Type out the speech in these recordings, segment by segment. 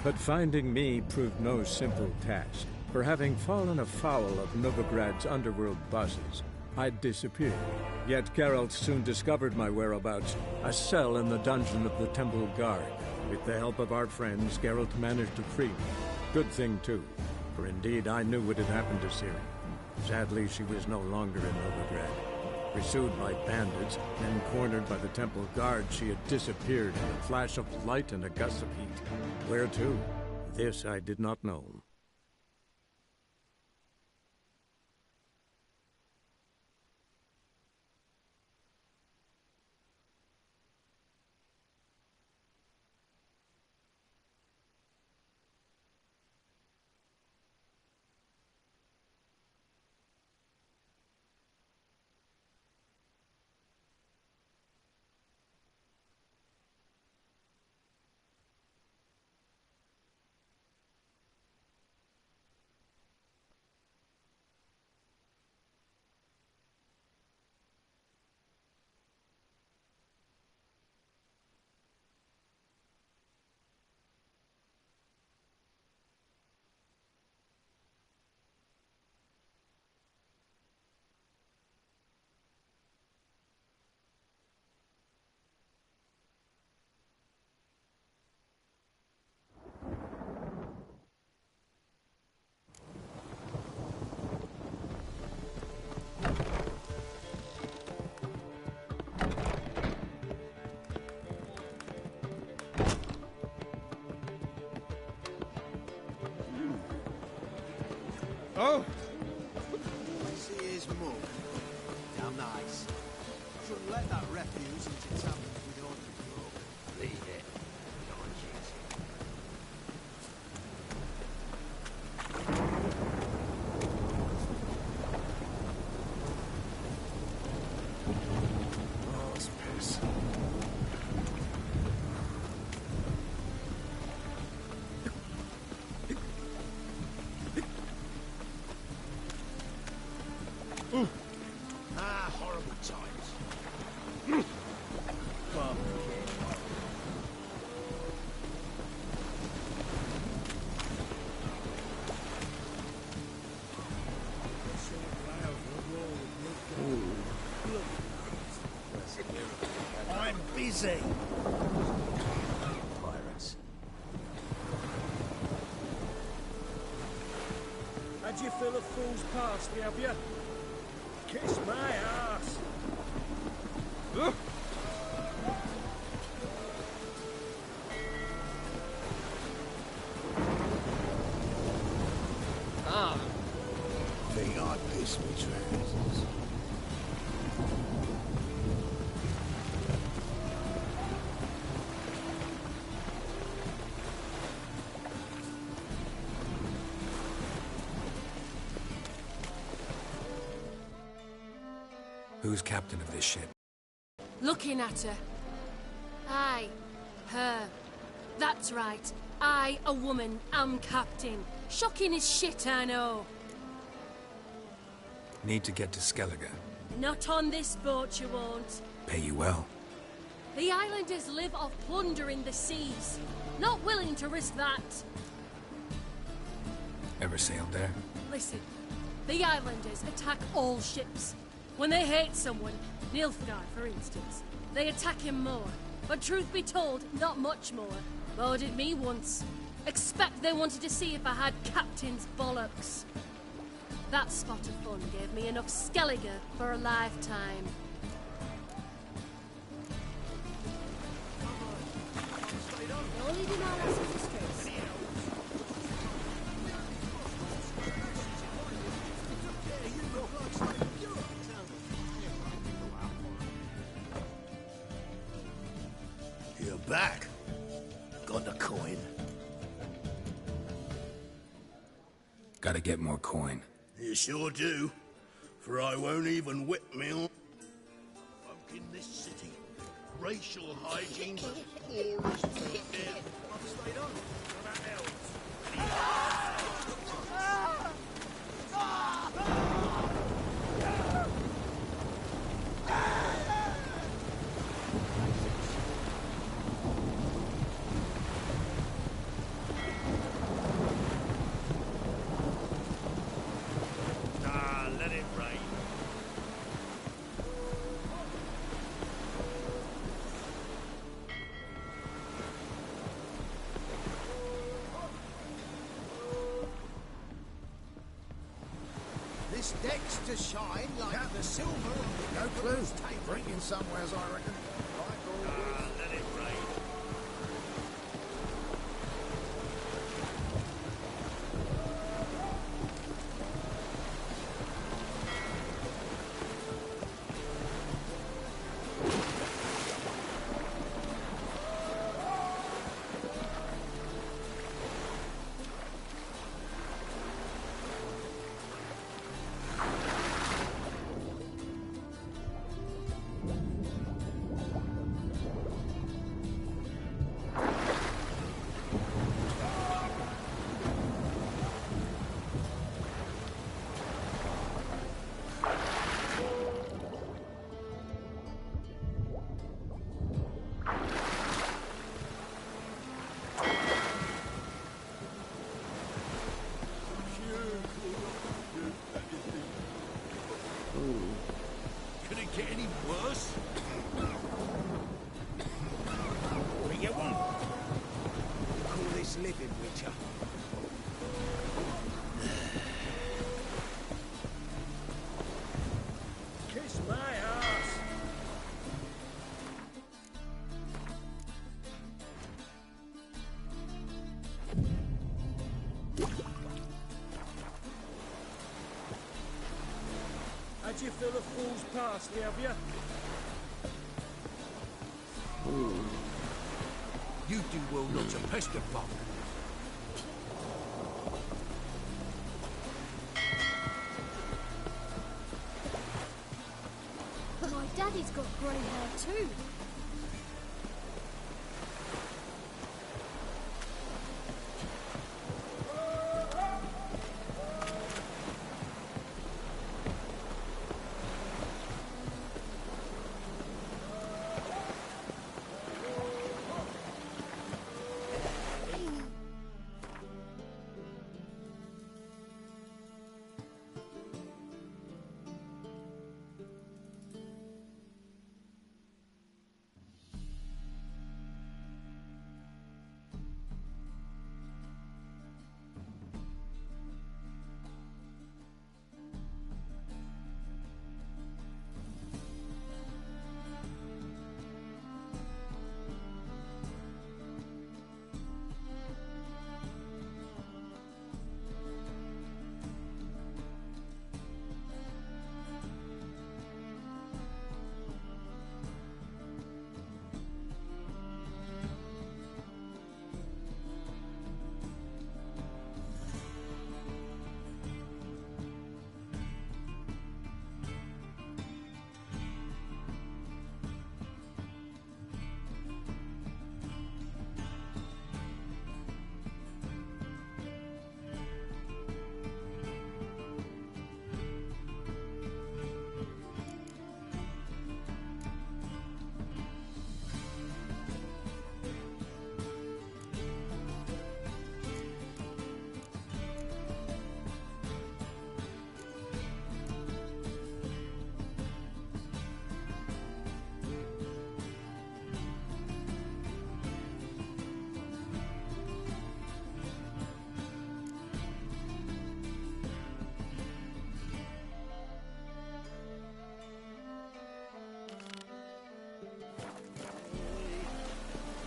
But finding me proved no simple task, for having fallen afoul of Novigrad's underworld bosses, I'd disappeared. Yet Geralt soon discovered my whereabouts, a cell in the dungeon of the Temple Guard. With the help of our friends, Geralt managed to free me. Good thing, too, for indeed I knew what had happened to Ciri. Sadly, she was no longer in Novigrad. Pursued by bandits, then cornered by the Temple Guard, she had disappeared in a flash of light and a gust of heat. Where to? This I did not know. Oh! See his mug. Damn nice. Shouldn't let that refuse into town we don't grow. Leave it. Don't cheat. Oh, it's piss. Horrible times. I'm busy. Pirates. Had you fill a fool's parsley, have you? Kiss my ass! Think I'd piss me trousers. Who's captain of this ship? Looking at her. Aye, her. That's right. I, a woman, am captain. Shocking as shit, I know. Need to get to Skellige. Not on this boat, you won't. Pay you well. The islanders live off plundering the seas. Not willing to risk that. Ever sailed there? Listen, the islanders attack all ships. When they hate someone, Nilfgaard for instance, they attack him more. But truth be told, not much more. Boarded me once. Expect they wanted to see if I had captain's bollocks. That spot of fun gave me enough Skellige for a lifetime. You're back. Got the coin. Gotta get more coin. You sure do. For I won't even whip me on. Folk in this city. Racial hygiene's as poor as dirt. I've stayed on. What about elves? its decks to shine like the silver on the No clue. table. Drinking somewheres, I reckon. Let it rain. Could it get any worse? What you want? Call this living, Witcher. Kiss my ass! How'd you fill a fool's parsley, have you? You do well not to pester folk. My daddy's got grey hair too.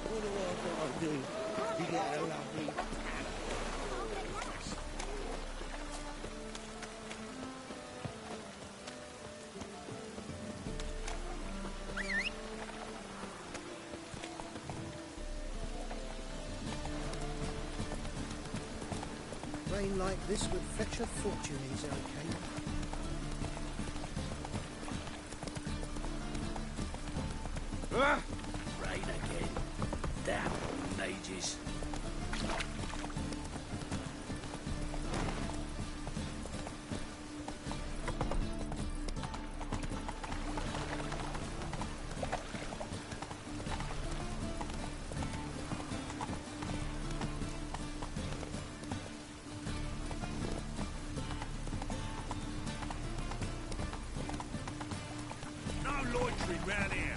What do I gotta do to get a lovely rain like this would fetch a fortune, is okay. Rain again. Down, mages. No loitering round here.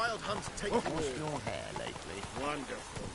wild hunt's taken off your hair lately. Wonderful.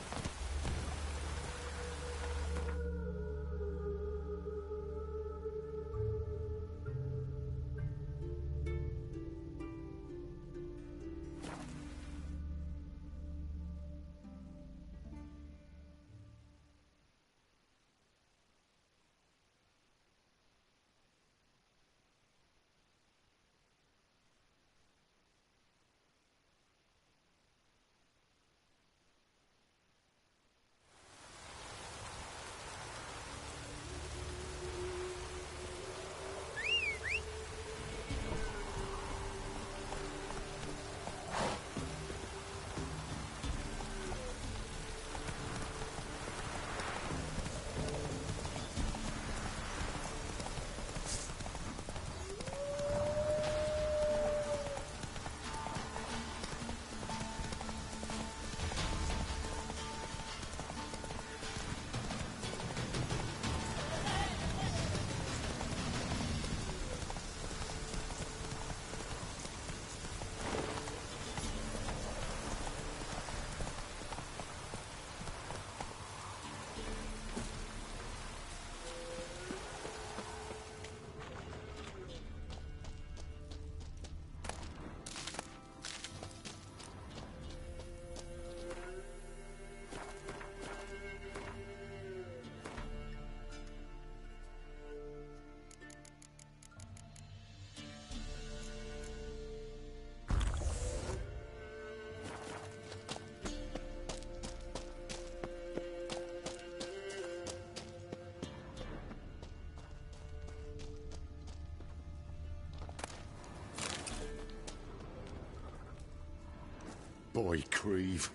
Boy, Creve,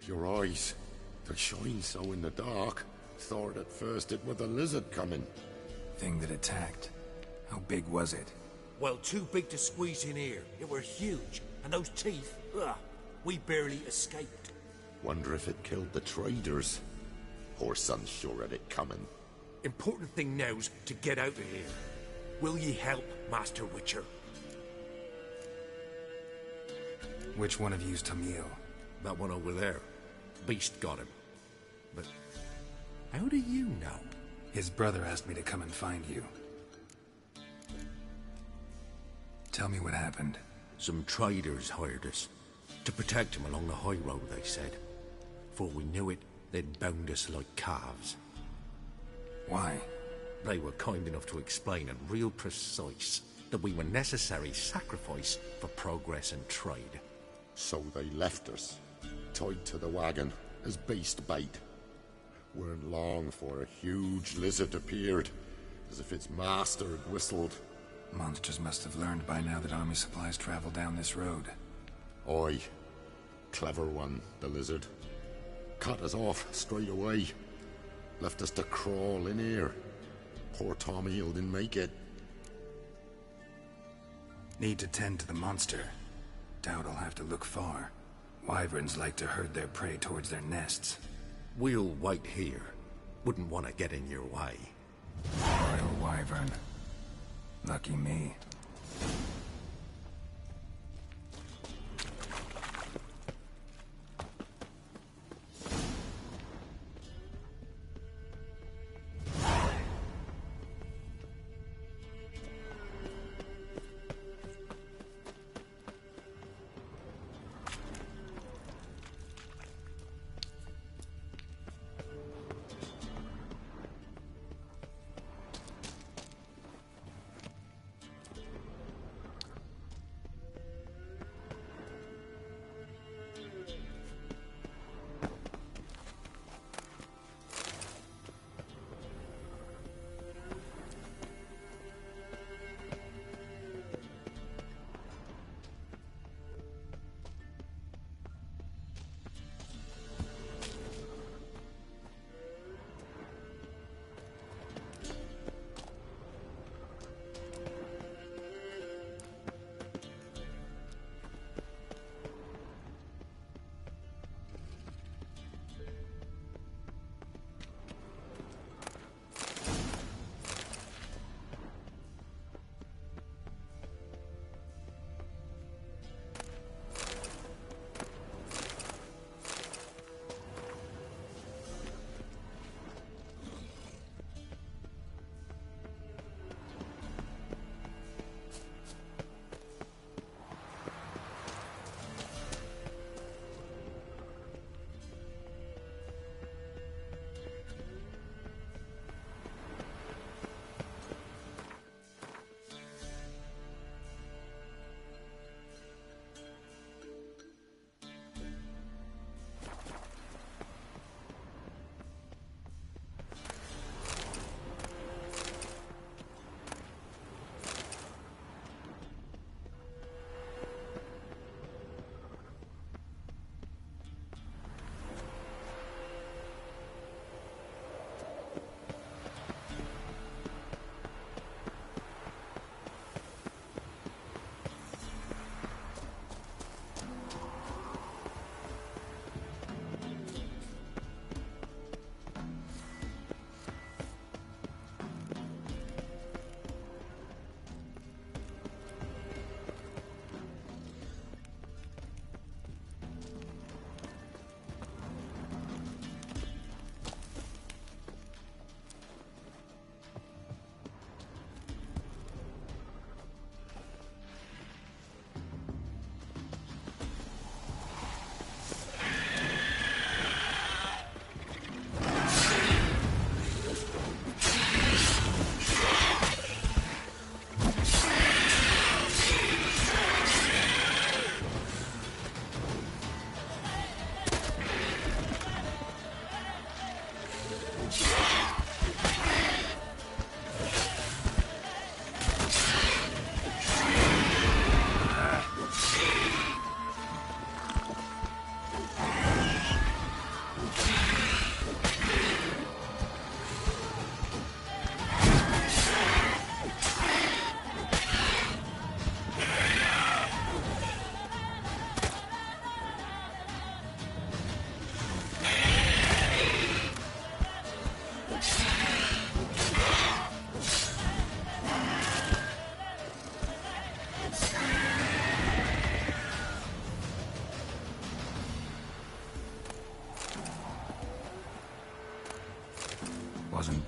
your eyes, they shine so in the dark. Thought at first it were the lizard coming. Thing that attacked. How big was it? Well, too big to squeeze in here. It were huge. And those teeth, ugh, we barely escaped. Wonder if it killed the traders. Whoreson's sure had it coming. Important thing now's to get out of here. Will ye help, Master Witcher? Which one of you's Tamil? That one over there. Beast got him. But how do you know? His brother asked me to come and find you. Tell me what happened. Some traders hired us. To protect him along the high road, they said. Before we knew it, they'd bound us like calves. Why? They were kind enough to explain and real precise that we were necessary sacrifice for progress and trade. So they left us, tied to the wagon, as beast bait. Weren't long for a huge lizard appeared, as if its master had whistled. Monsters must have learned by now that army supplies travel down this road. Oi. Clever one, the lizard. Cut us off straight away. Left us to crawl in here. Poor Tommy didn't make it. Need to tend to the monster. Doubt I'll have to look far. Wyverns like to herd their prey towards their nests. We'll wait here. Wouldn't want to get in your way. Royal wyvern. Lucky me.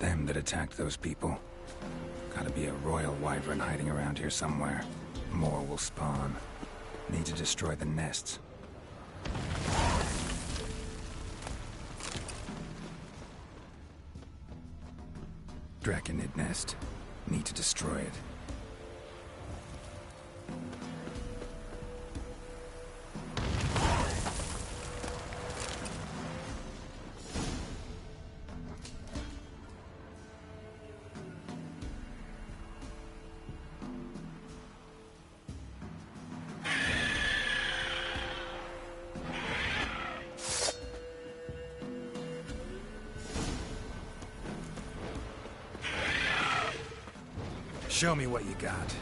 them that attacked those people. Gotta be a royal wyvern hiding around here somewhere. More will spawn. Need to destroy the nests. Draconid nest. Need to destroy it. Show me what you got.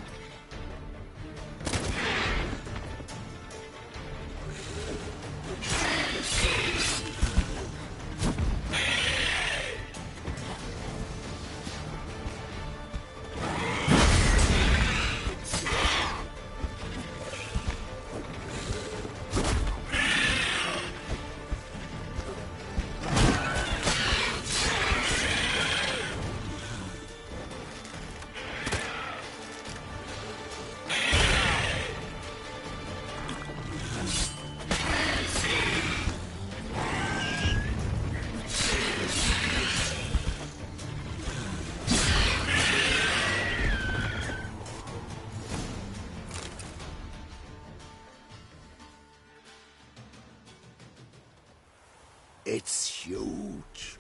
It's huge.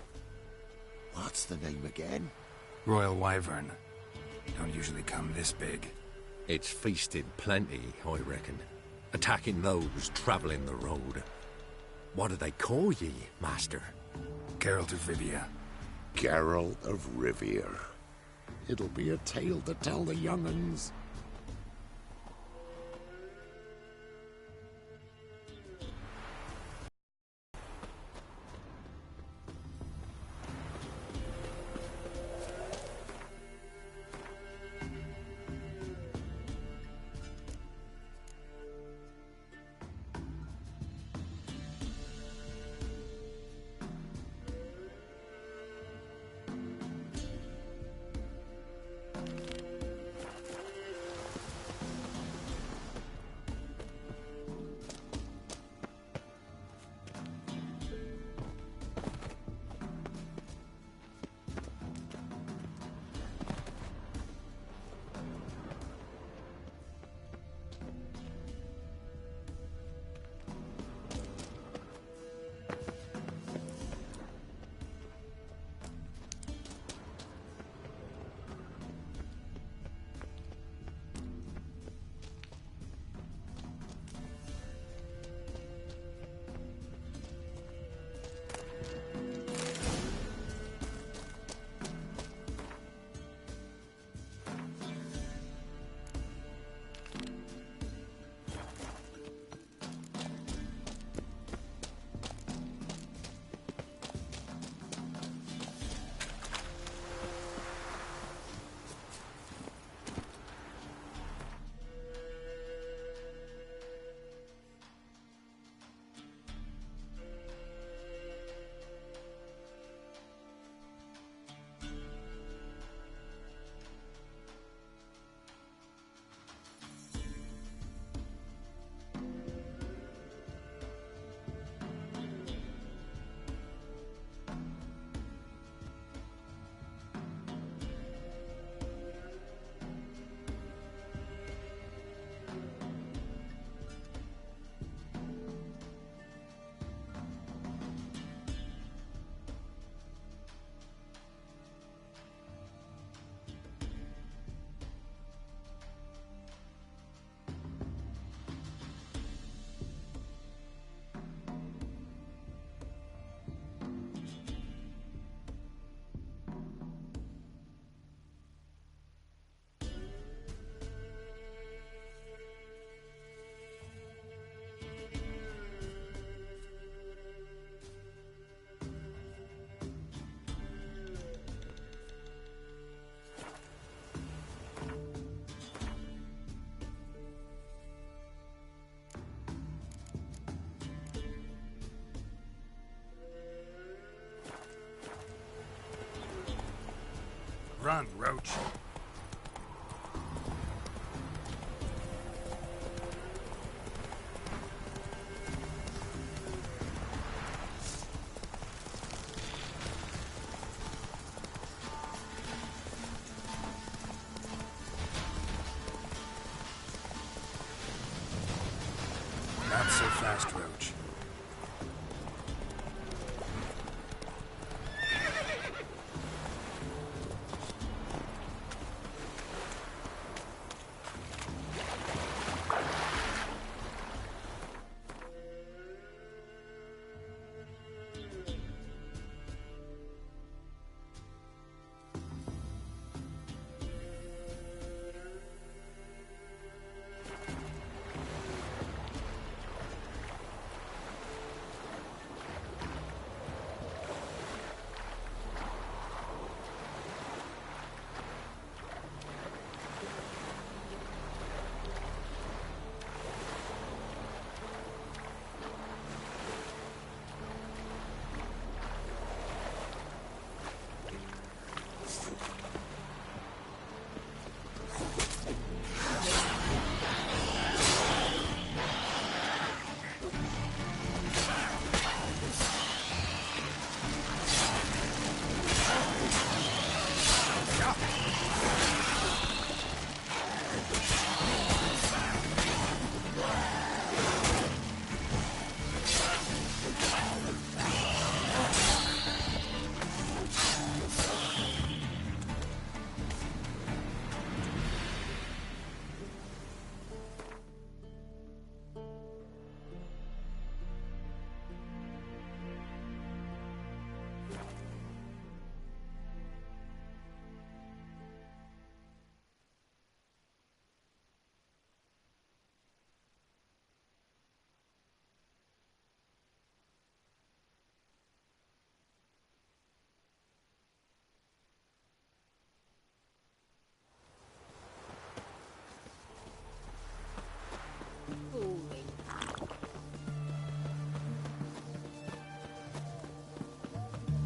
What's the name again? Royal wyvern. Don't usually come this big. It's feasted plenty, I reckon. Attacking those travelling the road. What do they call ye, master? Geralt of Rivia. Geralt of Rivia. It'll be a tale to tell the young'uns. Run, Roach. Not so fast, Roach.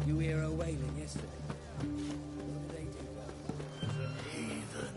You hear her wailing yesterday? What did they do? Heathen.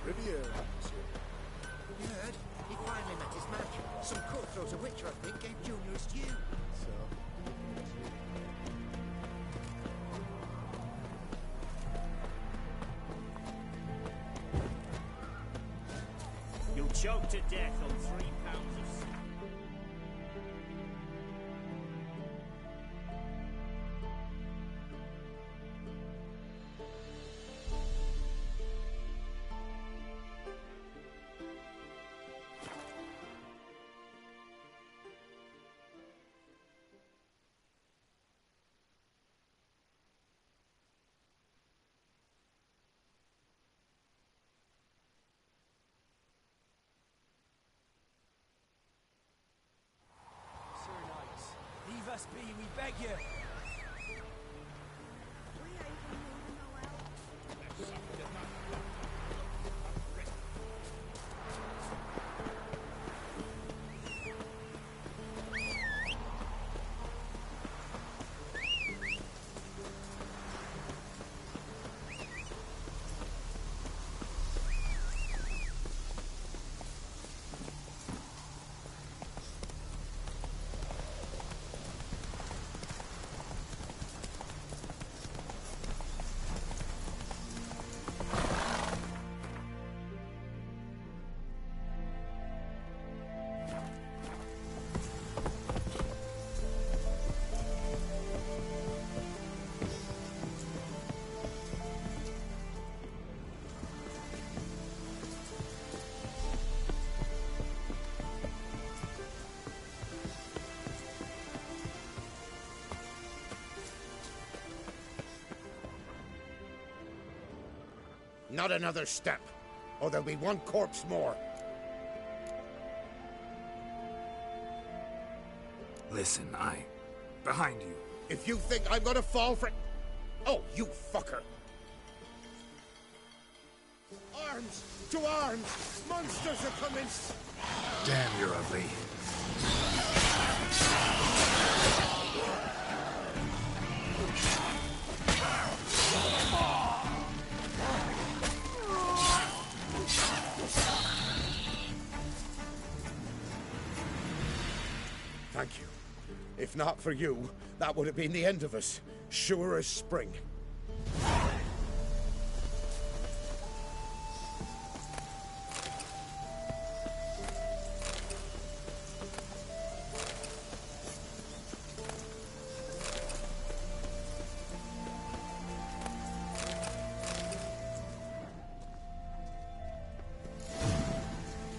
Riviera. You heard? He finally met his match. Some cutthroat a witcher, I think, gave Junior his due. So, you'll choke to death on 3 pounds of soup. us be, we beg you. Not another step, or there'll be one corpse more. Listen, behind you. If you think I'm gonna fall for... Oh, you fucker! Arms! To arms! Monsters are coming! Damn, you're ugly. Thank you. If not for you, that would have been the end of us. Sure as spring.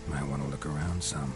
Might want to look around some.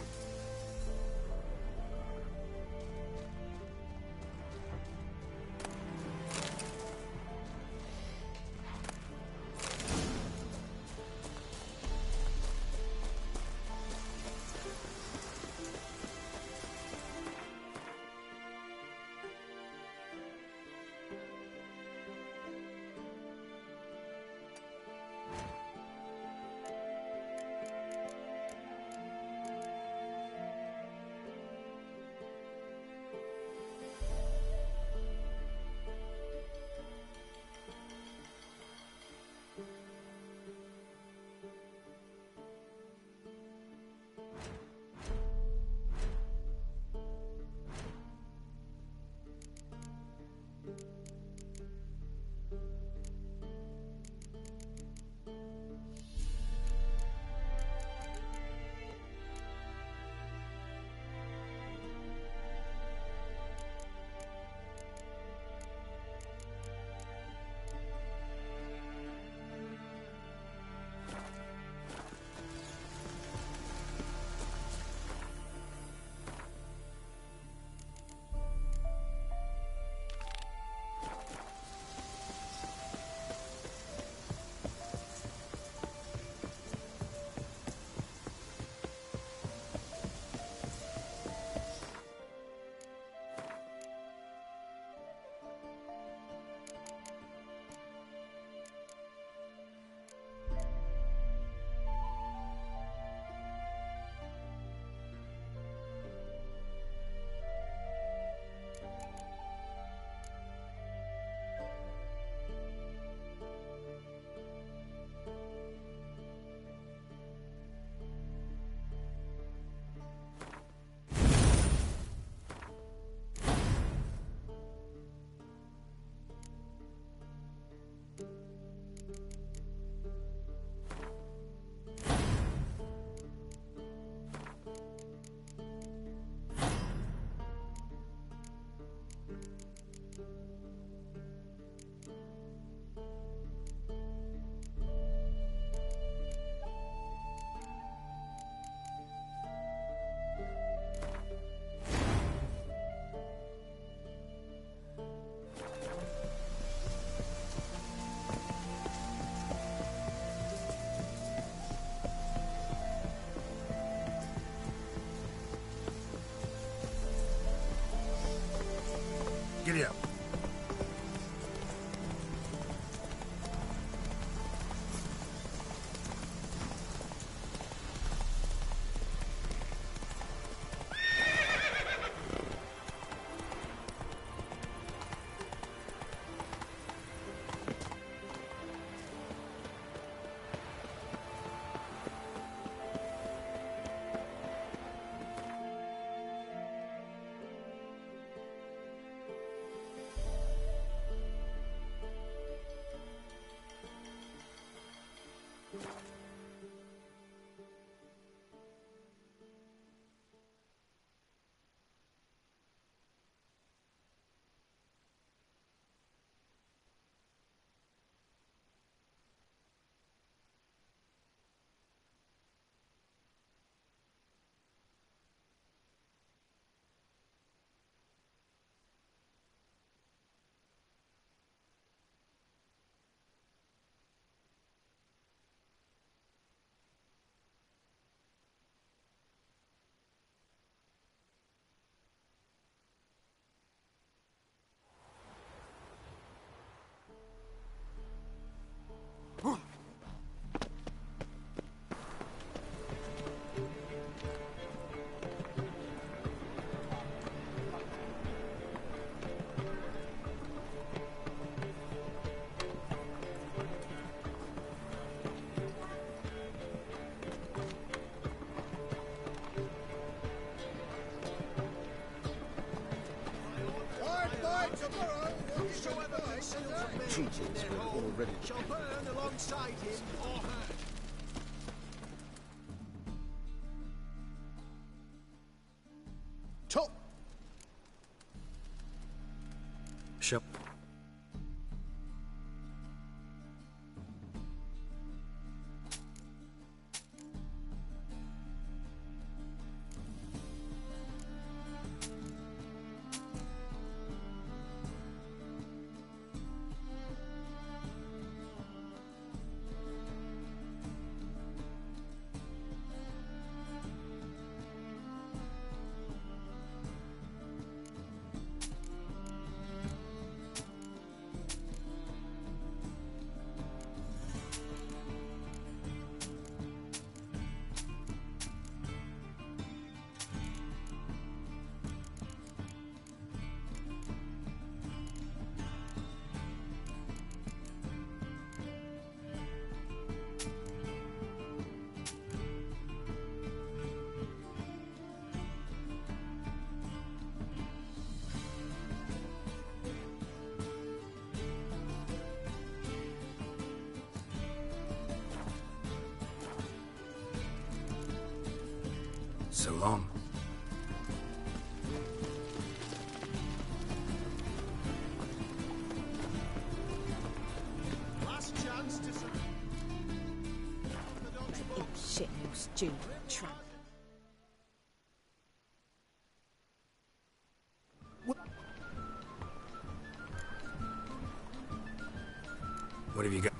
Giddy up. Treaties were already shall burn alongside him or her. Top! Shep. So long. Last chance to You shit-nosed Jew tramp. What have you got?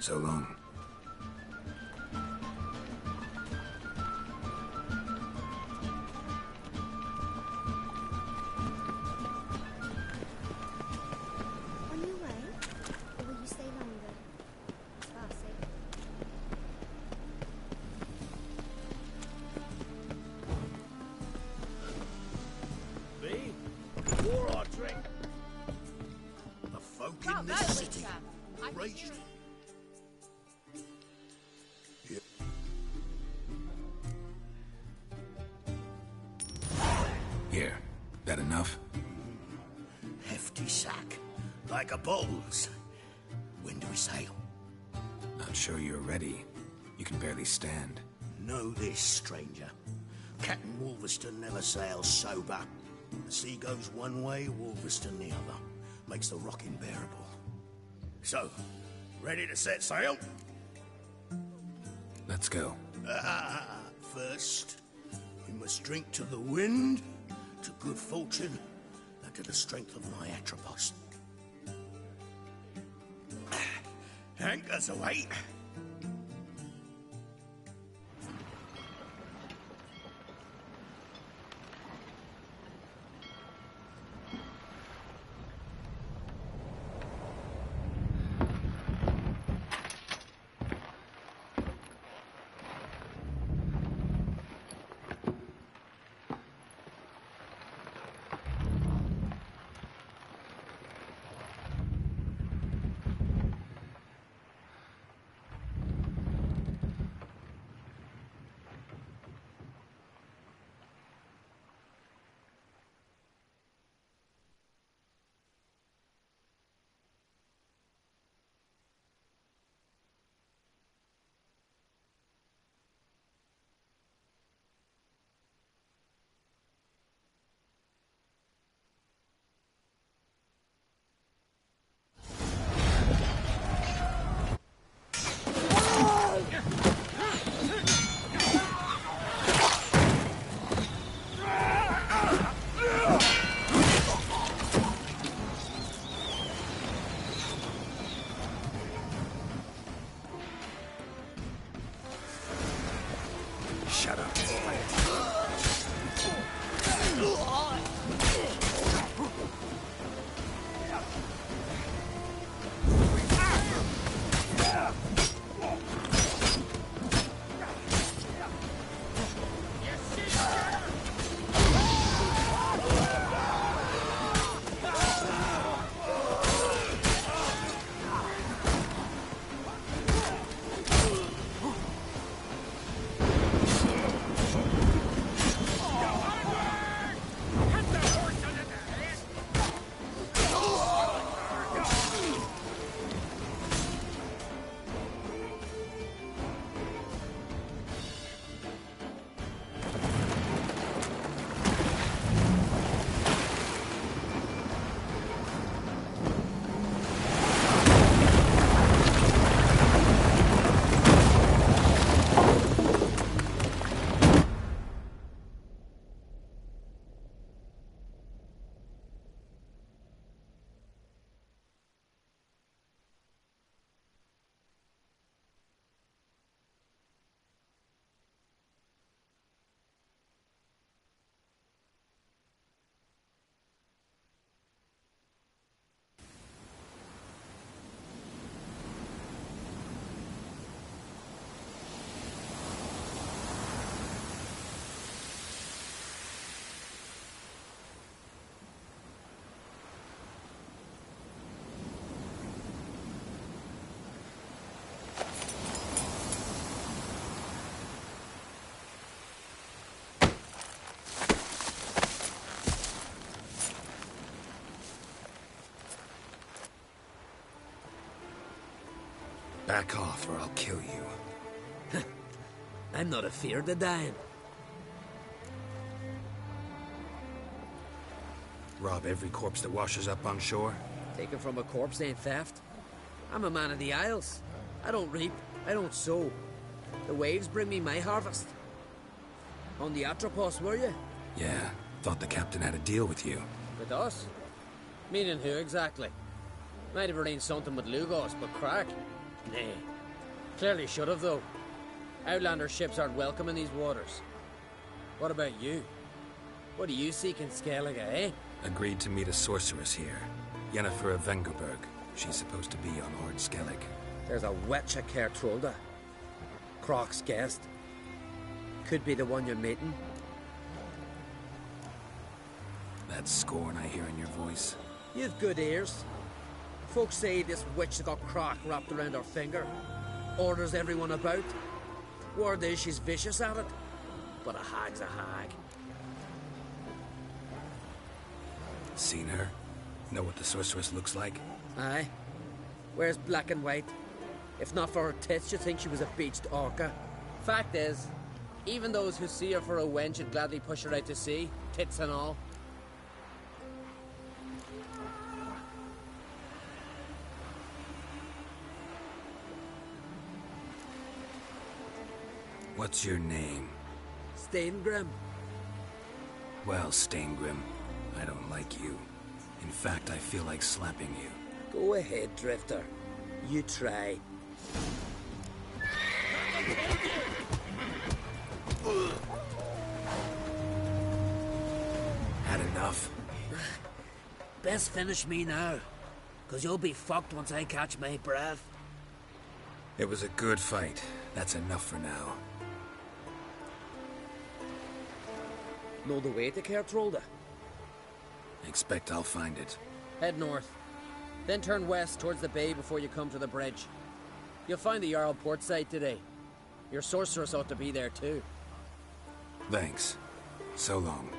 So long. On your way? Or will you stay longer? Classy. Me? More I drink. The folk in this city. Racial. Here. That enough? Hefty sack. Like a bull's. When do we sail? Not sure you're ready. You can barely stand. Know this, stranger. Captain Wolverston never sails sober. The sea goes one way, Wolverston the other. Makes the rocking bearable. So, ready to set sail? Let's go. First, we must drink to the wind, to good fortune, and to the strength of my Atropos. Anchors away. Shut up. Back off or I'll kill you. I'm not afeard of dying. Rob every corpse that washes up on shore? Taken from a corpse ain't theft. I'm a man of the Isles. I don't reap, I don't sow. The waves bring me my harvest. On the Atropos, were you? Yeah, thought the captain had a deal with you. With us? Meaning who exactly? Might have arranged something with Lugos, but crack? Nay, Clearly should have, though. Outlander ships aren't welcome in these waters. What about you? What do you seek in Skellige, eh? Agreed to meet a sorceress here. Yennefer of Vengerberg. She's supposed to be on Lord Skellig. There's a witch at Kertrolda. Croc's guest. Could be the one you're meeting. That scorn I hear in your voice. You've good ears. Folks say this witch has got Croc wrapped around her finger. Orders everyone about. Word is she's vicious at it. But a hag's a hag. Seen her? Know what the sorceress looks like? Aye. Wears black and white. If not for her tits, you'd think she was a beached orca. Fact is, even those who see her for a wench would gladly push her out to sea, tits and all. What's your name? Steingrim. Well, Steingrim, I don't like you. In fact, I feel like slapping you. Go ahead, Drifter. You try. Had enough? Best finish me now, 'cause you'll be fucked once I catch my breath. It was a good fight. That's enough for now. Know the way to Kertrolda? Expect I'll find it. Head north. Then turn west towards the bay before you come to the bridge. You'll find the Jarl port site today. Your sorceress ought to be there too. Thanks. So long.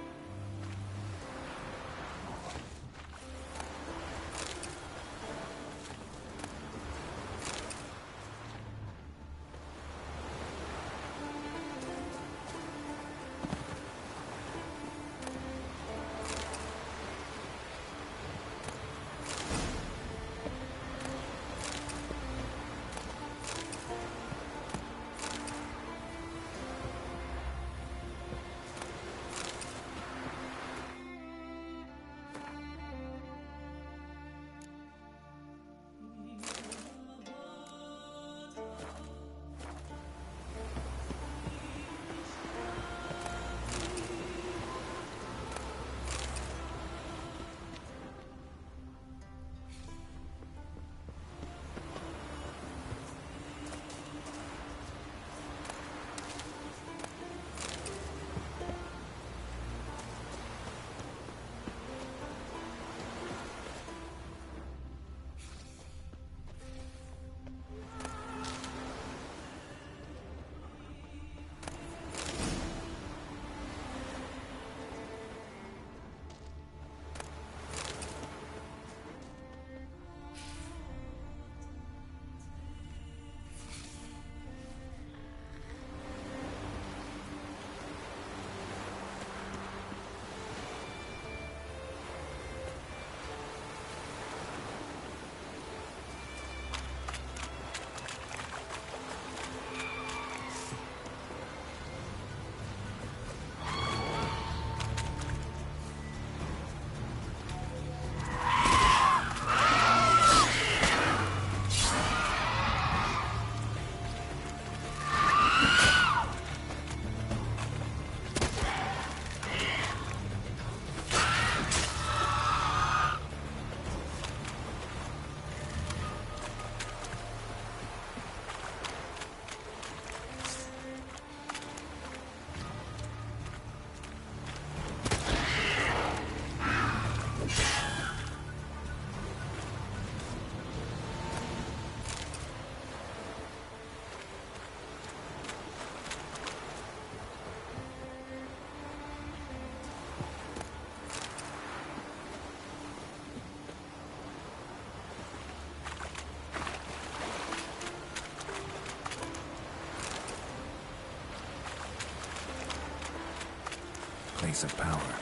Place of power.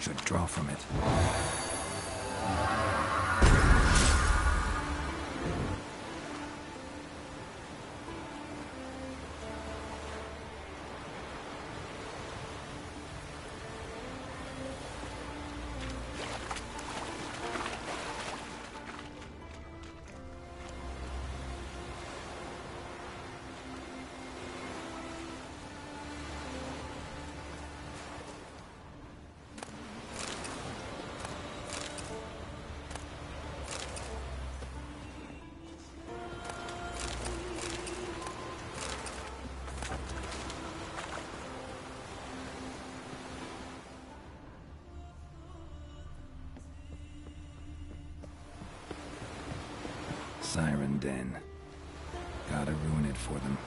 Should draw from it. Siren Den. Gotta ruin it for them.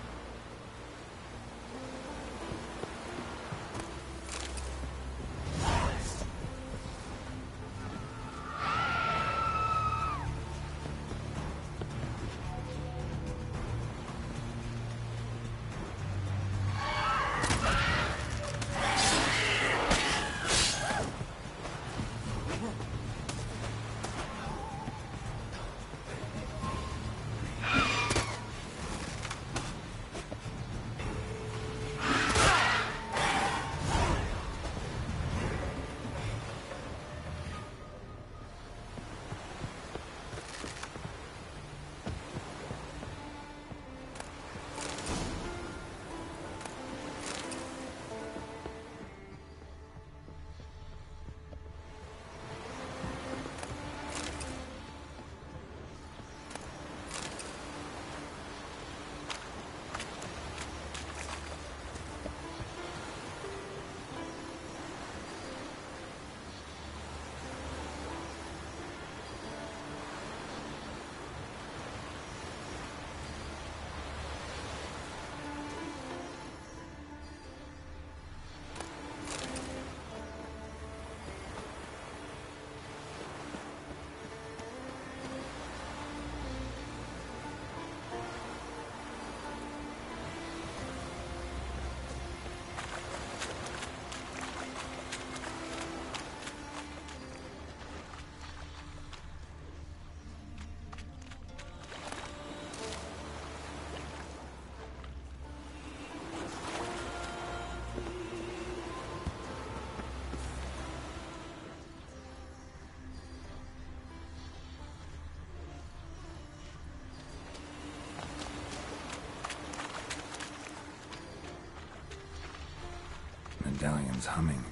Medallion's humming.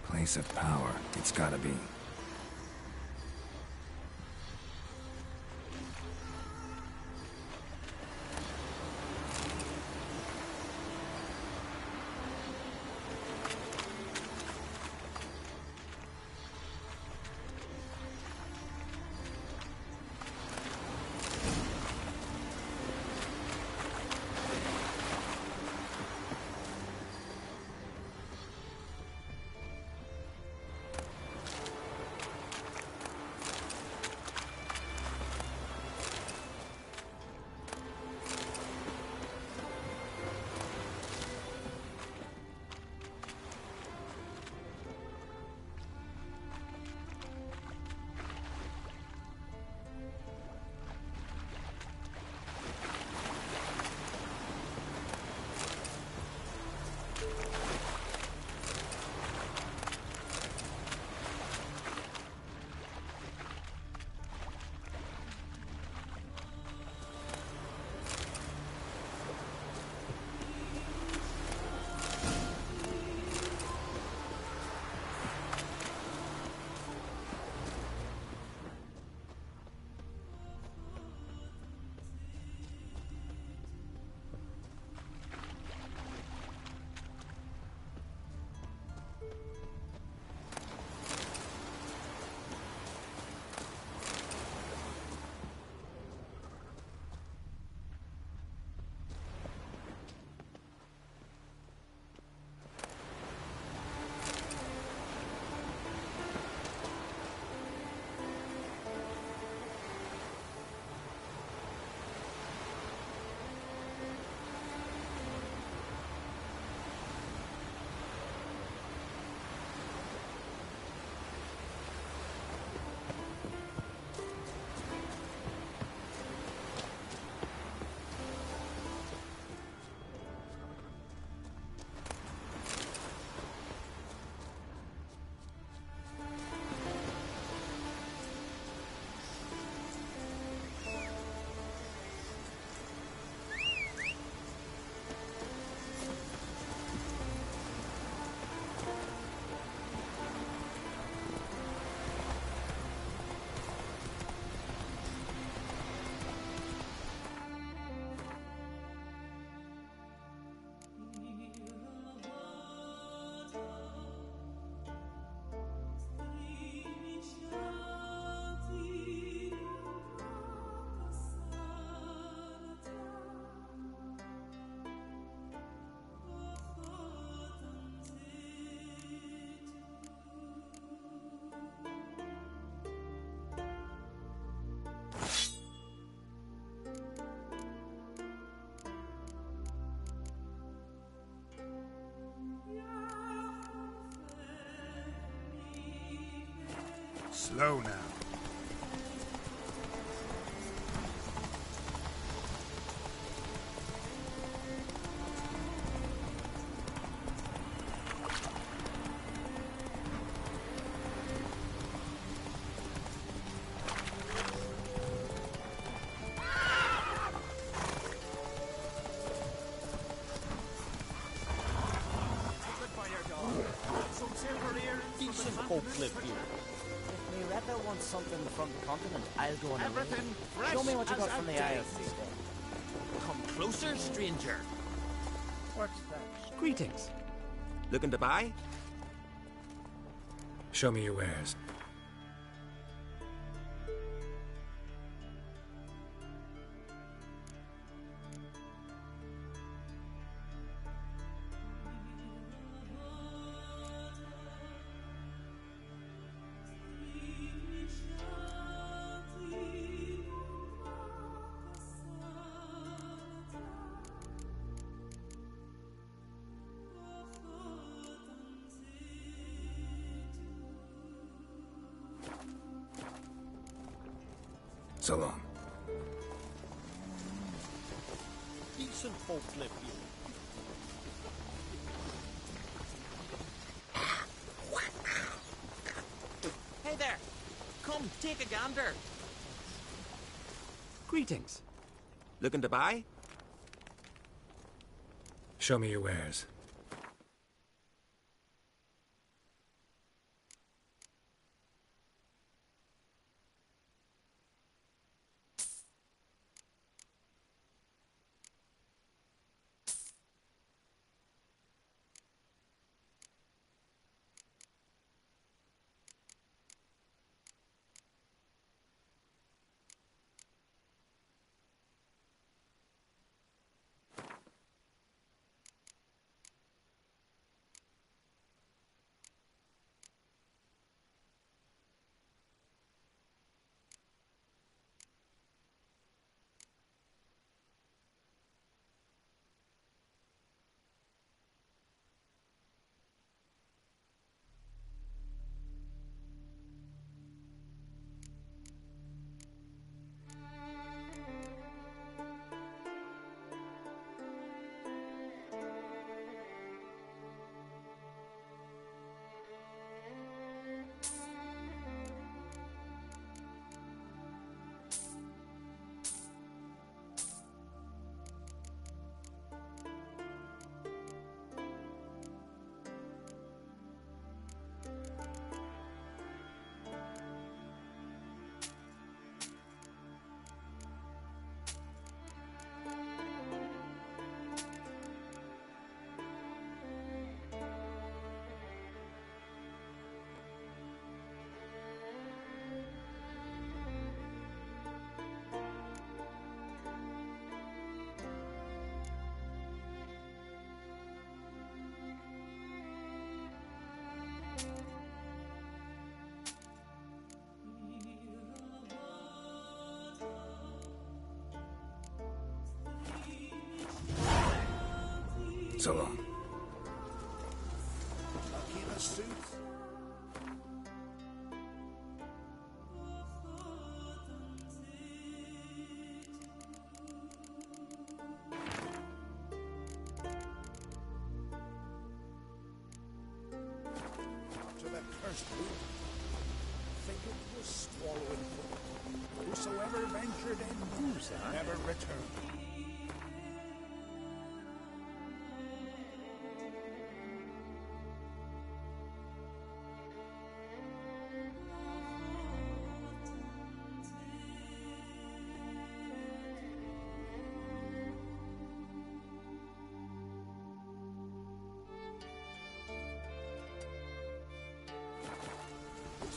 Place of power, it's gotta be. Slow now. Decent folk live here. If Miretta wants something from the continent, I'll go on a Everything raid. fresh Show me what you as got from a the Isles daisy. these days. Come closer, stranger. What's that? Greetings. Looking to buy? Show me your wares. So long. Decent folk live here. Hey there! Come, take a gander. Greetings. Looking to buy? Show me your wares. So long. Lucky suit. To the cursed boot. Think it was swallowing foot. Whosoever ventured in, never returned.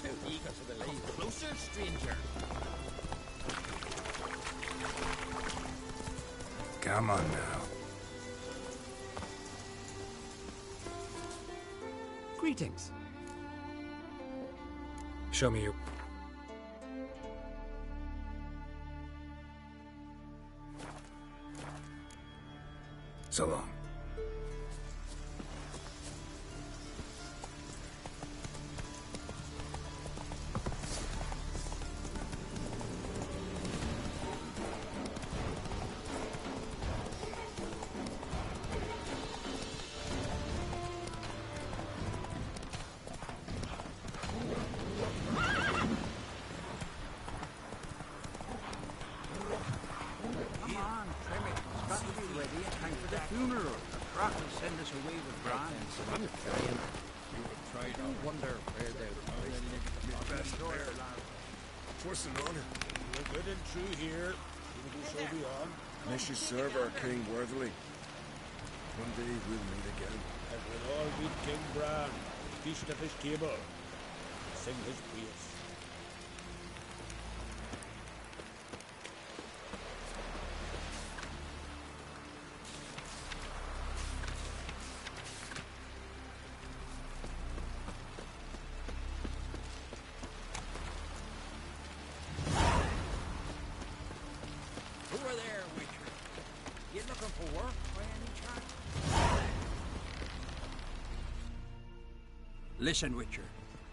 Too eager for the lead. Come closer, stranger. Come on now. Greetings. Show me your... So long. Come on, trim it. It's got to be ready in time for the funeral. The croc will send us away with Bran. I'm trying. I wonder where they're Best there, lad. What's an honor? We're good and true here. We'll go so beyond. May she serve our king worthily. One day we'll meet again. And we'll all meet King Bran, feast of his table, sing his praise. Over there, Witcher. You looking for work by any chance? Listen, Witcher.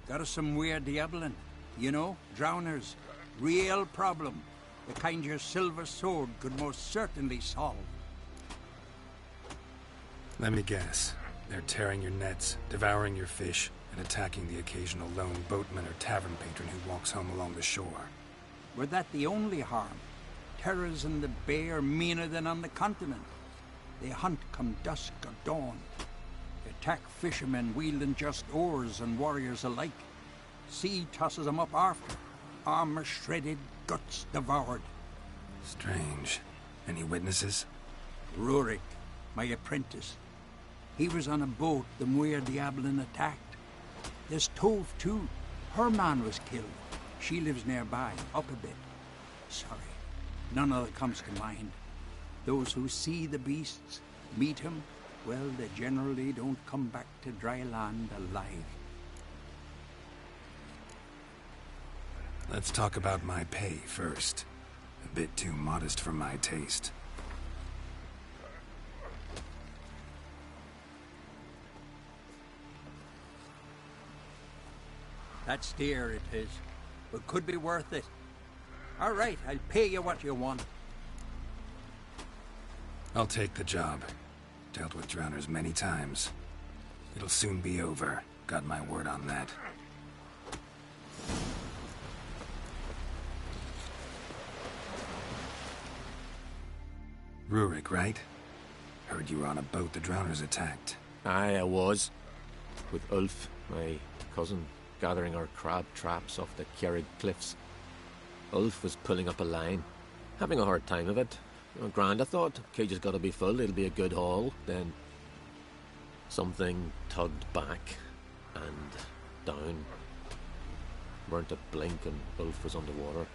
Got us some weird diabling. You know, drowners. Real problem. The kind your silver sword could most certainly solve. Let me guess. They're tearing your nets, devouring your fish, and attacking the occasional lone boatman or tavern patron who walks home along the shore. Were that the only harm? Terrors in the bay are meaner than on the continent. They hunt come dusk or dawn. They attack fishermen wielding just oars and warriors alike. Sea tosses them up after. Armor shredded, guts devoured. Strange. Any witnesses? Rurik, my apprentice. He was on a boat the Muir Diablin attacked. There's Tove, too. Her man was killed. She lives nearby, up a bit. Sorry, none of it comes to mind. Those who see the beasts, meet him, well, they generally don't come back to dry land alive. Let's talk about my pay first. A bit too modest for my taste. That's dear, it is. But could be worth it. All right, I'll pay you what you want. I'll take the job. Dealt with drowners many times. It'll soon be over. Got my word on that. Rurik, right? Heard you were on a boat the drowners attacked. Aye, I was. With Ulf, my cousin, gathering our crab traps off the Kjerrig cliffs. Ulf was pulling up a line, having a hard time of it. Grand, I thought. Cage has got to be full, it'll be a good haul. Then something tugged back and down. Weren't a blink and Ulf was underwater.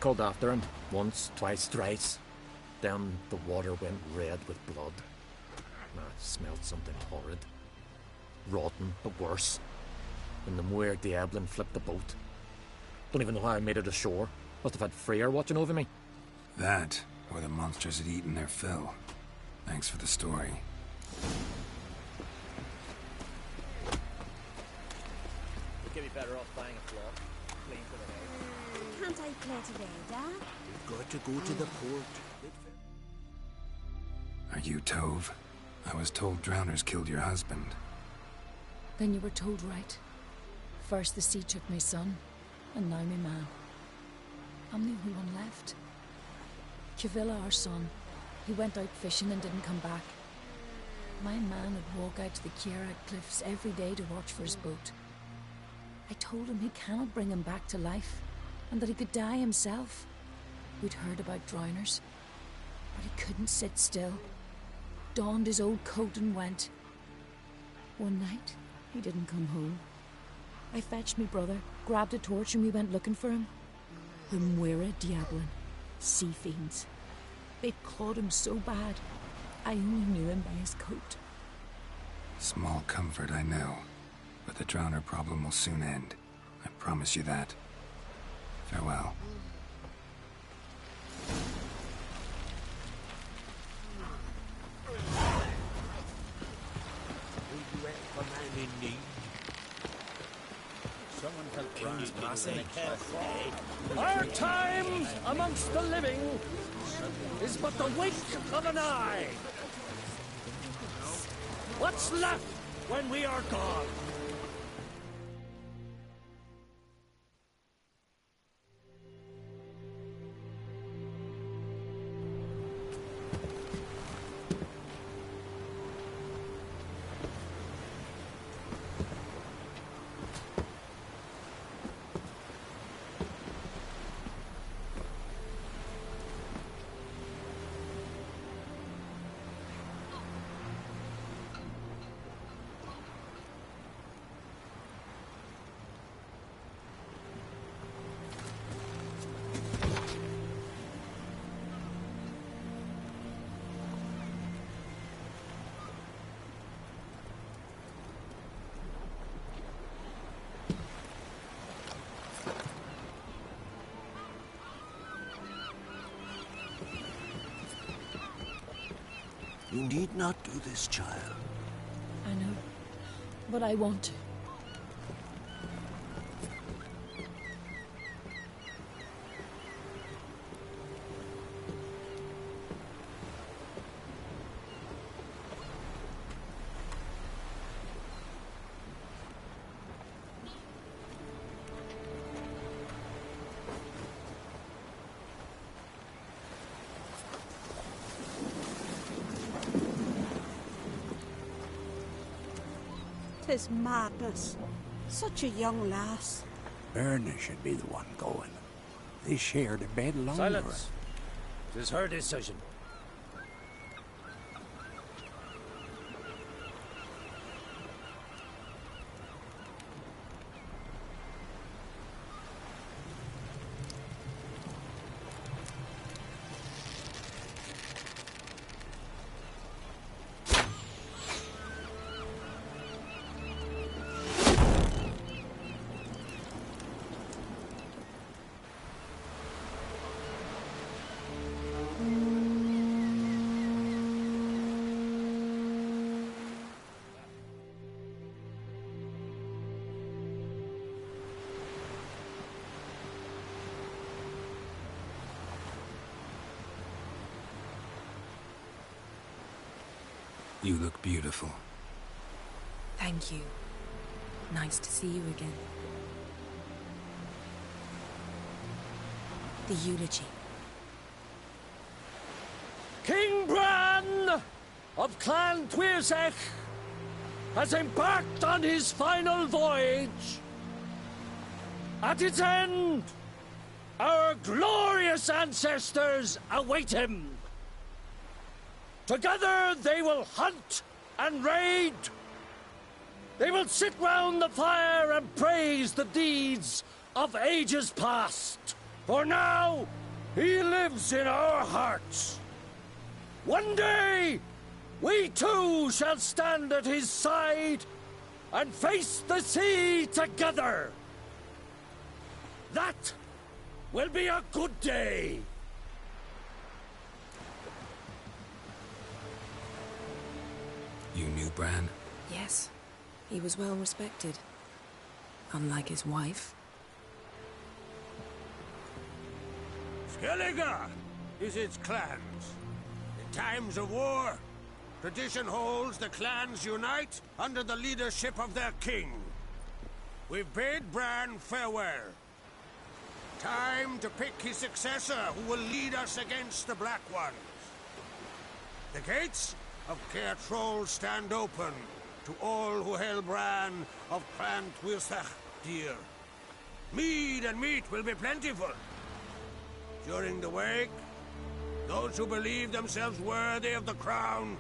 Called after him once, twice, thrice. Then the water went red with blood. I smelled something horrid. Rotten, but worse. And the Muir Diablin flipped the boat. Don't even know how I made it ashore. Must have had Freyr watching over me. That, or the monsters had eaten their fill. Thanks for the story. We could be better off buying a flock. Clean for the day. Can't I play today, Dad? We've got to go to the port. Are you Tove? I was told drowners killed your husband. Then you were told right. First the sea took my son, and now my man. I'm the only one left. Kavilla, our son, he went out fishing and didn't come back. My man would walk out to the Kjerrig cliffs every day to watch for his boat. I told him he cannot bring him back to life, and that he could die himself. We'd heard about drowners, but he couldn't sit still. Donned his old coat and went. One night, he didn't come home. I fetched me brother, grabbed a torch, and we went looking for him. The Muir Diablin, sea fiends. They'd clawed him so bad, I only knew him by his coat. Small comfort, I know. But the drowner problem will soon end. I promise you that. Farewell. Our time amongst the living is but the wink of an eye. What's left when we are gone? You need not do this, child. I know, but I want to. Tis madness. Such a young lass. Erna should be the one going. They shared a bed longer. Silence. 'Tis her decision. You look beautiful. Thank you. Nice to see you again. The eulogy. King Bran of Clan Tuirsech has embarked on his final voyage. At its end, our glorious ancestors await him. Together they will hunt and raid. They will sit round the fire and praise the deeds of ages past. For now, he lives in our hearts. One day, we too shall stand at his side and face the sea together. That will be a good day. You knew Bran? Yes. He was well respected. Unlike his wife. Skellige is its clans. In times of war, tradition holds the clans unite under the leadership of their king. We've bid Bran farewell. Time to pick his successor who will lead us against the Black Ones. The gates of Caer Troll stand open to all who hail Bran of Clan Tuirsech dear. Mead and meat will be plentiful. During the wake, those who believe themselves worthy of the crown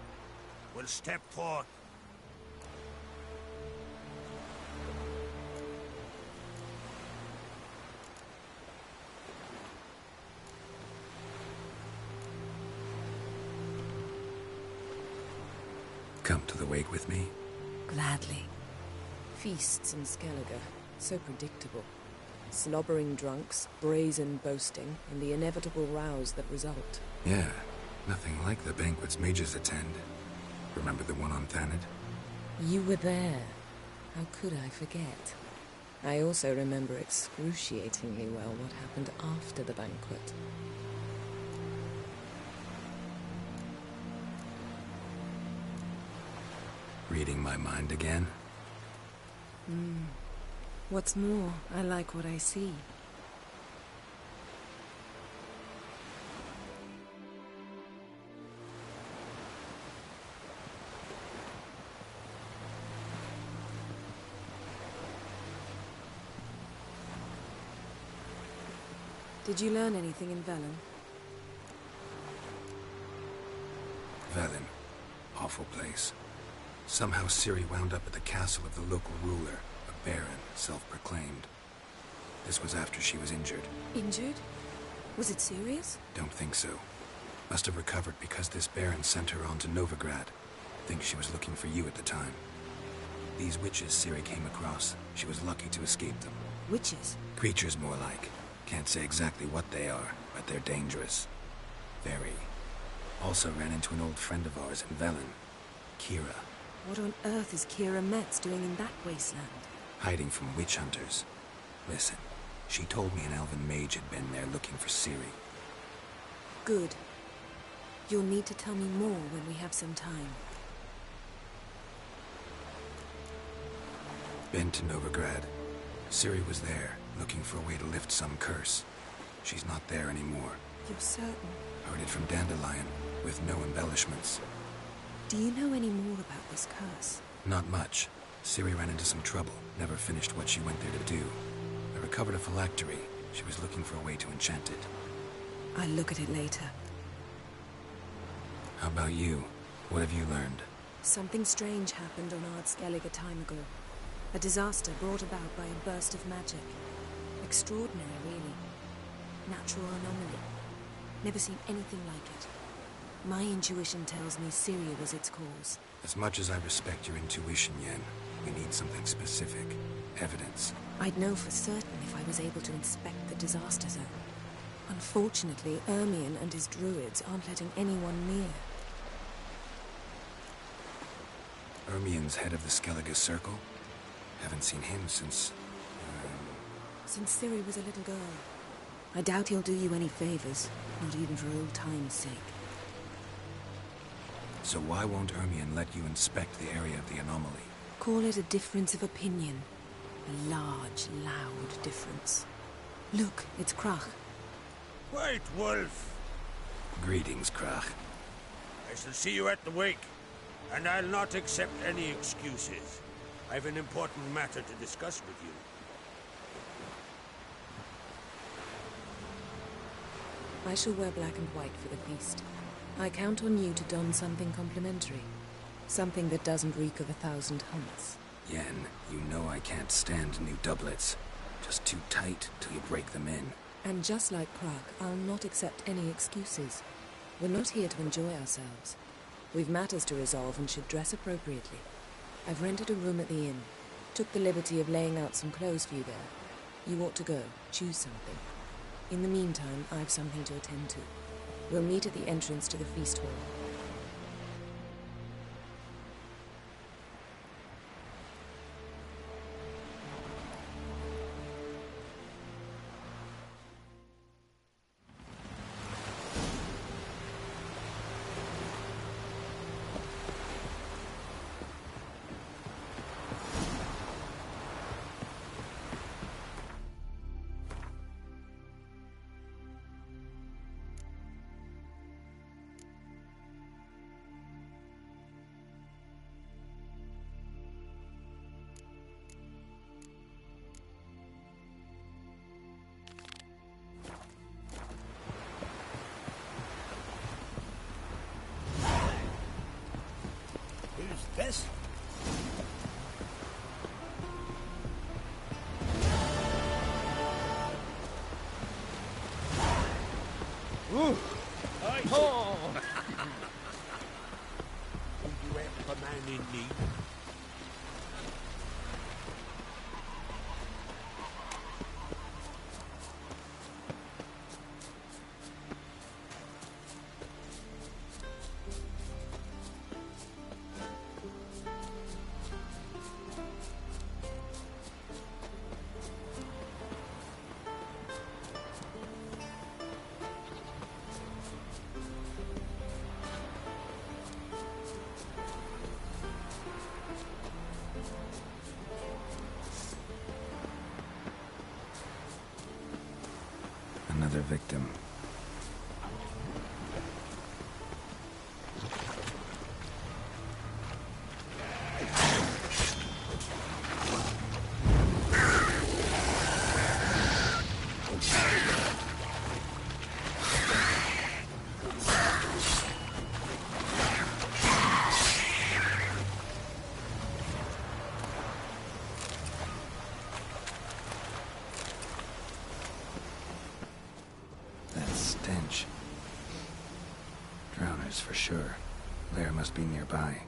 will step forth. Come to the wake with me? Gladly. Feasts in Skellige, so predictable. Slobbering drunks, brazen boasting, and the inevitable rows that result. Yeah, nothing like the banquets mages attend. Remember the one on Thanet? You were there. How could I forget? I also remember excruciatingly well what happened after the banquet. Reading my mind again? What's more, I like what I see. Did you learn anything in Velen? Velen. Awful place. Somehow Ciri wound up at the castle of the local ruler, a baron, self-proclaimed. This was after she was injured. Injured? Was it serious? Don't think so. Must have recovered because this baron sent her on to Novigrad. Think she was looking for you at the time. These witches Ciri came across, she was lucky to escape them. Witches? Creatures more like. Can't say exactly what they are, but they're dangerous. Very. Also ran into an old friend of ours in Velen, Kira. What on earth is Kira Metz doing in that wasteland? Hiding from witch hunters. Listen, she told me an elven mage had been there looking for Ciri. Good. You'll need to tell me more when we have some time. Been to Novigrad. Ciri was there, looking for a way to lift some curse. She's not there anymore. You're certain? Heard it from Dandelion, with no embellishments. Do you know any more about this curse? Not much. Ciri ran into some trouble, never finished what she went there to do. I recovered a phylactery. She was looking for a way to enchant it. I'll look at it later. How about you? What have you learned? Something strange happened on Ard Skellige a time ago. A disaster brought about by a burst of magic. Extraordinary, really. Natural anomaly. Never seen anything like it. My intuition tells me Ciri was its cause. As much as I respect your intuition, Yen, we need something specific. Evidence. I'd know for certain if I was able to inspect the disaster zone. Unfortunately, Ermion and his druids aren't letting anyone near. Ermion's head of the Skellige Circle? Haven't seen him since... Since Ciri was a little girl. I doubt he'll do you any favors, not even for old time's sake. So why won't Ermion let you inspect the area of the anomaly? Call it a difference of opinion. A large, loud difference. Look, it's Krach. White Wolf! Greetings, Krach. I shall see you at the wake, and I'll not accept any excuses. I've an important matter to discuss with you. I shall wear black and white for the feast. I count on you to don something complimentary. Something that doesn't reek of 1,000 hunts. Yen, you know I can't stand new doublets. Just too tight till you break them in. And just like Krach, I'll not accept any excuses. We're not here to enjoy ourselves. We've matters to resolve and should dress appropriately. I've rented a room at the inn. Took the liberty of laying out some clothes for you there. You ought to go. Choose something. In the meantime, I've something to attend to. We'll meet at the entrance to the feast hall. This? Ooh! Oh! Will you help a man in need? Another victim. Stench. Drowners for sure. Lair must be nearby.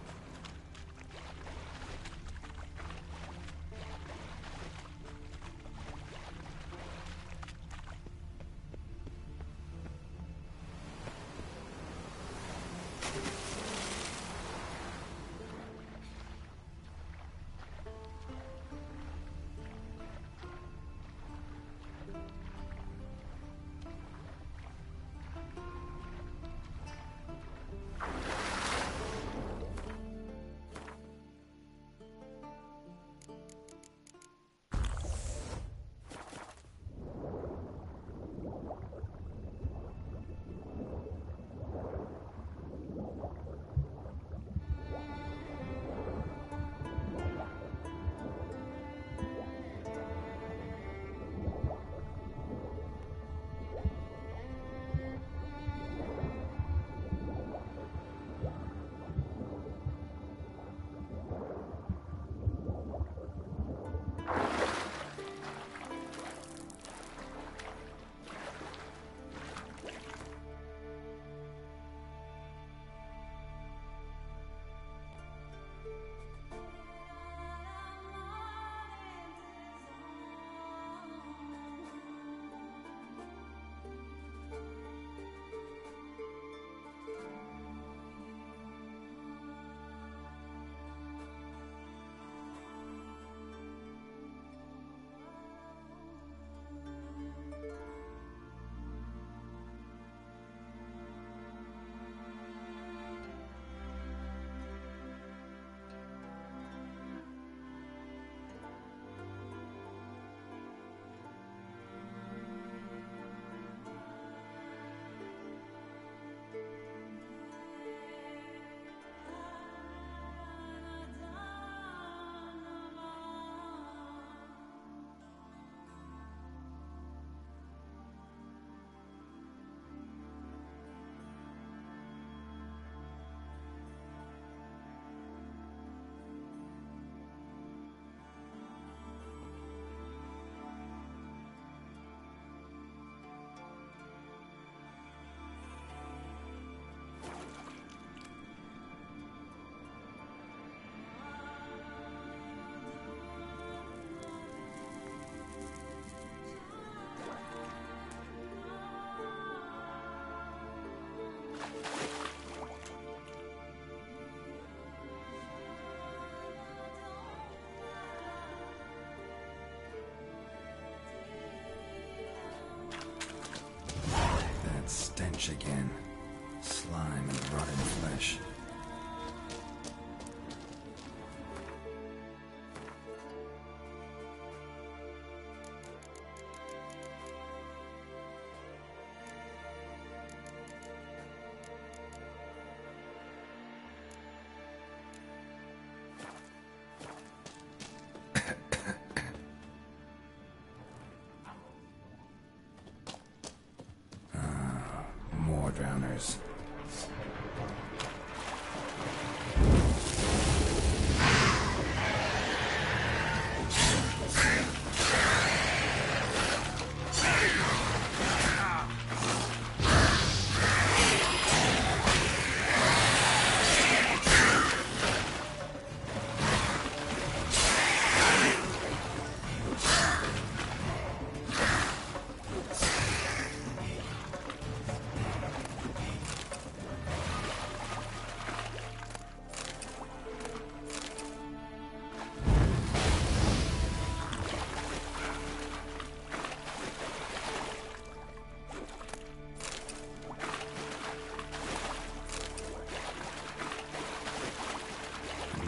stench again. Slime and rotten flesh. More drowners.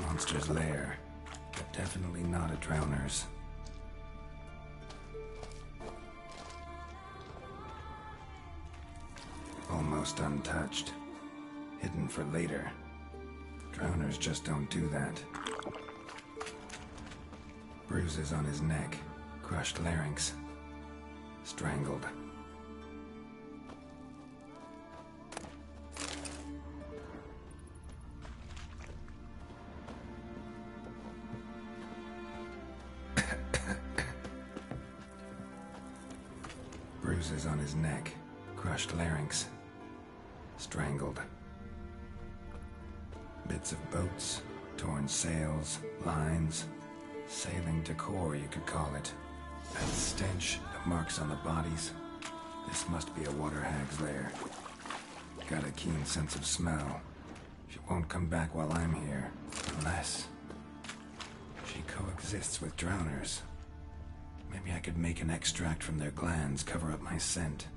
Monster's lair, but definitely not a drowner's. Almost untouched. Hidden for later. Drowners just don't do that. Bruises on his neck, crushed larynx, strangled. Bruises on his neck, crushed larynx, strangled. Bits of boats, torn sails, lines, sailing decor you could call it. That stench, the marks on the bodies. This must be a water hag's lair. Got a keen sense of smell. She won't come back while I'm here, unless she coexists with drowners. Maybe I could make an extract from their glands cover up my scent.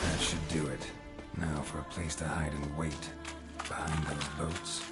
That should do it. Now for a place to hide and wait. Behind those boats.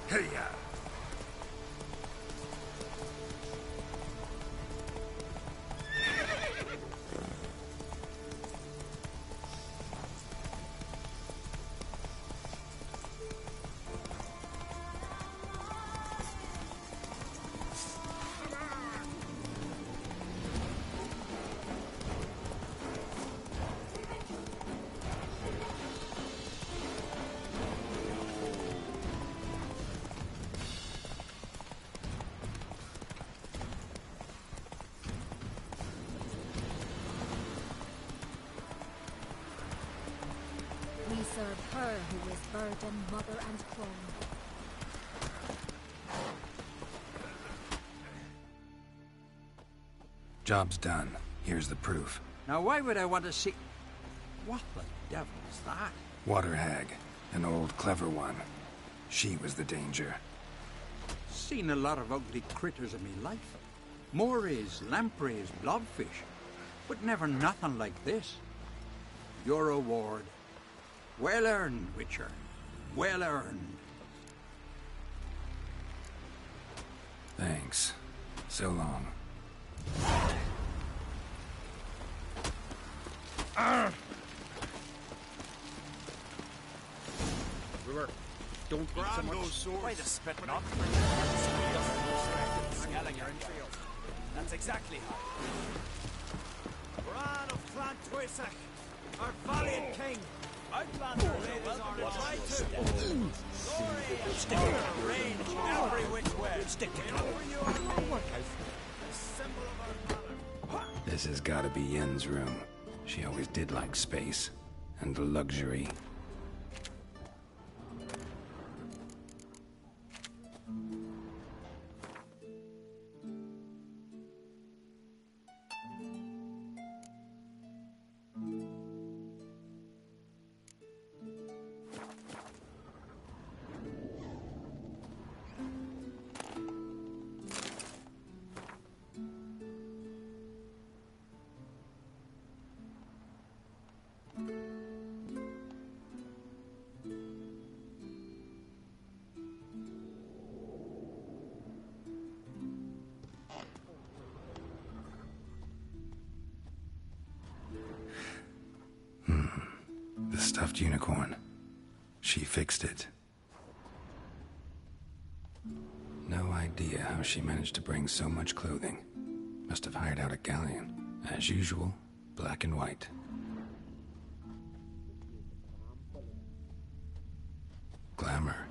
Hey-ya! We serve her who is burden, mother, and crone. Job's done. Here's the proof. Now why would I want to see... What the devil is that? Water hag. An old, clever one. She was the danger. Seen a lot of ugly critters in me life. Morays, lampreys, blobfish. But never nothing like this. Your reward. Well earned, Witcher. Well earned. Thanks. So long. Brewer, don't eat so much. Wait a spit not. Skellige. That's exactly how. Bran of Clan Tuisach, our valiant king. Outlander ladies are tried to. Glory and honor range every which way. Stick together. The symbol of our valor. This has gotta be Yen's room. She always did like space. And luxury. The stuffed unicorn. She fixed it. No idea how she managed to bring so much clothing. Must have hired out a galleon. As usual, black and white. Glamour.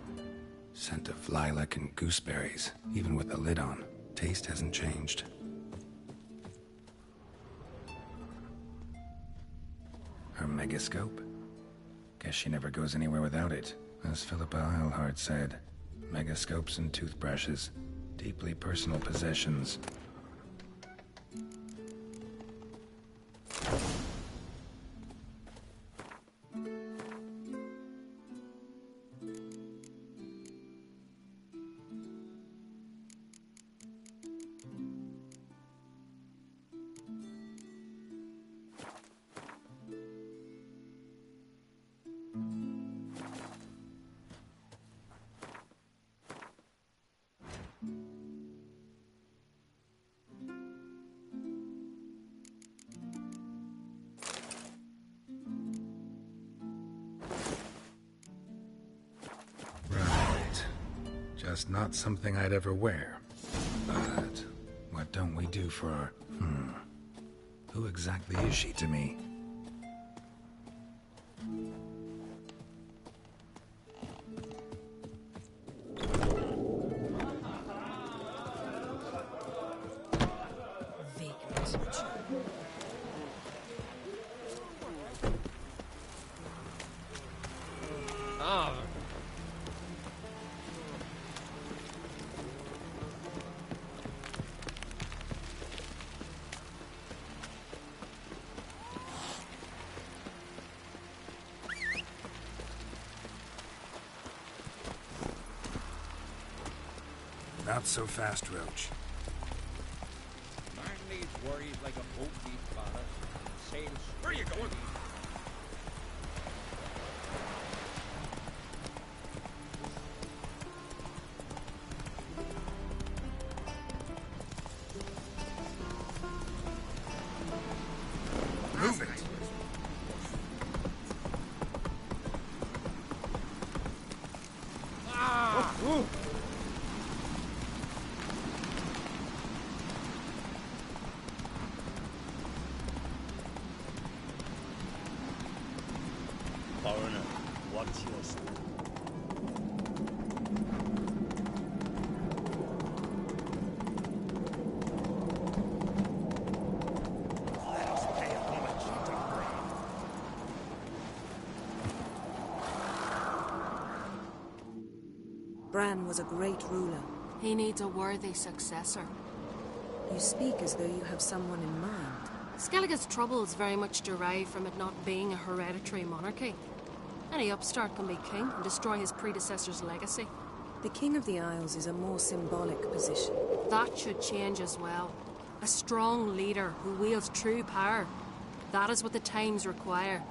Scent of lilac and gooseberries, even with the lid on. Taste hasn't changed. Her megascope? Guess she never goes anywhere without it. As Philippa Eilhart said, megascopes and toothbrushes, deeply personal possessions. Just not something I'd ever wear. But what don't we do for our... Who exactly is she to me? Not so fast, Roach. Man needs worries like a boat needs ballast. Sails. Where are you going? Foreigner, what's your story? Let us pay a homage to Bran. Bran was a great ruler. He needs a worthy successor. You speak as though you have someone in mind. Skellige's troubles very much derive from it not being a hereditary monarchy. Any upstart can be king and destroy his predecessor's legacy. The King of the Isles is a more symbolic position. That should change as well. A strong leader who wields true power. That is what the times require.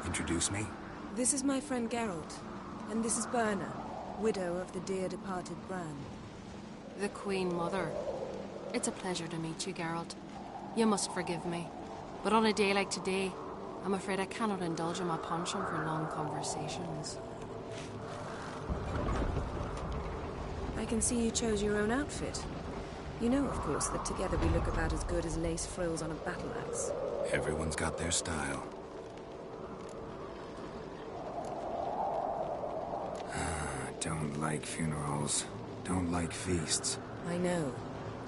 Introduce me? This is my friend Geralt, and this is Berna, widow of the dear departed Bran. The Queen Mother. It's a pleasure to meet you, Geralt. You must forgive me, but on a day like today, I'm afraid I cannot indulge in my penchant for long conversations. I can see you chose your own outfit. You know, of course, that together we look about as good as lace frills on a battle axe. Everyone's got their style. Don't like funerals. Don't like feasts. I know.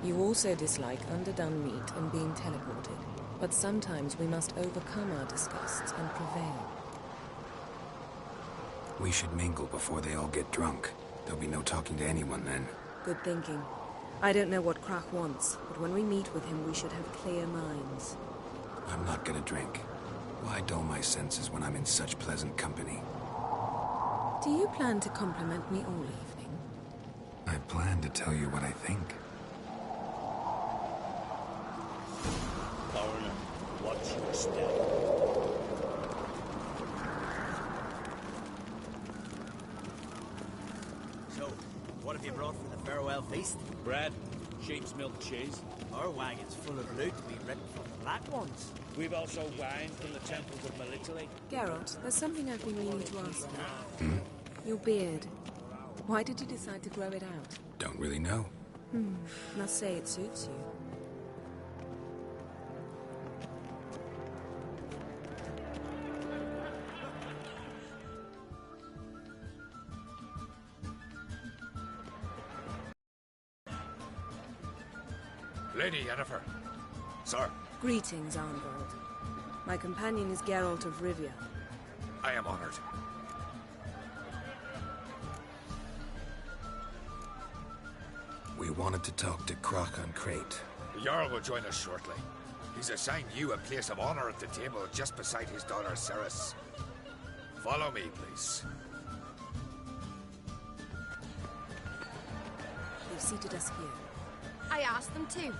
You also dislike underdone meat and being teleported. But sometimes we must overcome our disgusts and prevail. We should mingle before they all get drunk. There'll be no talking to anyone then. Good thinking. I don't know what Krach wants, but when we meet with him, we should have clear minds. I'm not gonna drink. Why dull my senses when I'm in such pleasant company? Do you plan to compliment me all evening? I plan to tell you what I think. Foreigner, what's your step? So, what have you brought for the farewell feast? Bread, sheep's milk cheese. Our wagon's full of loot we ripped from the Black Ones. We've also wine from the temples of Melitele. Geralt, there's something I've been meaning to ask you. Your beard. Why did you decide to grow it out? Don't really know. Must say it suits you. Lady Yennefer. Sir, Greetings, Arnvald. My companion is Geralt of Rivia. I am honored. We wanted to talk to Krach on Crate. The Jarl will join us shortly. He's assigned you a place of honor at the table just beside his daughter Ceres. Follow me, please. They've seated us here. I asked them to.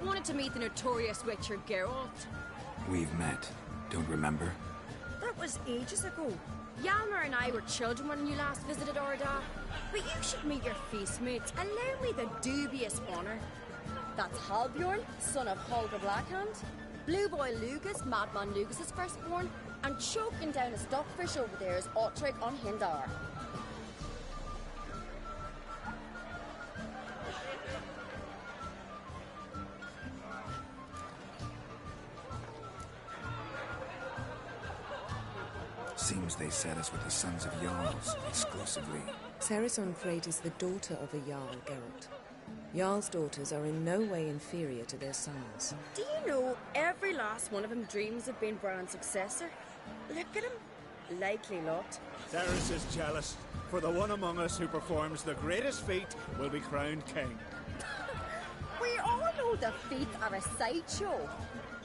Wanted to meet the notorious Witcher Geralt. We've met. Don't remember? That was ages ago. Hjalmar and I were children when you last visited Orda. But you should meet your feast mates. Allow me the dubious honor. That's Halbjorn, son of Holger Blackhand. Blue Boy Lugas, Madman Lugas' firstborn. And choking down a stockfish over there is Otrek on Hindar. Seems they set us with the sons of Jarls, exclusively. Ceres on Crate is the daughter of a Jarl, Geralt. Jarl's daughters are in no way inferior to their sons. Do you know every last one of them dreams of being Bran's successor? Look at him. Likely lot. Ceres is jealous, for the one among us who performs the greatest feat will be crowned king. We all know the feet are a sideshow.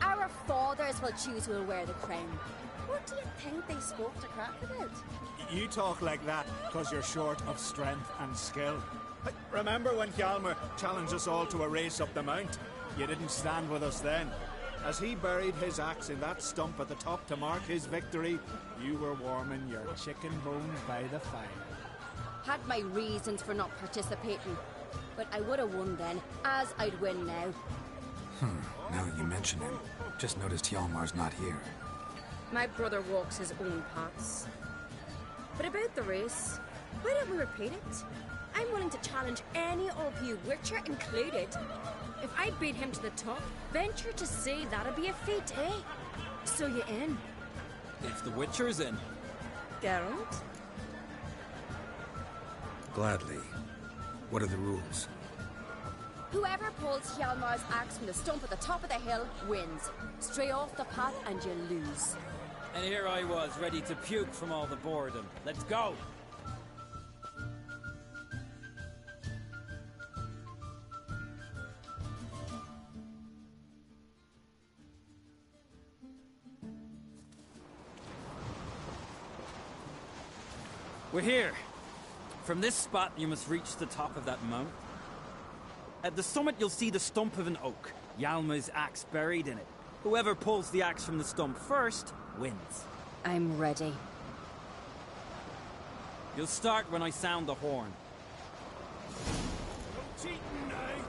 Our fathers will choose who will wear the crown. What do you think they spoke to Krach about? You talk like that because you're short of strength and skill. Remember when Hjalmar challenged us all to a race up the mount? You didn't stand with us then. As he buried his axe in that stump at the top to mark his victory, you were warming your chicken bones by the fire. Had my reasons for not participating, but I would have won then, as I'd win now. Now that you mention him, just noticed Hjalmar's not here. My brother walks his own paths. But about the race, why don't we repeat it? I'm willing to challenge any of you, Witcher included. If I beat him to the top, venture to say that'd be a feat, eh? So you in? If the Witcher's in. Geralt? Gladly. What are the rules? Whoever pulls Hjalmar's axe from the stump at the top of the hill wins. Stray off the path and you lose. And here I was, ready to puke from all the boredom. Let's go! We're here. From this spot, you must reach the top of that mount. At the summit, you'll see the stump of an oak. Hjalmar's axe buried in it. Whoever pulls the axe from the stump first, wins. I'm ready. You'll start when I sound the horn. No cheating, eh?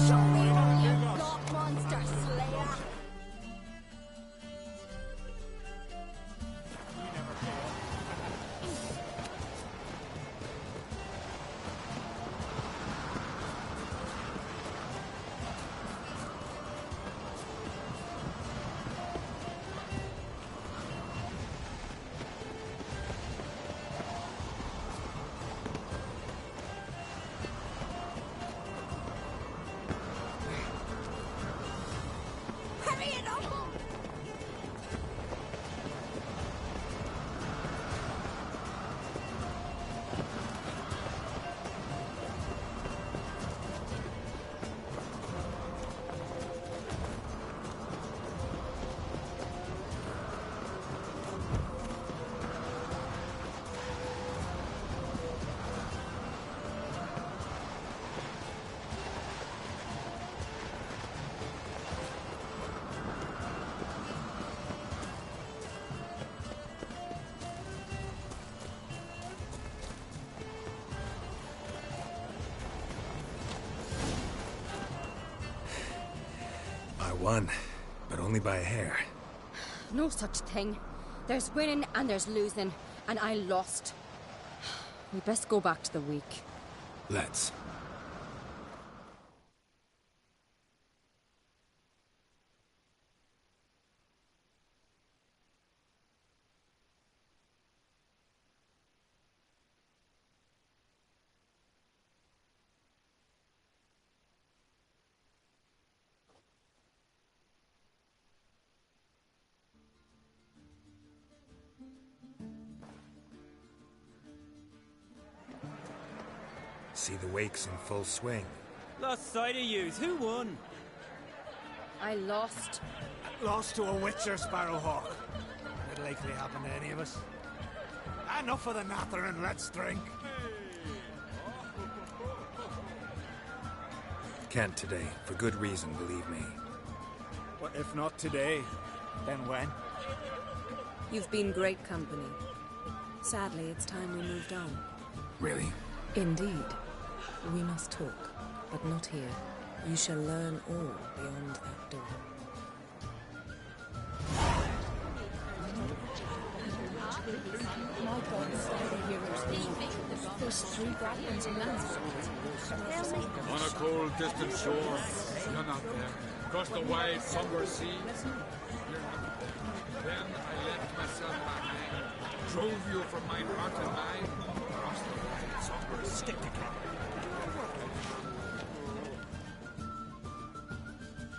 Show me what you got, monster slayer! I won, but only by a hair. No such thing. There's winning and there's losing, and I lost. We best go back to the week. Let's. See the wakes in full swing. Lost sight of yous. Who won? I lost. Lost to a Witcher, Sparrowhawk. It'll likely happen to any of us. Enough of the natter and let's drink. Can't today, for good reason, believe me. Well, if not today, then when? You've been great company. Sadly, it's time we moved on. Really? Indeed. We must talk, but not here. You shall learn all beyond that door. There's 3 Bradmans around. On a cold, distant shore, you're not there. Across the wide, somber sea, you're not there. Then I left myself behind, drove you from my heart and mind, across the wide, somber sea. Stick together.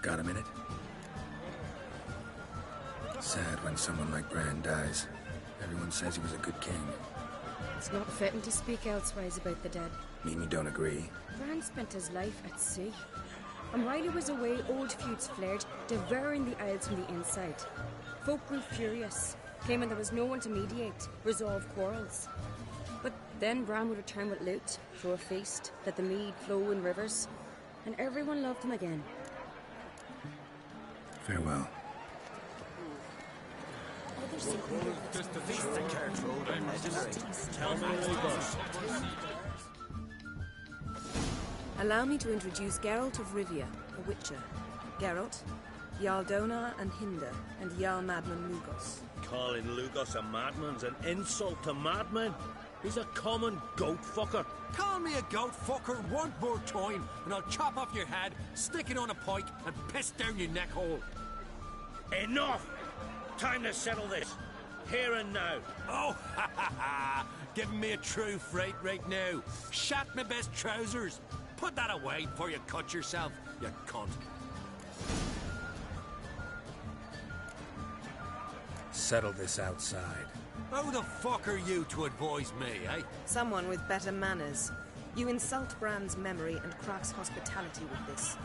Got a minute? Sad when someone like Bran dies. Everyone says he was a good king. It's not fitting to speak elsewise about the dead. Mean you don't agree? Bran spent his life at sea. And while he was away, old feuds flared, devouring the Isles from the inside. Folk grew furious, claiming there was no one to mediate, resolve quarrels. But then Bran would return with loot, throw a feast, let the mead flow in rivers, and everyone loved him again. Farewell. Allow me to introduce Geralt of Rivia, a witcher. Geralt, Jarl Donar and Hinder, and Jarl Madman Lugos. Calling Lugos a madman's an insult to madmen. He's a common goat fucker. Call me a goat fucker one more time, and I'll chop off your head, stick it on a pike, and piss down your neck hole. Enough! Time to settle this. Here and now. Oh, ha ha ha! Giving me a true fright right now. Shat my best trousers. Put that away before you cut yourself, you cunt. Settle this outside. Who the fuck are you to advise me, eh? Someone with better manners. You insult Bran's memory and Crach's hospitality with this.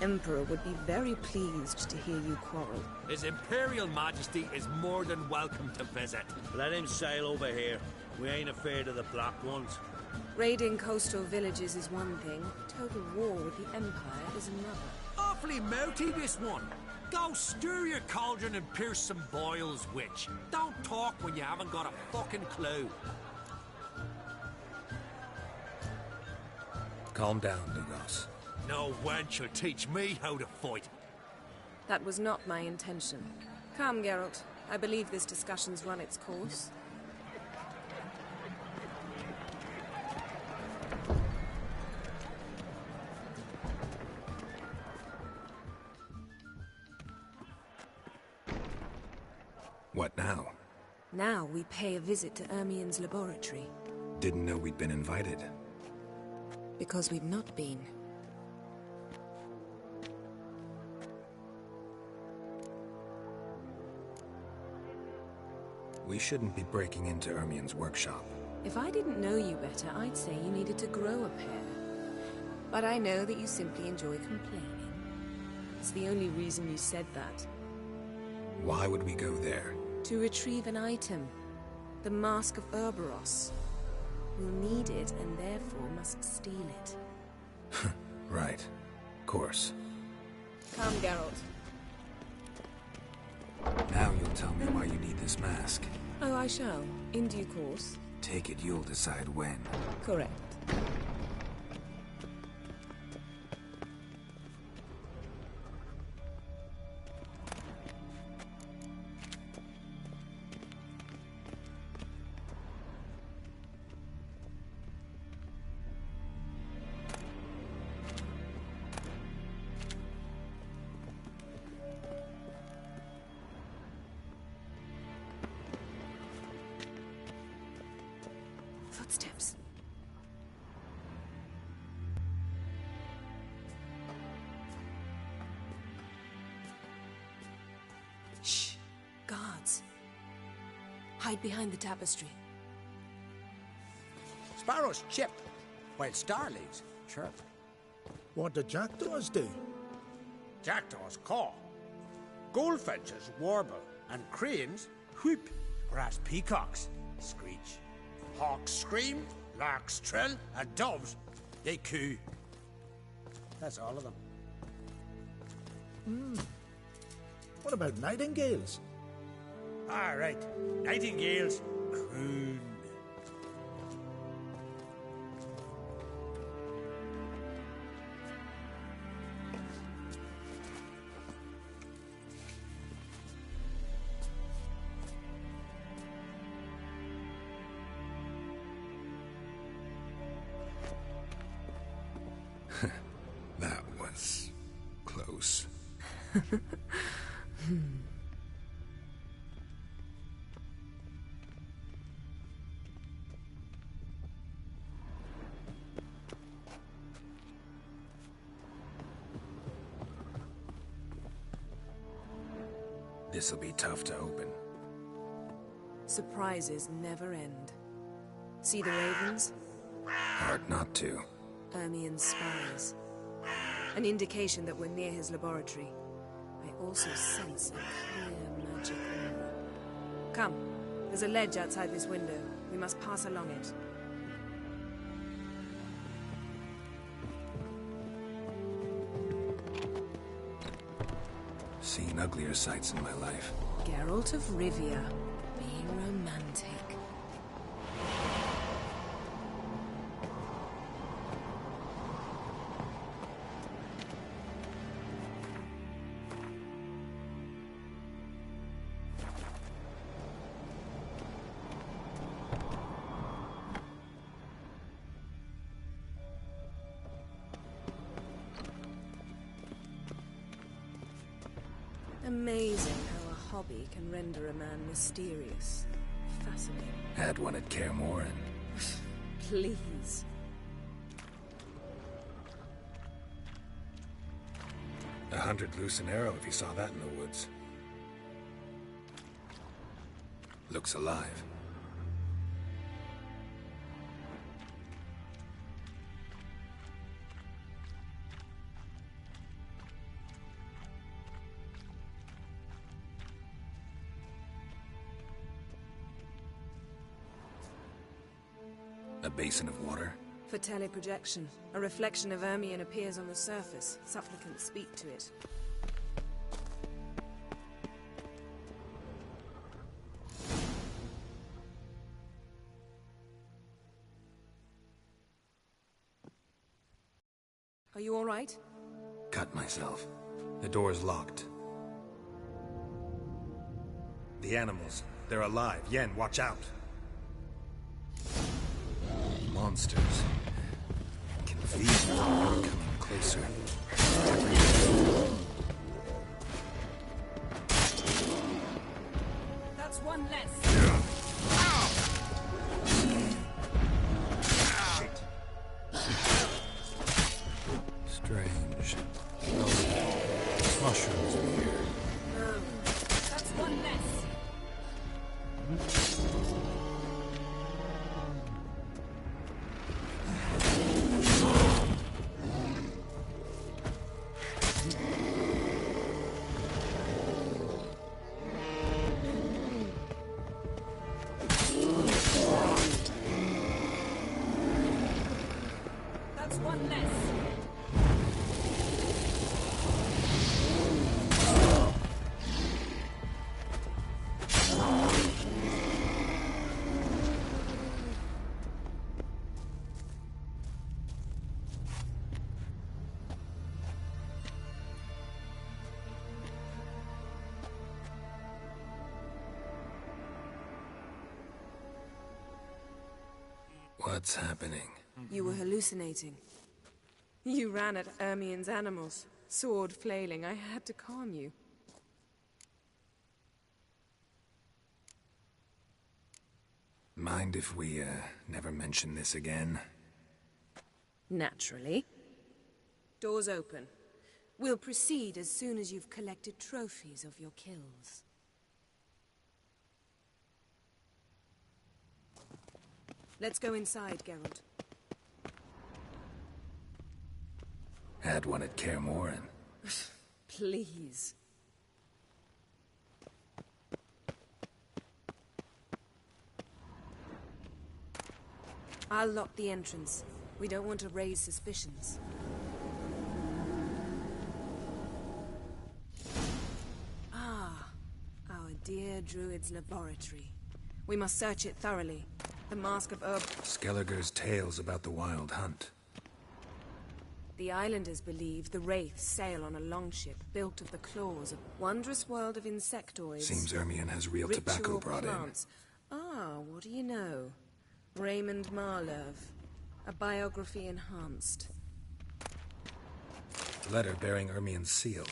Emperor would be very pleased to hear you quarrel. His Imperial Majesty is more than welcome to visit. Let him sail over here. We ain't afraid of the Black Ones. Raiding coastal villages is one thing. Total war with the Empire is another. Awfully mouty, this one. Go stir your cauldron and pierce some boils, witch. Don't talk when you haven't got a fucking clue. Calm down, Lugos. No wench will teach me how to fight. That was not my intention. Come, Geralt. I believe this discussion's run its course. What now? Now we pay a visit to Ermien's laboratory. Didn't know we'd been invited. Because we've not been. We shouldn't be breaking into Ermien's workshop. If I didn't know you better, I'd say you needed to grow a pair. But I know that you simply enjoy complaining. It's the only reason you said that. Why would we go there? To retrieve an item. The Mask of Urboros. We'll need it and therefore must steal it. Right. Of course. Come, Geralt. Now you'll tell me why you need this mask. Oh, I shall. In due course. Take it you'll decide when. Correct. Footsteps. Shh. Guards. Hide behind the tapestry. Sparrows chip, while starlings chirp. What do jackdaws do? Jackdaws caw. Goldfinches warble, and cranes whoop, whereas peacocks screech. Hawks scream, larks trill, and doves, they coo. That's all of them. What about nightingales? All right, nightingales croon. That was close. This'll be tough to open. Surprises never end. See the ravens? Hard not to. Ermien's spies. An indication that we're near his laboratory. I also sense a clear magic aura. Come, there's a ledge outside this window. We must pass along it. Seen uglier sights in my life. Geralt of Rivia, being romantic. Amazing how a hobby can render a man mysterious. Fascinating. Had one at Kaer Morhen. Please. A hunter'd loose an arrow if he saw that in the woods. Looks alive. A basin of water? For teleprojection. A reflection of Ermion appears on the surface. Supplicants speak to it. Are you all right? Cut myself. The door's locked. The animals. They're alive. Yen, watch out. Monsters. I can feel them coming closer. That's one less. Shit. Strange. No mushrooms in here. No. That's one less. That's one less. What's happening? You were hallucinating. You ran at Ermion's animals, sword flailing. I had to calm you. Mind if we, never mention this again? Naturally. Doors open. We'll proceed as soon as you've collected trophies of your kills. Let's go inside, Geralt. Had one at Kaer Morhen. Please. I'll lock the entrance. We don't want to raise suspicions. Ah, our dear Druid's laboratory. We must search it thoroughly. The Mask of Herb... Skellige's tales about the wild hunt. The islanders believe the wraiths sail on a longship built of the claws of wondrous world of insectoids. Seems Ermion has real tobacco brought plants. Ah, what do you know? Raymond Marlev. A biography enhanced. Letter bearing Ermion's seal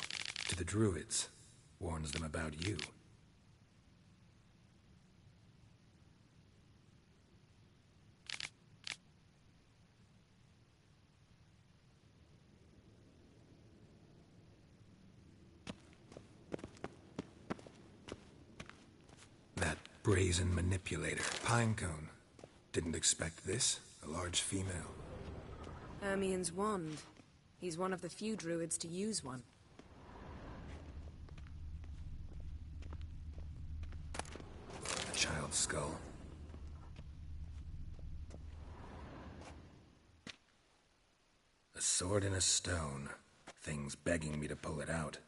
to the Druids. Warns them about you. That brazen manipulator, Pinecone. Didn't expect this. A large female. Ermion's wand. He's one of the few druids to use one. A child's skull. A sword in a stone. Thing's begging me to pull it out.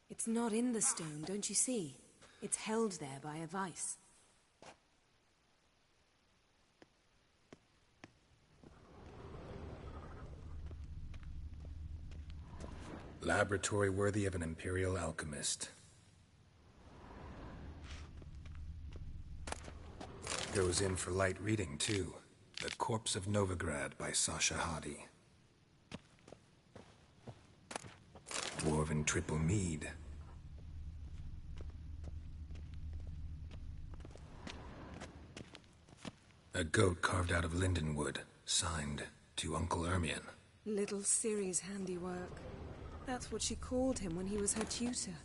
It's not in the stone, don't you see? It's held there by a vice. Laboratory worthy of an imperial alchemist. Goes in for light reading, too. The Corpse of Novigrad by Sasha Hadi. Dwarven triple mead. A goat carved out of linden wood, signed to Uncle Ermion. Little Ciri's handiwork. That's what she called him when he was her tutor.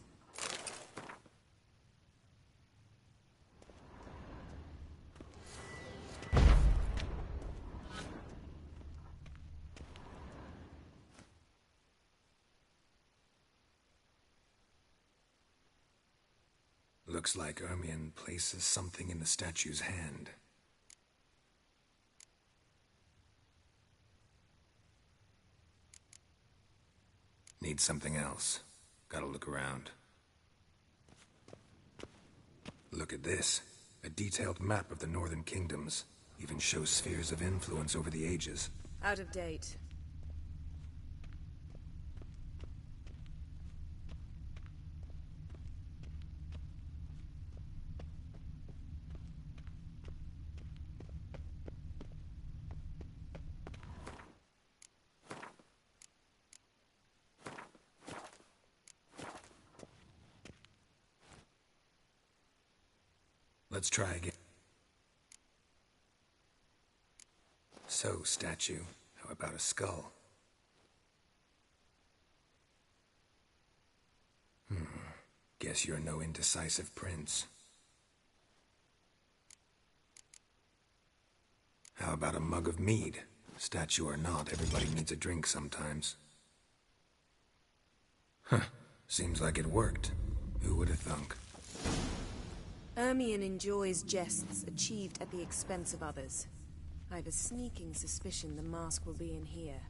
Looks like Ermion places something in the statue's hand. Need something else. Gotta look around. Look at this. A detailed map of the Northern Kingdoms. Even shows spheres of influence over the ages. Out of date. Let's try again. So, statue, how about a skull? Guess you're no indecisive prince. How about a mug of mead? Statue or not, everybody needs a drink sometimes. Huh, seems like it worked. Who would have thunk? Ermion enjoys jests achieved at the expense of others. I've a sneaking suspicion the mask will be in here.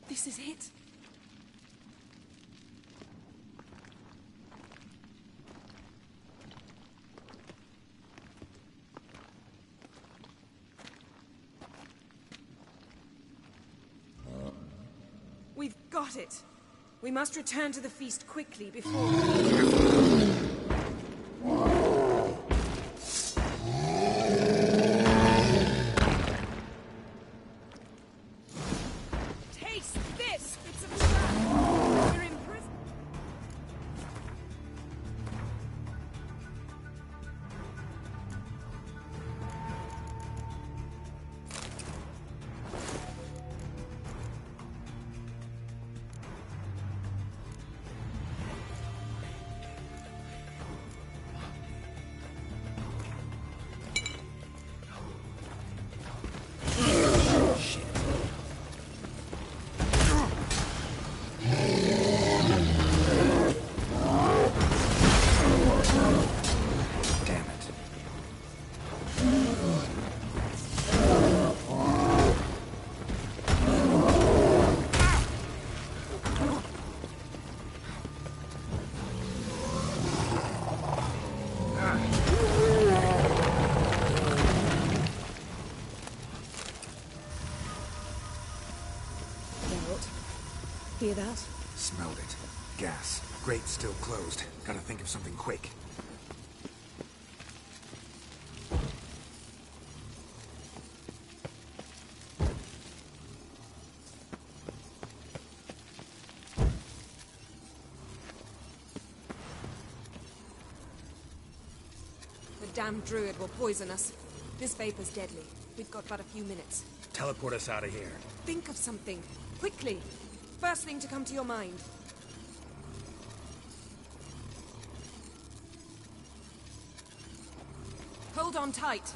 This is it. We've got it. We must return to the feast quickly before... Taste this! It's a trap! We're in prison. Hear that? Smelled it. Gas. Grate still closed. Gotta think of something quick. The damn druid will poison us. This vapor's deadly. We've got but a few minutes. Teleport us out of here. Think of something. Quickly. First thing to come to your mind. Hold on tight.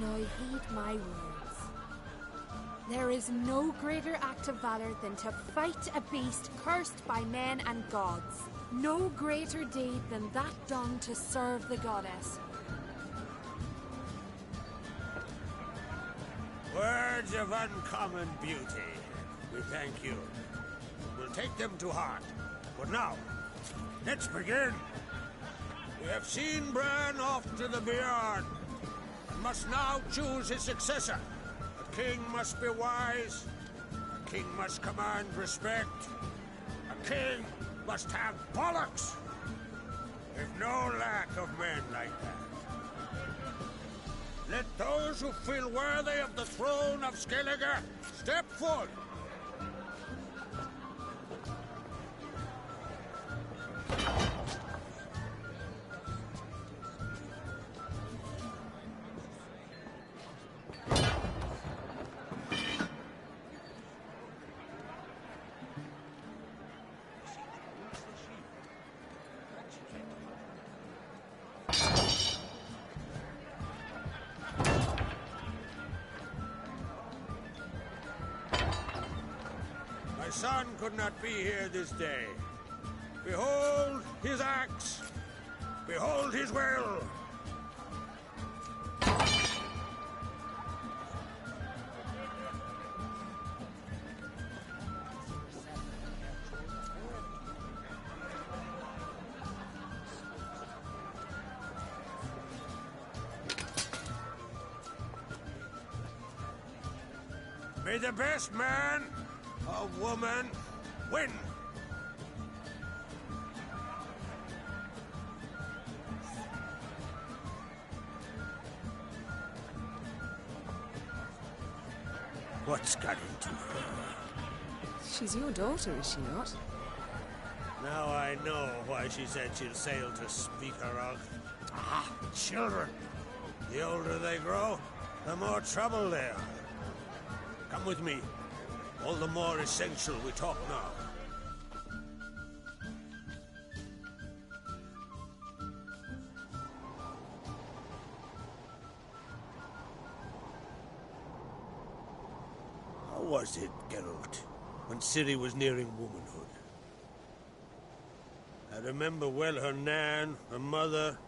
Now heed my words. There is no greater act of valor than to fight a beast cursed by men and gods. No greater deed than that done to serve the goddess. Words of uncommon beauty. We thank you. We'll take them to heart. But now, let's begin. We have seen Bran off to the beyond, and must now choose his successor. A king must be wise. A king must command respect. A king must have bollocks. We've no lack of men like that. Let those who feel worthy of the throne of Skellige step forward. My son could not be here this day. Behold his axe. Behold his will. May the best man or woman win. What's got into her? She's your daughter, is she not? Now I know why she said she'll sail to speak her of. Ah, children. The older they grow, the more trouble they are. Come with me. All the more essential we talk now. How was it, Geralt, when Ciri was nearing womanhood? I remember well her nan, her mother,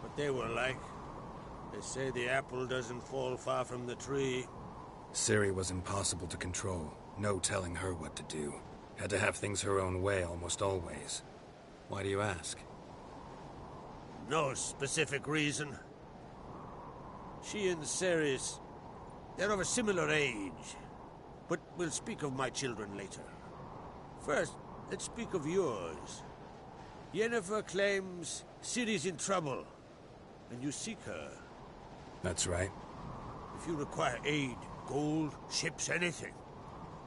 what they were like. They say the apple doesn't fall far from the tree. Ciri was impossible to control. No telling her what to do. Had to have things her own way almost always. Why do you ask? No specific reason. She and Ceres, they're of a similar age. But we'll speak of my children later. First, let's speak of yours. Yennefer claims Ciri's in trouble, and you seek her. That's right. If you require aid, gold, ships, anything,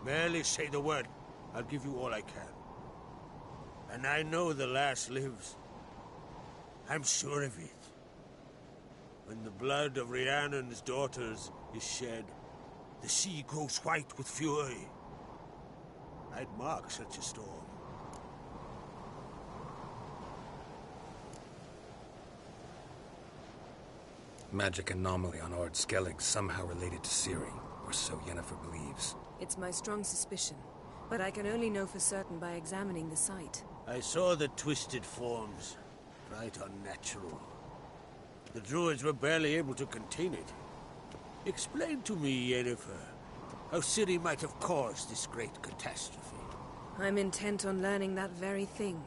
merely say the word. I'll give you all I can. And I know the lass lives. I'm sure of it. When the blood of Rhiannon's daughters is shed, the sea grows white with fury. I'd mark such a storm. Magic anomaly on Ord Skellige somehow related to Ciri, or so Yennefer believes. It's my strong suspicion, but I can only know for certain by examining the site. I saw the twisted forms. Right unnatural. The druids were barely able to contain it. Explain to me, Yennefer, how Ciri might have caused this great catastrophe. I'm intent on learning that very thing,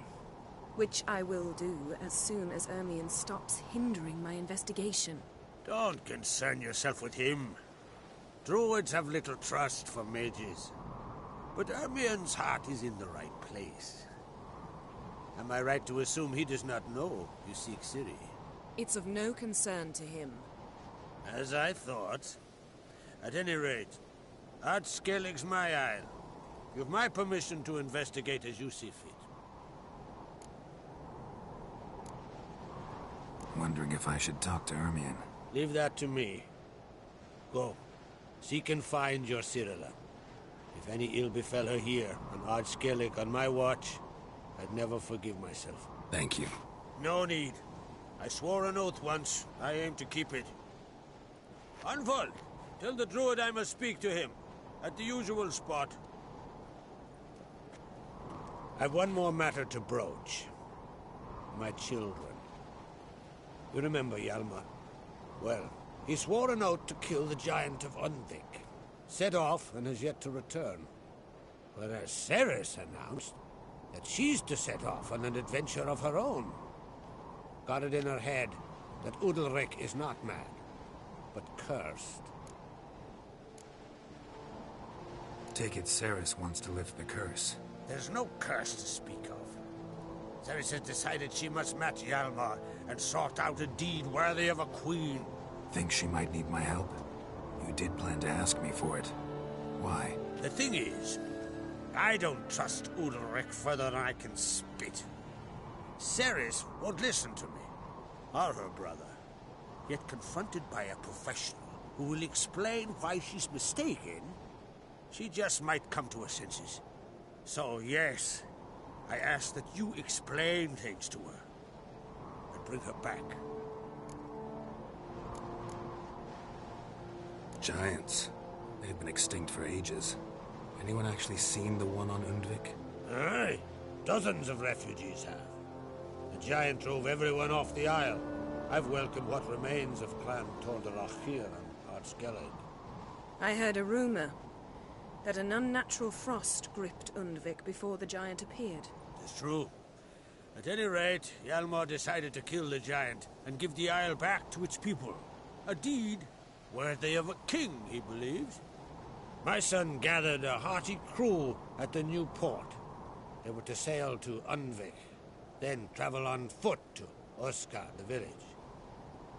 which I will do as soon as Ermion stops hindering my investigation. Don't concern yourself with him. Druids have little trust for mages. But Ermion's heart is in the right place. Am I right to assume he does not know you seek Ciri? It's of no concern to him. As I thought. At any rate, Ard Skellige's my isle. You've my permission to investigate as you see fit. Wondering if I should talk to Ermion. Leave that to me. Go. Seek and find your Cirilla. If any ill befell her here, on Ard Skellige on my watch, I'd never forgive myself. Thank you. No need. I swore an oath once. I aim to keep it. Unfold. Tell the druid I must speak to him. At the usual spot. I've one more matter to broach. My children. You remember Hjalmar? Well, he swore an oath to kill the giant of Undvik. Set off and has yet to return. Whereas Ceres announced that she's to set off on an adventure of her own. Got it in her head that Udalric is not mad, but cursed. Take it Ceres wants to lift the curse. There's no curse to speak of. Ceres has decided she must match Hjalmar and sort out a deed worthy of a queen. Think she might need my help? You did plan to ask me for it. Why? The thing is, I don't trust Udalric further than I can spit. Ceres won't listen to me, or her brother. Yet confronted by a professional who will explain why she's mistaken, she just might come to her senses. So yes, I ask that you explain things to her and bring her back. Giants. They've been extinct for ages. Anyone actually seen the one on Undvik? Aye, dozens of refugees have. The giant drove everyone off the isle. I've welcomed what remains of Clan Tordarachir and Skellige. I heard a rumor that an unnatural frost gripped Undvik before the giant appeared. It's true. At any rate, Hjalmar decided to kill the giant and give the isle back to its people. A deed worthy of a king, he believes. My son gathered a hearty crew at the new port. They were to sail to Undvik, then travel on foot to Oskar, the village.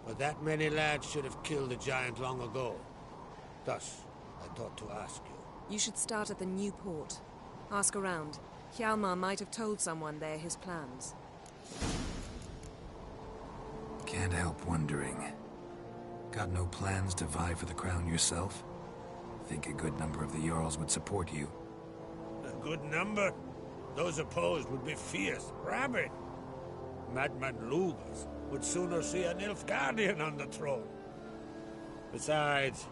But that many lads should have killed the giant long ago. Thus, I thought to ask you. You should start at the new port. Ask around. Hjalmar might have told someone there his plans. Can't help wondering. Got no plans to vie for the crown yourself? Think a good number of the Jarls would support you. A good number? Those opposed would be fierce, rabid. Madman Lugas would sooner see a Nilfgaardian on the throne. Besides,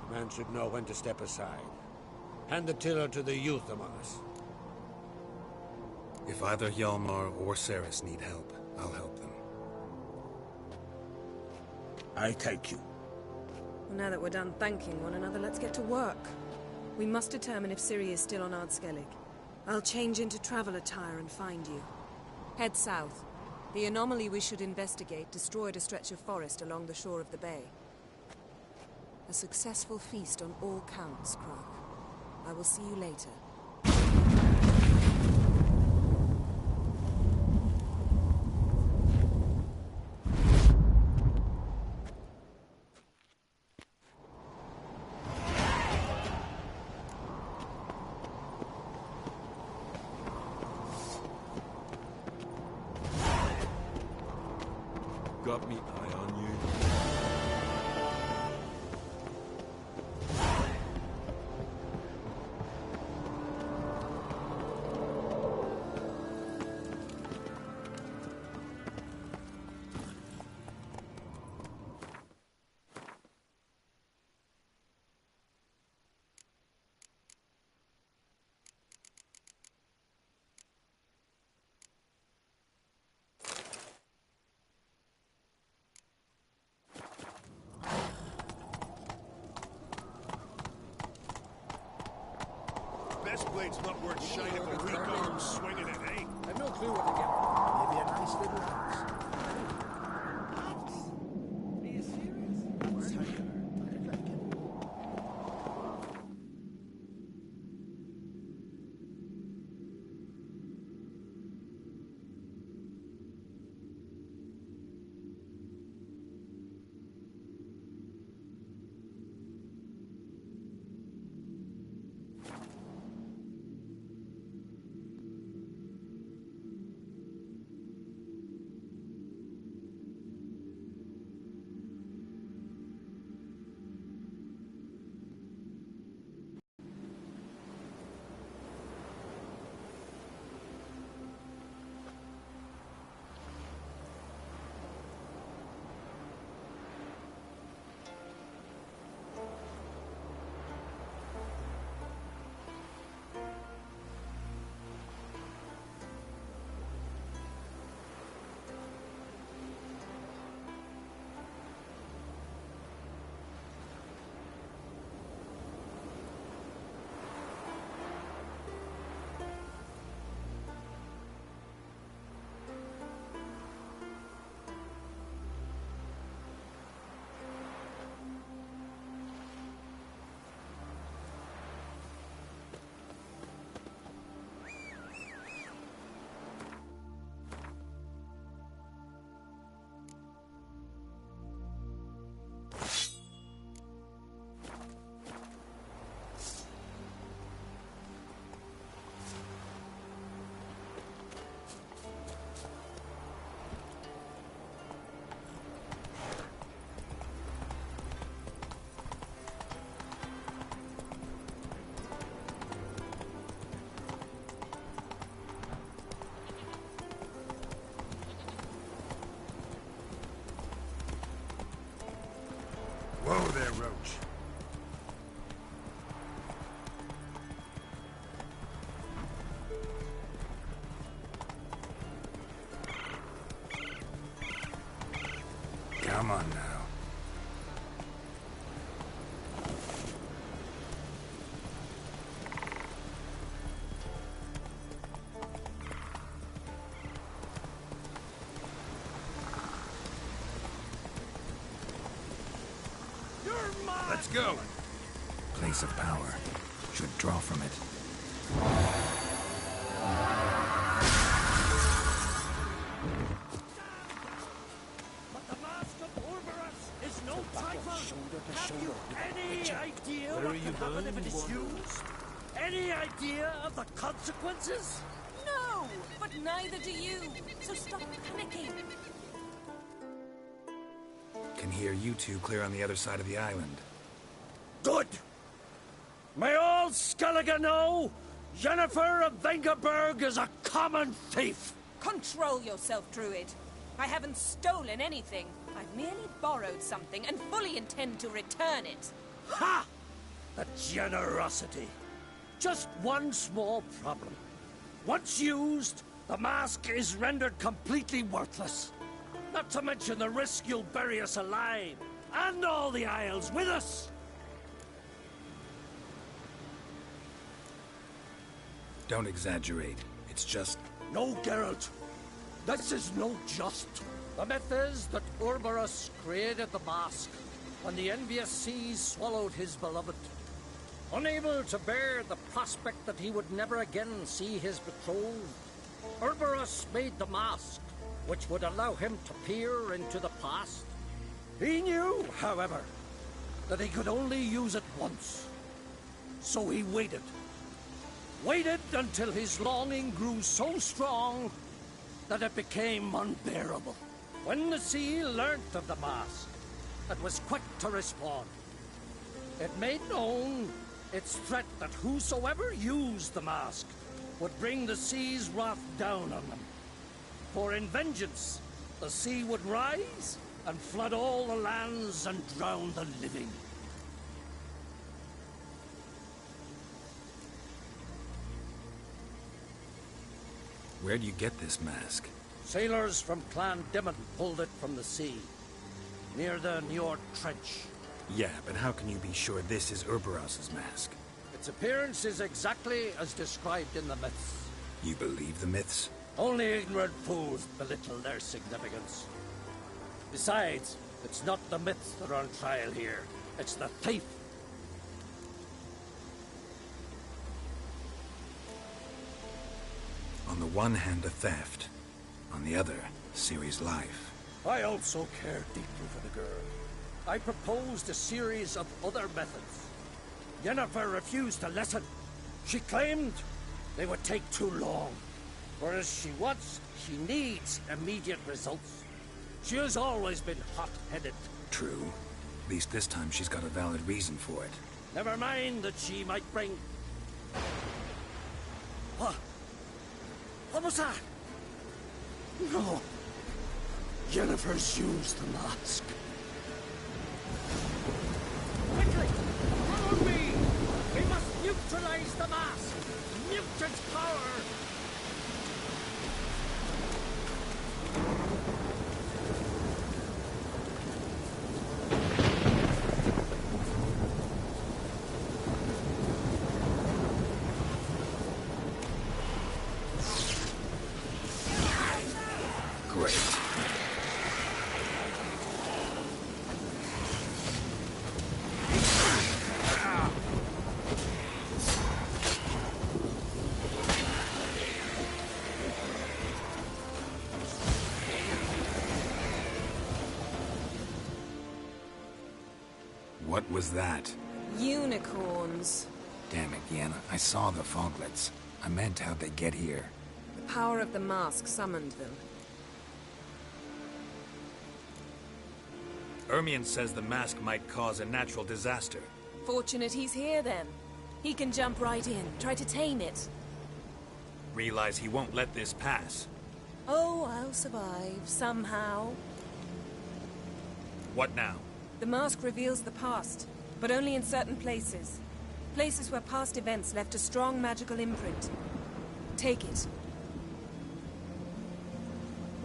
a man should know when to step aside. Hand the tiller to the youth among us. If either Hjalmar or Ceres need help, I'll help them. I thank you. Well, now that we're done thanking one another, let's get to work. We must determine if Ciri is still on Skellige. I'll change into travel attire and find you. Head south. The anomaly we should investigate destroyed a stretch of forest along the shore of the bay. A successful feast on all counts, Krog. I will see you later. Got me eye on you. Best blade's not worth shine if a weak arm's swinging it, eh? I've no clue what to get. Maybe a nice little house. Are you serious? roach. Come on now. Let's go. Place of power. Should draw from it. But the Mask of Orberus is no trifle. Have you any idea Where are what you can happen going, if it is Wanderer? used? Any idea of the consequences? No, but neither do you. So stop panicking. Can hear you two clear on the other side of the island. Good! May all Skellige know Yennefer of Vengerberg is a common thief! Control yourself, Druid. I haven't stolen anything. I've merely borrowed something and fully intend to return it. Ha! The generosity. Just one small problem. Once used, the mask is rendered completely worthless. Not to mention the risk you'll bury us alive, and all the Isles with us. Don't exaggerate. It's just... No, Geralt. This is no just. The myth is that Orberus created the mask when the envious seas swallowed his beloved. Unable to bear the prospect that he would never again see his betrothed, Orberus made the mask, which would allow him to peer into the past. He knew, however, that he could only use it once. So he waited. Waited until his longing grew so strong that it became unbearable. When the sea learnt of the mask, it was quick to respond. It made known its threat that whosoever used the mask would bring the sea's wrath down on them. For in vengeance, the sea would rise and flood all the lands and drown the living. Where'd you get this mask? Sailors from Clan Dimon pulled it from the sea, near the Njord Trench. Yeah, but how can you be sure this is Orberus's mask? Its appearance is exactly as described in the myths. You believe the myths? Only ignorant fools belittle their significance. Besides, it's not the myths that are on trial here. It's the thief. On the one hand, a theft. On the other, Ciri's life. I also care deeply for the girl. I proposed a series of other methods. Yennefer refused to listen. She claimed they would take too long. Whereas she needs immediate results. She has always been hot-headed. True. At least this time she's got a valid reason for it. Never mind that she might bring... What? What was that? No. Yennefer's used the mask. Quickly! Follow me! We must neutralize the mask! Mute its power! Great. What was that? Unicorns. Damn it, Yenna. I saw the foglets. I meant how'd they get here. The power of the mask summoned them. Ermion says the mask might cause a natural disaster. Fortunate he's here, then. He can jump right in, try to tame it. Realize he won't let this pass. Oh, I'll survive, somehow. What now? The mask reveals the past, but only in certain places. Places where past events left a strong magical imprint. Take it.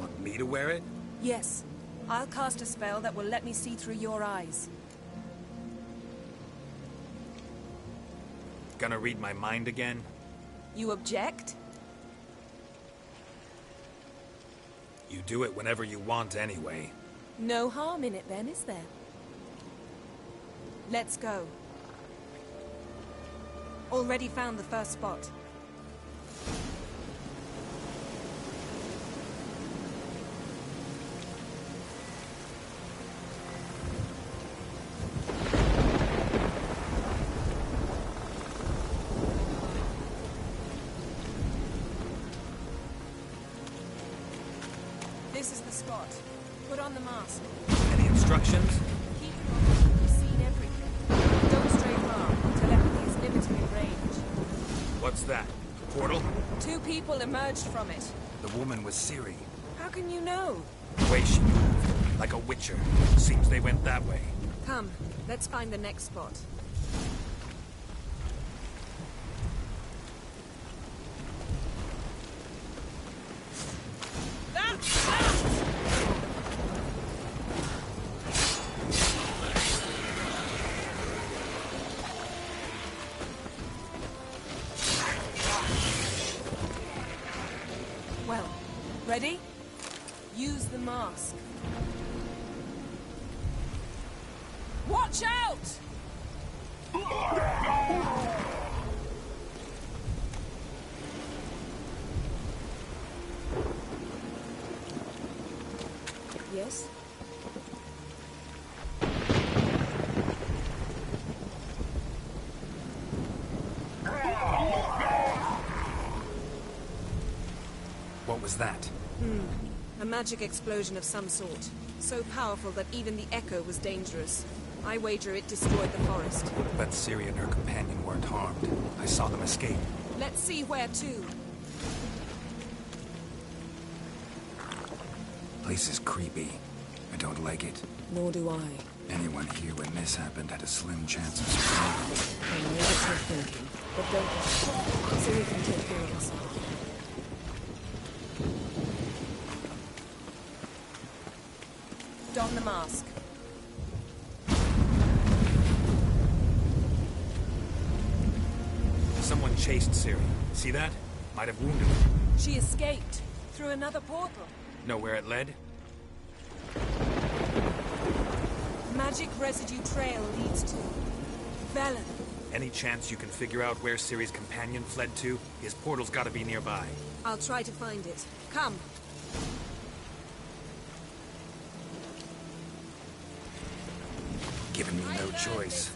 Want me to wear it? Yes. I'll cast a spell that will let me see through your eyes. Gonna read my mind again? You object? You do it whenever you want anyway. No harm in it then, is there? Let's go. Already found the first spot. This is the spot. Put on the mask. Any instructions? Keep it on. You've seen everything. Don't stray far. Telepathy is limited in range. What's that? Portal? 2 people emerged from it. The woman was Ciri. How can you know? The way she moved, like a witcher. Seems they went that way. Come, let's find the next spot. Well, ready? Use the mask. Watch out! Yes? What was that? A magic explosion of some sort. So powerful that even the echo was dangerous. I wager it destroyed the forest. But Ciri and her companion weren't harmed. I saw them escape. Let's see where to. Place is creepy. I don't like it. Nor do I. Anyone here when this happened had a slim chance of surviving. I know what you're thinking, but don't worry. Ciri can take care of herself. Don the mask. Someone chased Ciri. See that? Might have wounded her. She escaped through another portal. Know where it led? Magic residue trail leads to Velen. Any chance you can figure out where Ciri's companion fled to? His portal's gotta be nearby. I'll try to find it. Come. Given me no choice.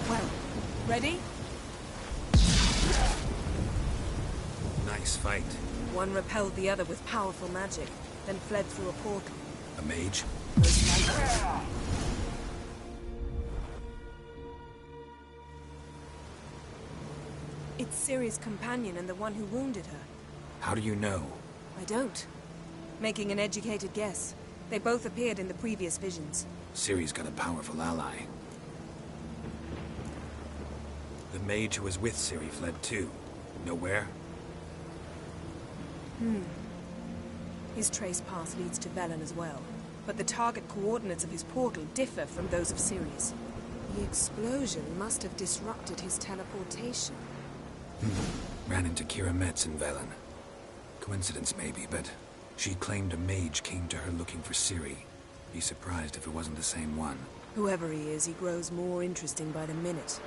Well, ready? Nice fight. One repelled the other with powerful magic, then fled through a portal. A mage? It's Ciri's companion and the one who wounded her. How do you know? I don't. Making an educated guess. They both appeared in the previous visions. Ciri's got a powerful ally. The mage who was with Ciri fled too. Know where? His trace path leads to Velen as well. But the target coordinates of his portal differ from those of Ciri's. The explosion must have disrupted his teleportation. Ran into Kira Metz in Velen. Coincidence maybe, but she claimed a mage came to her looking for Ciri. Be surprised if it wasn't the same one. Whoever he is, he grows more interesting by the minute.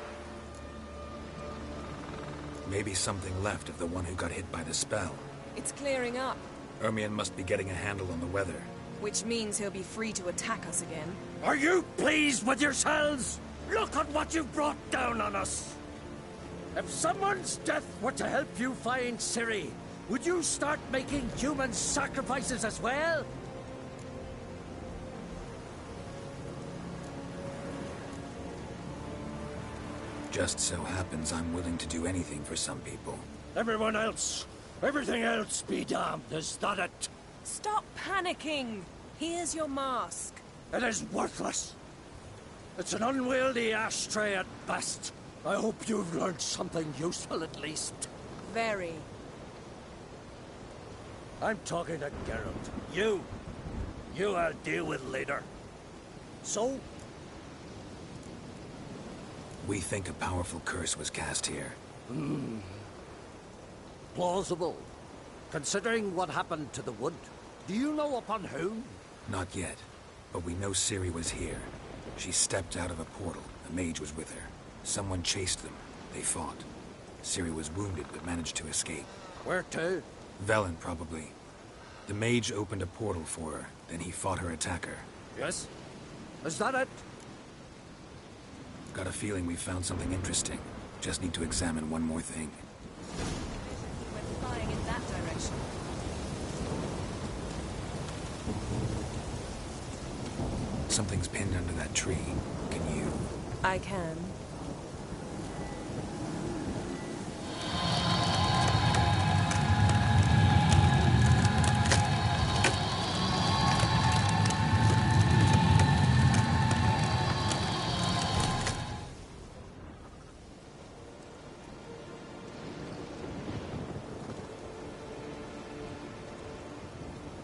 Maybe something left of the one who got hit by the spell. It's clearing up, Ermion must be getting a handle on the weather. which means he'll be free to attack us again. Are you pleased with yourselves? Look at what you've brought down on us! If someone's death were to help you find Ciri, would you start making human sacrifices as well? Just so happens I'm willing to do anything for some people. Everyone else, everything else be damned, is that it? Stop panicking! Here's your mask. It is worthless. It's an unwieldy ashtray at best. I hope you've learned something useful at least. Very. I'm talking to Geralt. You I'll deal with later. So? We think a powerful curse was cast here. Plausible. Considering what happened to the wood. Do you know upon whom? Not yet, but we know Ciri was here. She stepped out of a portal. A mage was with her. Someone chased them. They fought. Ciri was wounded but managed to escape. Where to? Velen, probably. The mage opened a portal for her, then he fought her attacker. Yes? Is that it? Got a feeling we found something interesting. Just need to examine one more thing. Went flying in that direction. Something's pinned under that tree. Can you? I can.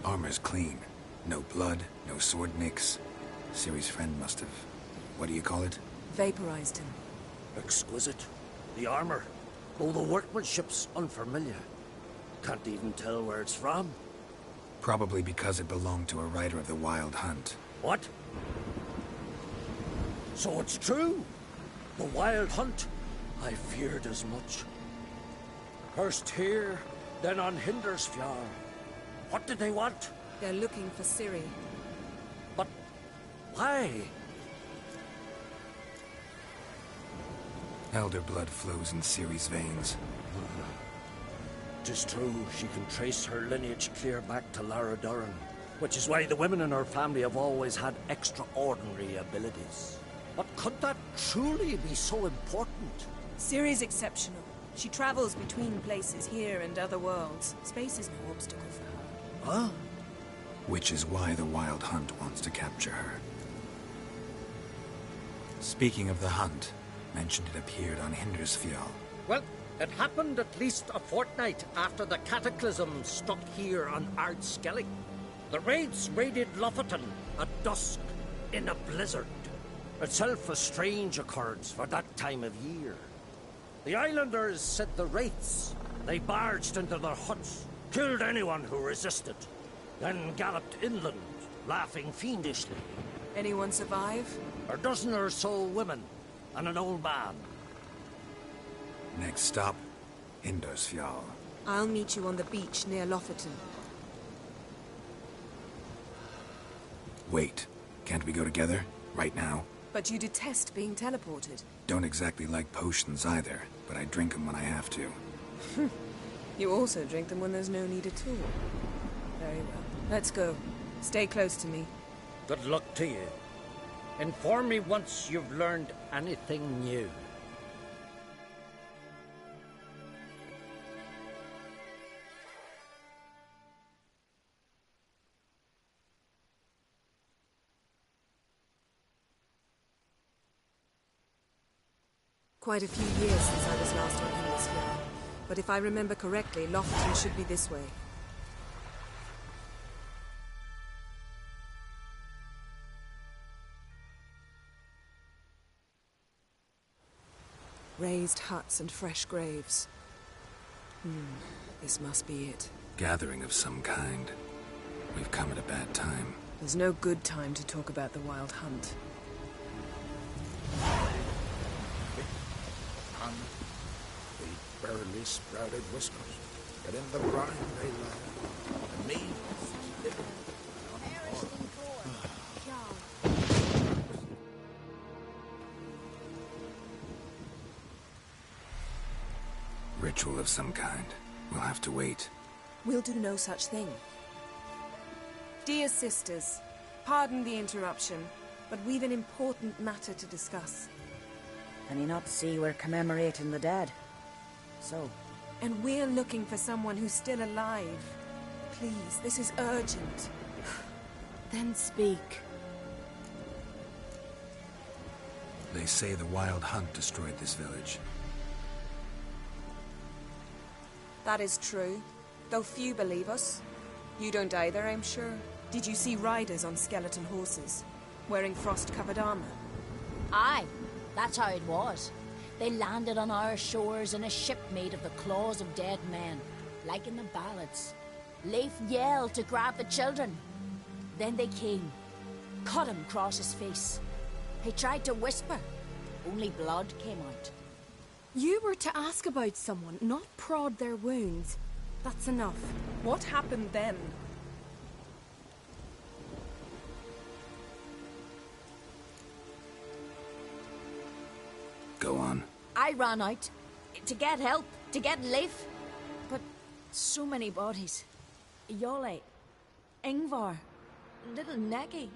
Armor's clean. No blood, no sword nicks. Ciri's friend must have... what do you call it? Vaporized him. Exquisite. The armor. Though the workmanship's unfamiliar. Can't even tell where it's from. Probably because it belonged to a rider of the Wild Hunt. What? So it's true? The Wild Hunt? I feared as much. First here, then on Hindersfjall. What did they want? They're looking for Ciri. But why? Elder blood flows in Ciri's veins. Tis true, she can trace her lineage clear back to Lara Duran, which is why the women in her family have always had extraordinary abilities. But could that truly be so important? Ciri's exceptional. She travels between places here and other worlds. Space is no obstacle for her. Huh? Which is why the Wild Hunt wants to capture her. Speaking of the hunt, mentioned it appeared on Hindersfjall. Well, it happened at least a fortnight after the cataclysm struck here on Skellige. The raids raided Lofoten at dusk in a blizzard. Itself a strange occurrence for that time of year. The islanders said the wraiths. They barged into their huts, killed anyone who resisted, then galloped inland, laughing fiendishly. Anyone survive? A dozen or so women, and an old man. Next stop, Hindersfjall. I'll meet you on the beach near Lofoten. Wait, can't we go together? Right now? But you detest being teleported. Don't exactly like potions either, but I drink them when I have to. You also drink them when there's no need at all. Very well. Let's go. Stay close to me. Good luck to you. Inform me once you've learned anything new. Quite a few years since I was last on Hindersfjall. But if I remember correctly, Lofoten should be this way. Raised huts and fresh graves. This must be it. Gathering of some kind. We've come at a bad time. There's no good time to talk about the Wild Hunt. The barely sprouted whiskers, but in the brine they lie. And me, living Ritual of some kind. We'll have to wait. We'll do no such thing. Dear sisters, pardon the interruption, but we've an important matter to discuss. Can you not see we're commemorating the dead? So? And we're looking for someone who's still alive. Please, this is urgent. Then speak. They say the Wild Hunt destroyed this village. That is true, though few believe us. You don't either, I'm sure. Did you see riders on skeleton horses, wearing frost-covered armor? Aye, that's how it was. They landed on our shores in a ship made of the claws of dead men, like in the ballads. Leif yelled to grab the children. Then they came, cut him across his face. He tried to whisper, only blood came out. You were to ask about someone, not prod their wounds. That's enough. What happened then? Go on. I ran out to get help, to get Leif. But so many bodies. Yole, Ingvar, little Necky.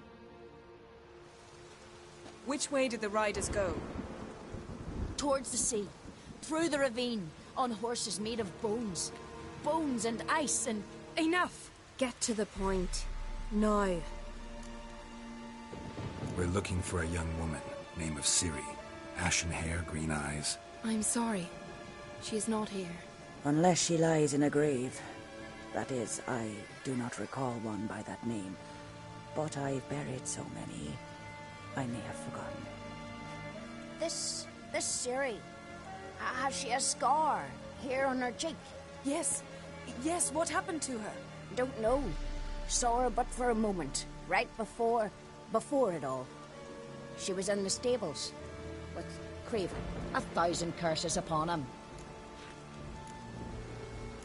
Which way did the riders go? Towards the sea, through the ravine, on horses made of bones. Bones and ice and... Enough! Get to the point. Now. We're looking for a young woman, name of Ciri. Ashen hair, green eyes. I'm sorry. She is not here. Unless she lies in a grave. That is, I do not recall one by that name. But I've buried so many, I may have forgotten. This Ciri, has she a scar here on her cheek? Yes, what happened to her? Don't know. Saw her but for a moment, right before it all. She was in the stables, with Craven. 1,000 curses upon him.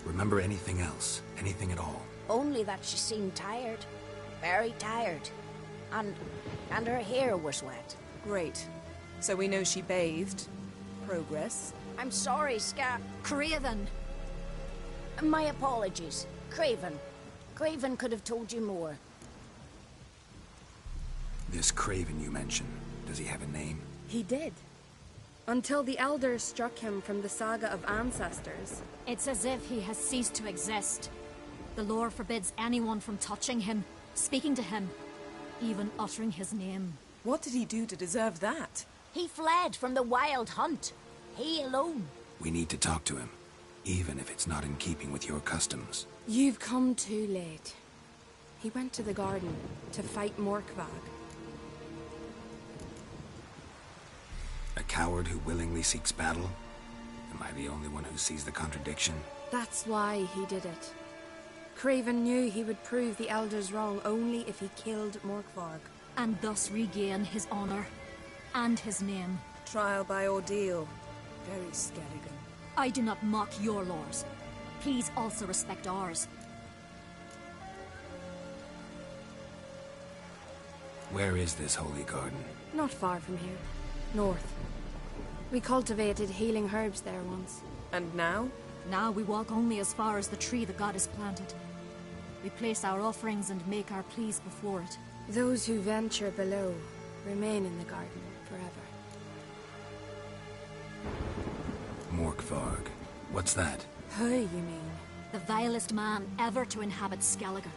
Remember anything else? Anything at all? Only that she seemed tired. Very tired. And her hair was wet. Great. So we know she bathed. Progress. I'm sorry, Craven. My apologies. Craven. Craven could have told you more. This Craven you mentioned, does he have a name? He did. Until the elders struck him from the saga of ancestors. It's as if he has ceased to exist. The lore forbids anyone from touching him, speaking to him, even uttering his name. What did he do to deserve that? He fled from the Wild Hunt. He alone. We need to talk to him, even if it's not in keeping with your customs. You've come too late. He went to the garden to fight Morkvag. A coward who willingly seeks battle? Am I the only one who sees the contradiction? That's why he did it. Craven knew he would prove the elders wrong only if he killed Morkvarg. And thus regain his honor and his name. Trial by ordeal. Very Skellige. I do not mock your laws. Please also respect ours. Where is this holy garden? Not far from here. North. We cultivated healing herbs there once. And now? Now we walk only as far as the tree the goddess planted. We place our offerings and make our pleas before it. Those who venture below remain in the garden forever. Morkvarg. What's that? Who, you mean? The vilest man ever to inhabit Skellige.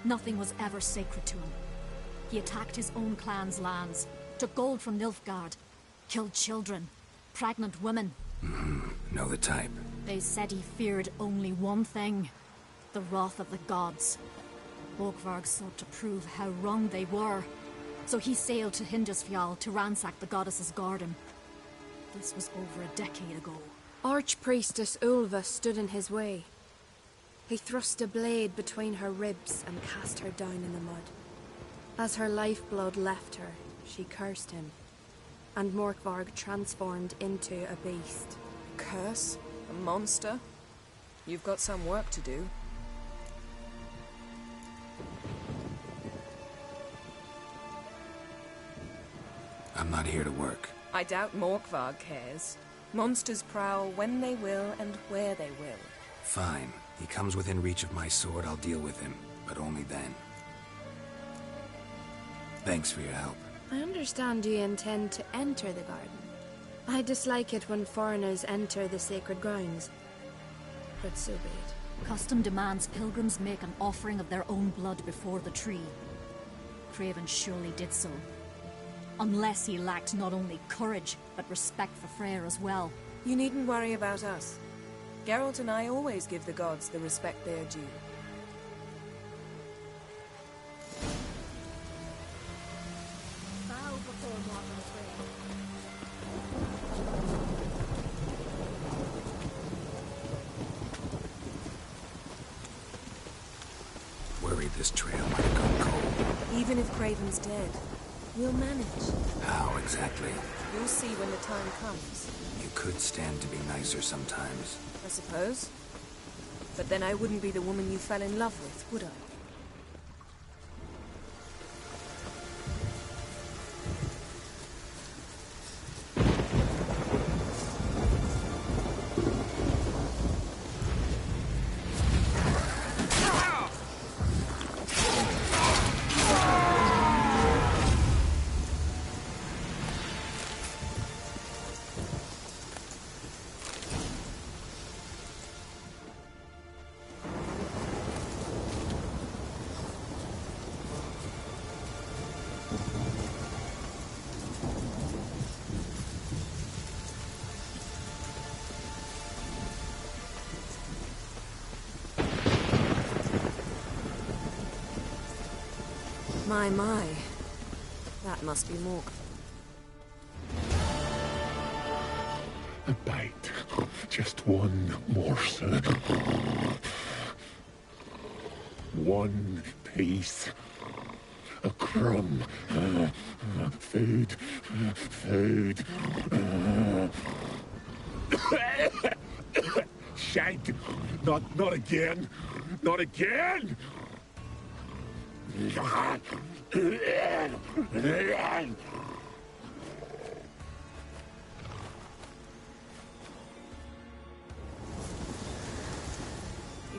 Nothing was ever sacred to him. He attacked his own clan's lands, took gold from Nilfgaard, killed children, pregnant women. Know the type. They said he feared only one thing, the wrath of the gods. Morkvarg sought to prove how wrong they were, so he sailed to Hindisfjall to ransack the goddess's garden. This was over a decade ago. Archpriestess Ulva stood in his way. He thrust a blade between her ribs and cast her down in the mud. As her lifeblood left her, she cursed him, and Morkvarg transformed into a beast. Curse? A monster? You've got some work to do. I'm not here to work. I doubt Morkvarg cares. Monsters prowl when they will and where they will. Fine. He comes within reach of my sword, I'll deal with him. But only then. Thanks for your help. I understand you intend to enter the garden. I dislike it when foreigners enter the sacred grounds. But so be it. Custom demands pilgrims make an offering of their own blood before the tree. Craven surely did so. Unless he lacked not only courage, but respect for Freyr as well. You needn't worry about us. Geralt and I always give the gods the respect they are due. Bow before mortal Freyr. Worried this trail might have gone cold. Even if Craven's dead, we'll manage. How exactly? You'll see when the time comes. You could stand to be nicer sometimes. I suppose. But then I wouldn't be the woman you fell in love with, would I? My. That must be more. A bite. Just one morsel. One piece. A crumb. Food. Food. Shank. Not again. Not again! He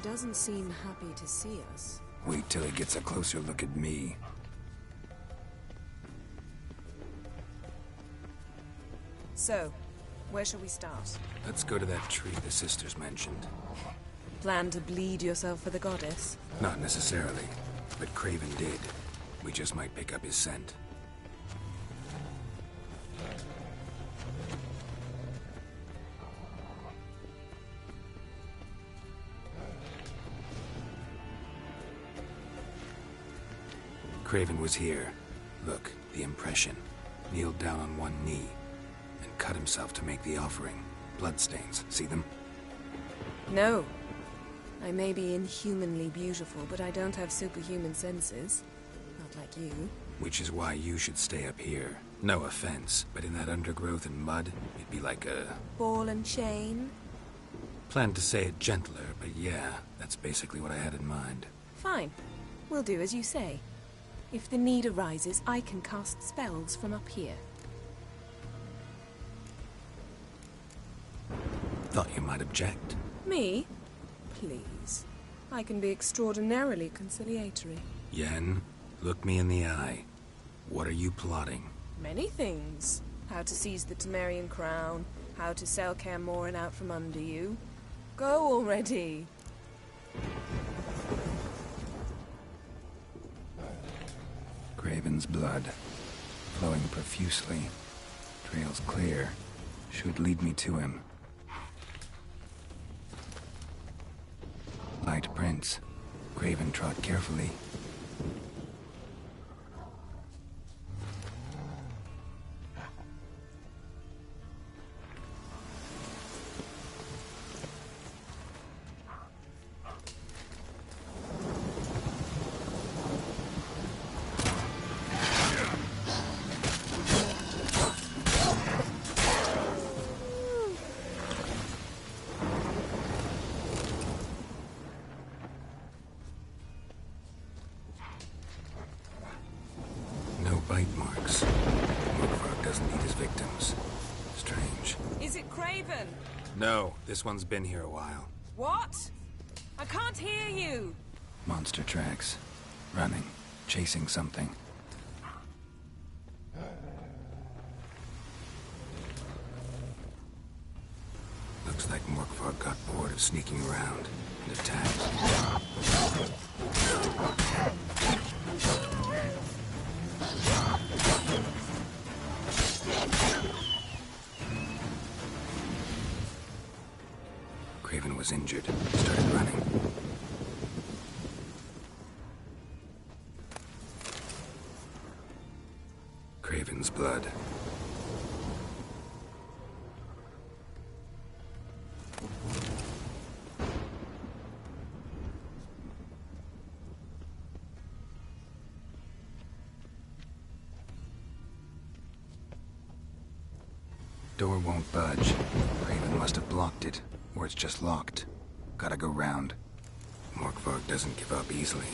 doesn't seem happy to see us. Wait till he gets a closer look at me. So, where shall we start? Let's go to that tree the sisters mentioned. Plan to bleed yourself for the goddess? Not necessarily, but Craven did. We just might pick up his scent. Craven was here. Look, the impression. Kneeled down on one knee and cut himself to make the offering. Bloodstains. See them? No. I may be inhumanly beautiful, but I don't have superhuman senses. Not like you. Which is why you should stay up here. No offense, but in that undergrowth and mud, it'd be like a... ball and chain? Planned to say it gentler, but yeah, that's basically what I had in mind. Fine. We'll do as you say. If the need arises, I can cast spells from up here. Thought you might object. Me? Please. I can be extraordinarily conciliatory. Yen, look me in the eye. What are you plotting? Many things. How to seize the Temerian crown, how to sell Kaer Morhen out from under you. Go already! Craven's blood, flowing profusely. Trail's clear. Should lead me to him. Light prints. Craven trod carefully. Bite marks. Murfrog doesn't eat his victims. Strange. Is it Craven? No, this one's been here a while. What? I can't hear you! Monster tracks. Running. Chasing something. Morgvarg got bored of sneaking around and attacked. Craven was injured, started running. Craven's blood. Door won't budge. Craven must have blocked it, or it's just locked. Gotta go round. Morgvarg doesn't give up easily.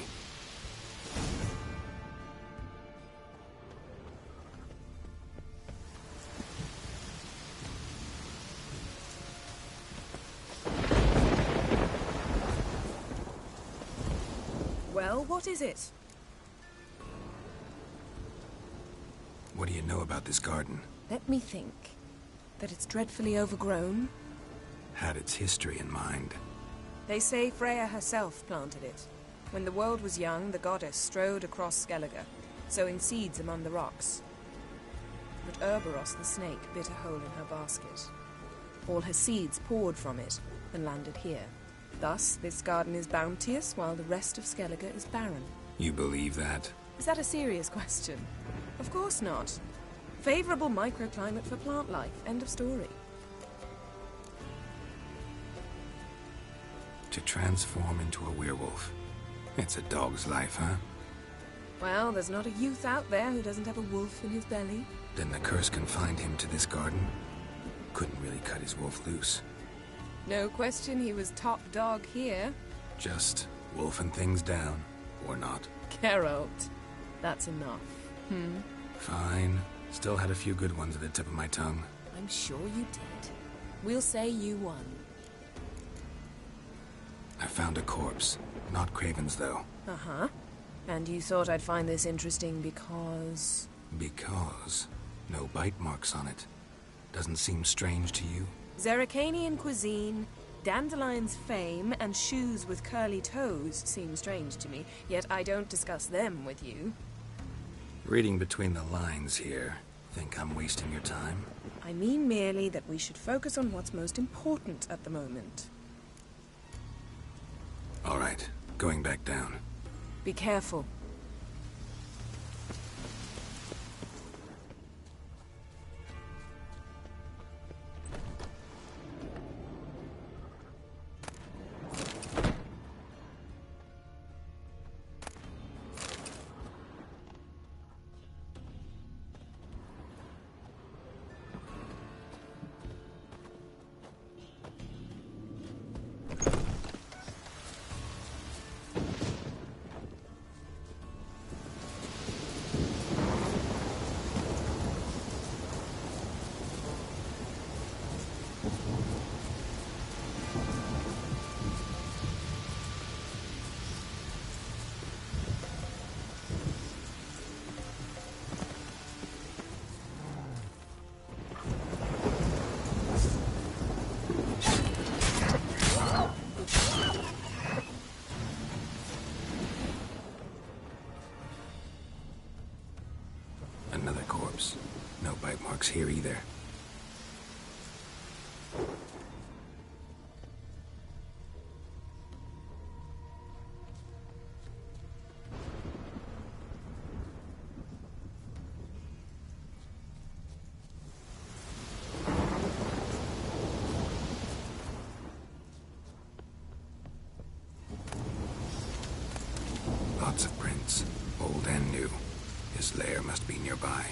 Well, what is it? What do you know about this garden? Let me think. That it's dreadfully overgrown. Had its history in mind. They say Freya herself planted it. When the world was young, the goddess strode across Skellige, sowing seeds among the rocks. But Urboros the snake bit a hole in her basket. All her seeds poured from it and landed here. Thus, this garden is bounteous, while the rest of Skellige is barren. You believe that? Is that a serious question? Of course not. Favorable microclimate for plant life. End of story. To transform into a werewolf. It's a dog's life, huh? Well, there's not a youth out there who doesn't have a wolf in his belly. Then the curse confined him to this garden? Couldn't really cut his wolf loose. No question he was top dog here. Just wolfing things down, or not. Geralt. That's enough. Fine. Still had a few good ones at the tip of my tongue. I'm sure you did. We'll say you won. I found a corpse. Not Craven's, though. Uh-huh. And you thought I'd find this interesting because... Because no bite marks on it. Doesn't seem strange to you? Zerrikanian cuisine, Dandelion's fame, and shoes with curly toes seem strange to me, yet I don't discuss them with you. Reading between the lines here, think I'm wasting your time? I mean merely that we should focus on what's most important at the moment. All right, going back down. Be careful. Another corpse. No bite marks here either. Lots of prints, old and new. His lair must be nearby.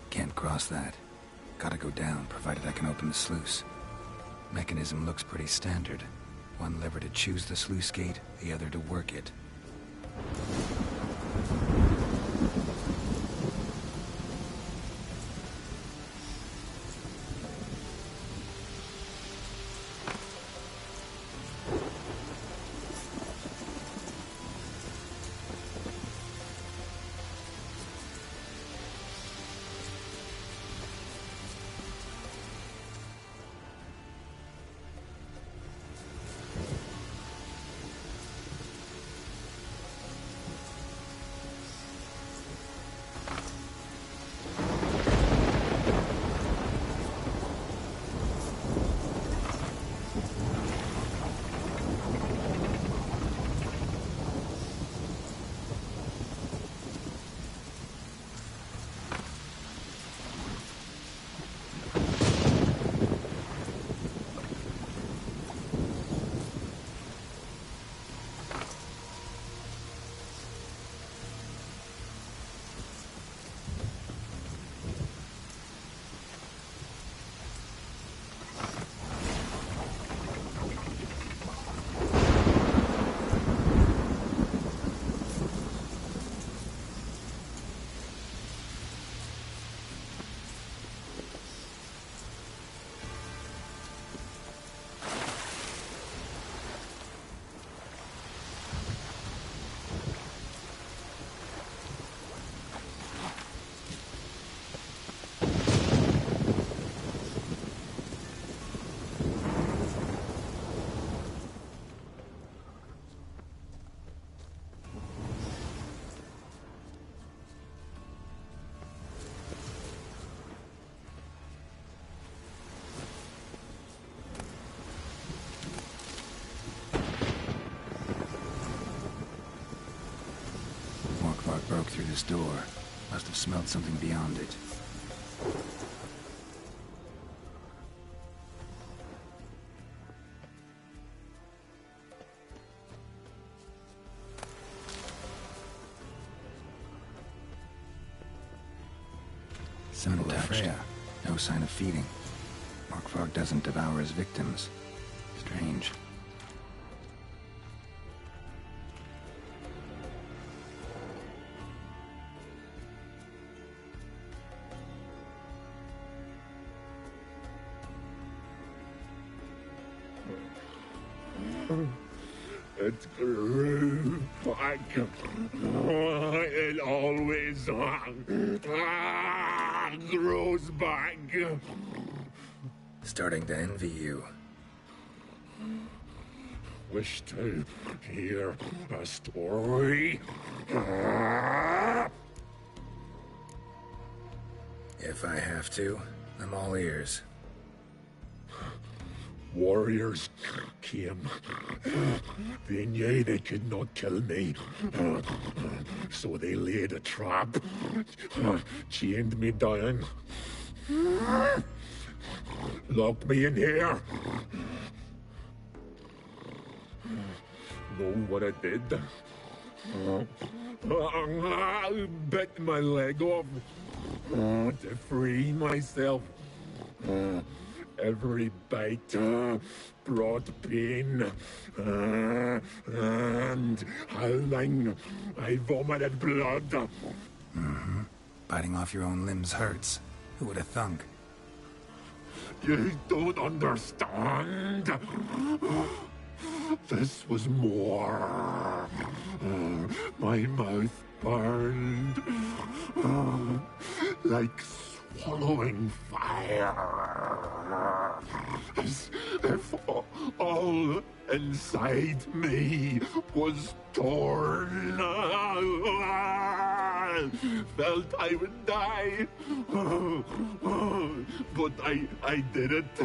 Can't cross that. Gotta go down, provided I can open the sluice. Mechanism looks pretty standard. One lever to choose the sluice gate, the other to work it. Broke through this door. Must have smelled something beyond it. Symbol of Freya. No sign of feeding. Morkvarg doesn't devour his victims. Strange. It grew back. It always grows back. Starting to envy you. Wish to hear a story? If I have to, I'm all ears. Warriors came. They knew they could not kill me. So they laid a trap. Chained me down. Locked me in here. Know what I did? I bit my leg off to free myself. Every bite brought pain, and howling, I vomited blood. Mm-hmm. Biting off your own limbs hurts. Who would have thunk? You don't understand. This was more. My mouth burned like swallowing fire. As if all inside me was torn. Felt I would die. But I did it.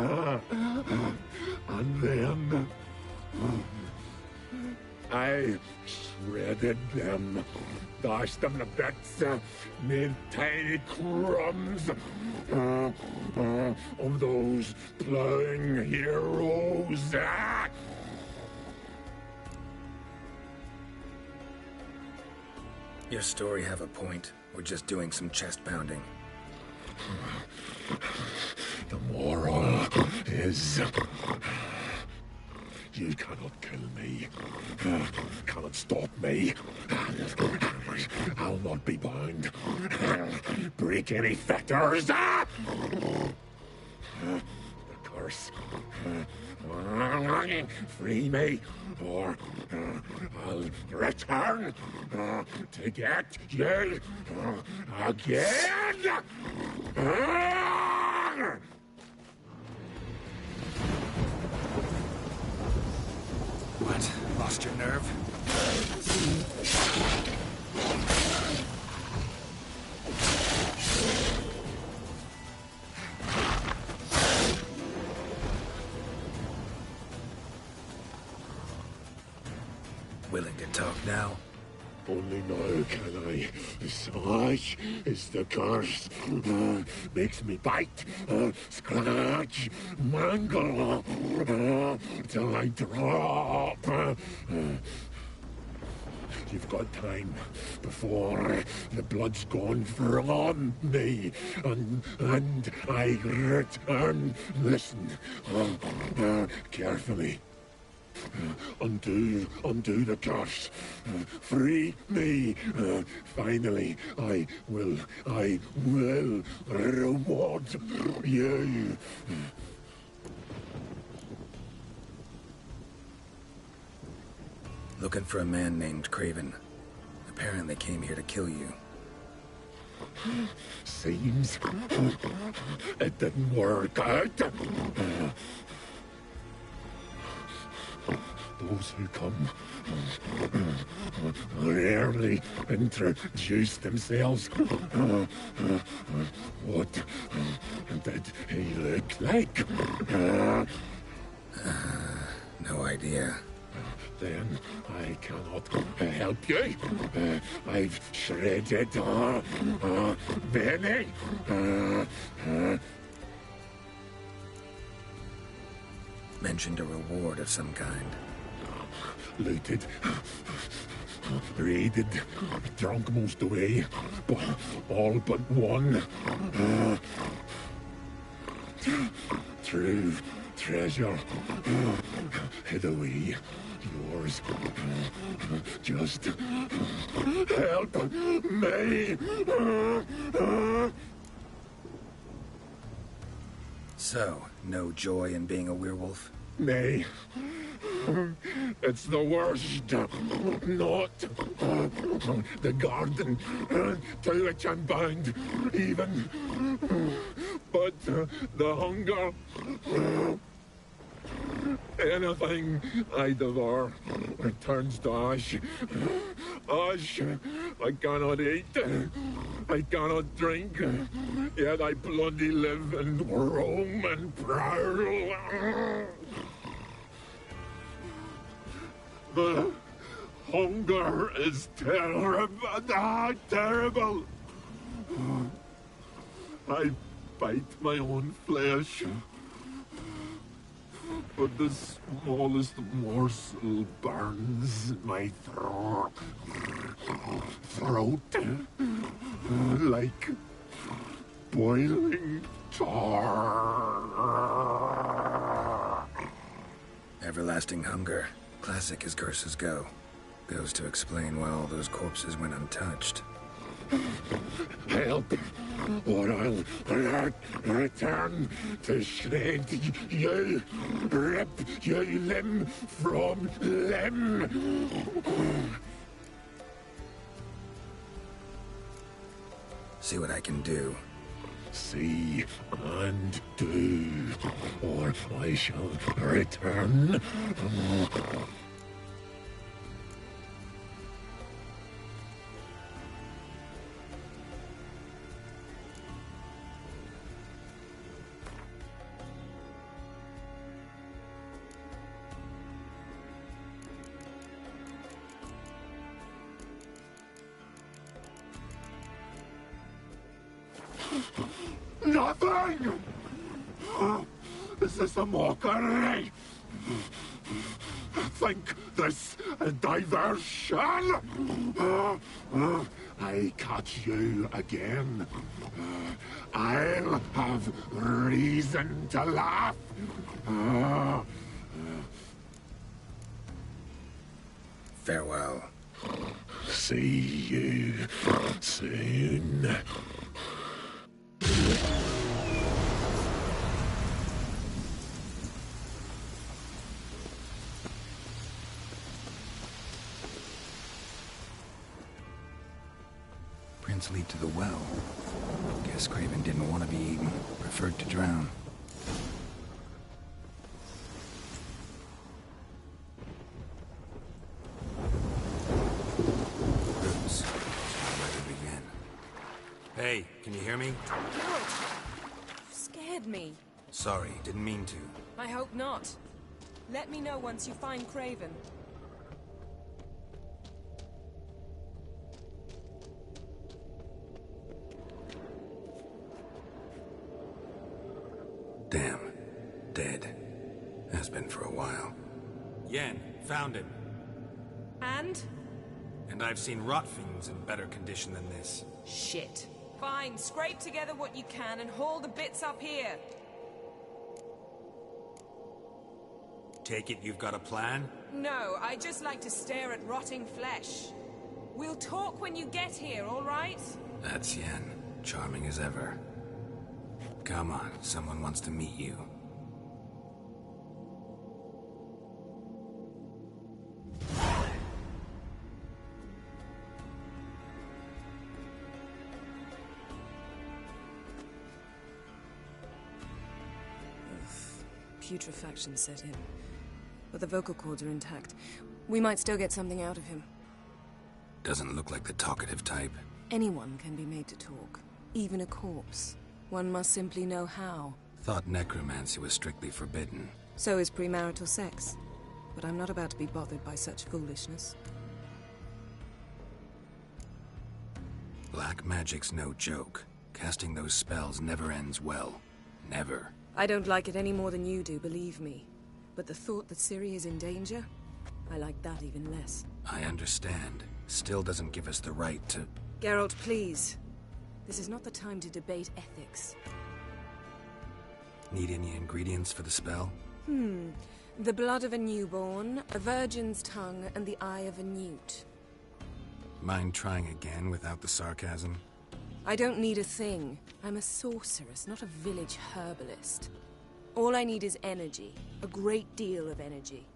And then I shredded them, dashed them to bits, made tiny crumbs of those plowing heroes. Your story have a point. We're just doing some chest pounding. The moral is... You cannot kill me. Cannot stop me. I'll not be bound. Break any fetters. The curse. Free me, or I'll return to get you again. What? Lost your nerve? Willing to talk now? Only now can I. Such is the curse. Makes me bite, scratch, mangle, till I drop. You've got time before the blood's gone from me, and I return. Listen, carefully. Undo the curse. Free me. Finally, I will reward you. Looking for a man named Craven. Apparently came here to kill you. Seems it didn't work out. Those who come rarely introduce themselves. What did he look like? No idea. Then I cannot help you. I've shredded many. Mentioned a reward of some kind. Looted, raided, drunk most away, all but one. True treasure hid away. Yours. Just help me. So, no joy in being a werewolf? Nay. It's the worst. Not the garden to which I'm bound, even. But the hunger. Anything I devour returns to ash. Ash I cannot eat. I cannot drink. Yet I bloody live and roam and prowl. The hunger is terrible. Terrible. I bite my own flesh. But the smallest morsel burns my throat like boiling tar. Everlasting hunger. Classic as curses go. Goes to explain why all those corpses went untouched. Help, or I'll return to shred you, rip you limb from limb. See what I can do. See and do, or I shall return. Nothing! Is this a mockery? think this a diversion? I catch you again. I'll have reason to laugh. Farewell. See you soon. Prince lead to the well. Guess Craven didn't want to be eaten. Preferred to drown. Roots. Where to begin? Hey, can you hear me? Geralt, you scared me. Sorry, didn't mean to. I hope not. Let me know once you find Craven. Damn. Dead. Has been for a while. Yen, found him. And? And I've seen rot fiends in better condition than this. Shit. Fine, scrape together what you can and haul the bits up here. Take it you've got a plan? No, I just like to stare at rotting flesh. We'll talk when you get here, all right? That's Yen. Charming as ever. Come on, someone wants to meet you. Putrefaction set in. But the vocal cords are intact. We might still get something out of him. Doesn't look like the talkative type. Anyone can be made to talk. Even a corpse. One must simply know how. Thought necromancy was strictly forbidden. So is premarital sex. But I'm not about to be bothered by such foolishness. Black magic's no joke. Casting those spells never ends well. Never. I don't like it any more than you do, believe me. But the thought that Ciri is in danger? I like that even less. I understand. Still doesn't give us the right to... Geralt, please. This is not the time to debate ethics. Need any ingredients for the spell? The blood of a newborn, a virgin's tongue, and the eye of a newt. Mind trying again without the sarcasm? I don't need a thing. I'm a sorceress, not a village herbalist. All I need is energy. A great deal of energy.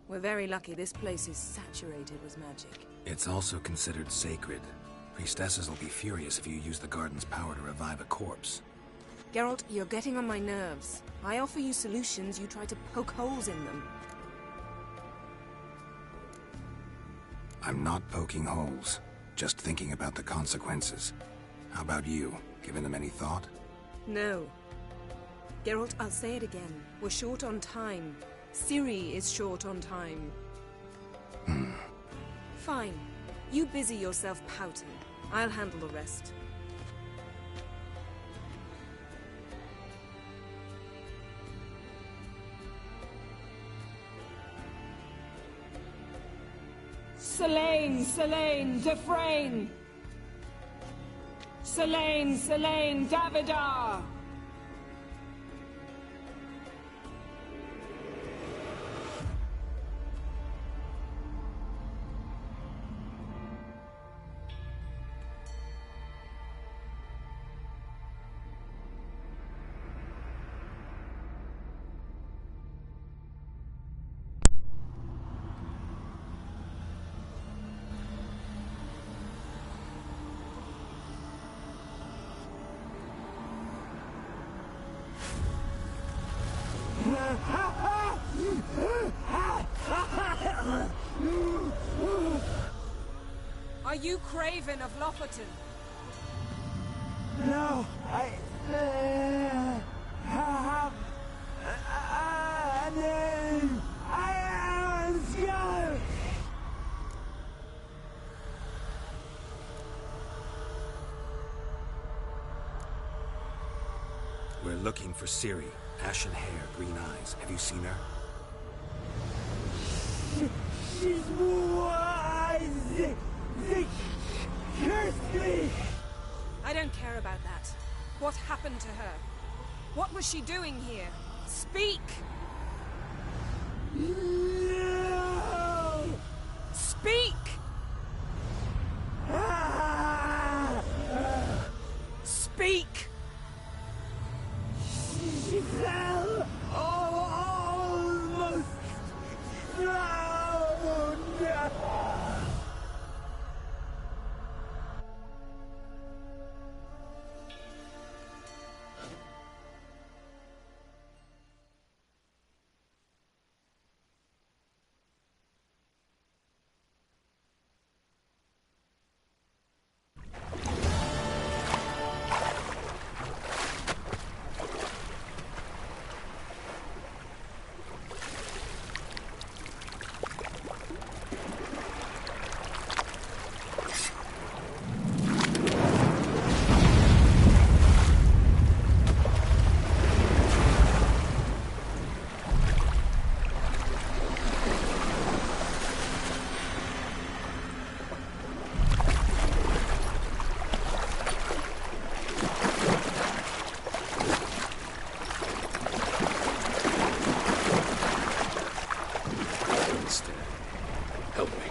We're very lucky this place is saturated with magic. It's also considered sacred. Priestesses will be furious if you use the garden's power to revive a corpse. Geralt, you're getting on my nerves. I offer you solutions, you try to poke holes in them. I'm not poking holes. Just thinking about the consequences. How about you? Given them any thought? No. Geralt, I'll say it again. We're short on time. Ciri is short on time. Fine. You busy yourself pouting. I'll handle the rest. Selene, Selene, Defrain! Selene, Selene, Davidar! Are you Craven of Lofoten? No, I have a name. I am Skellige. We're looking for Ciri. Ashen hair, green eyes. Have you seen her? I don't care about that. What happened to her? What was she doing here? Speak! No! Speak! Speak! She fell almost drowned. Help me.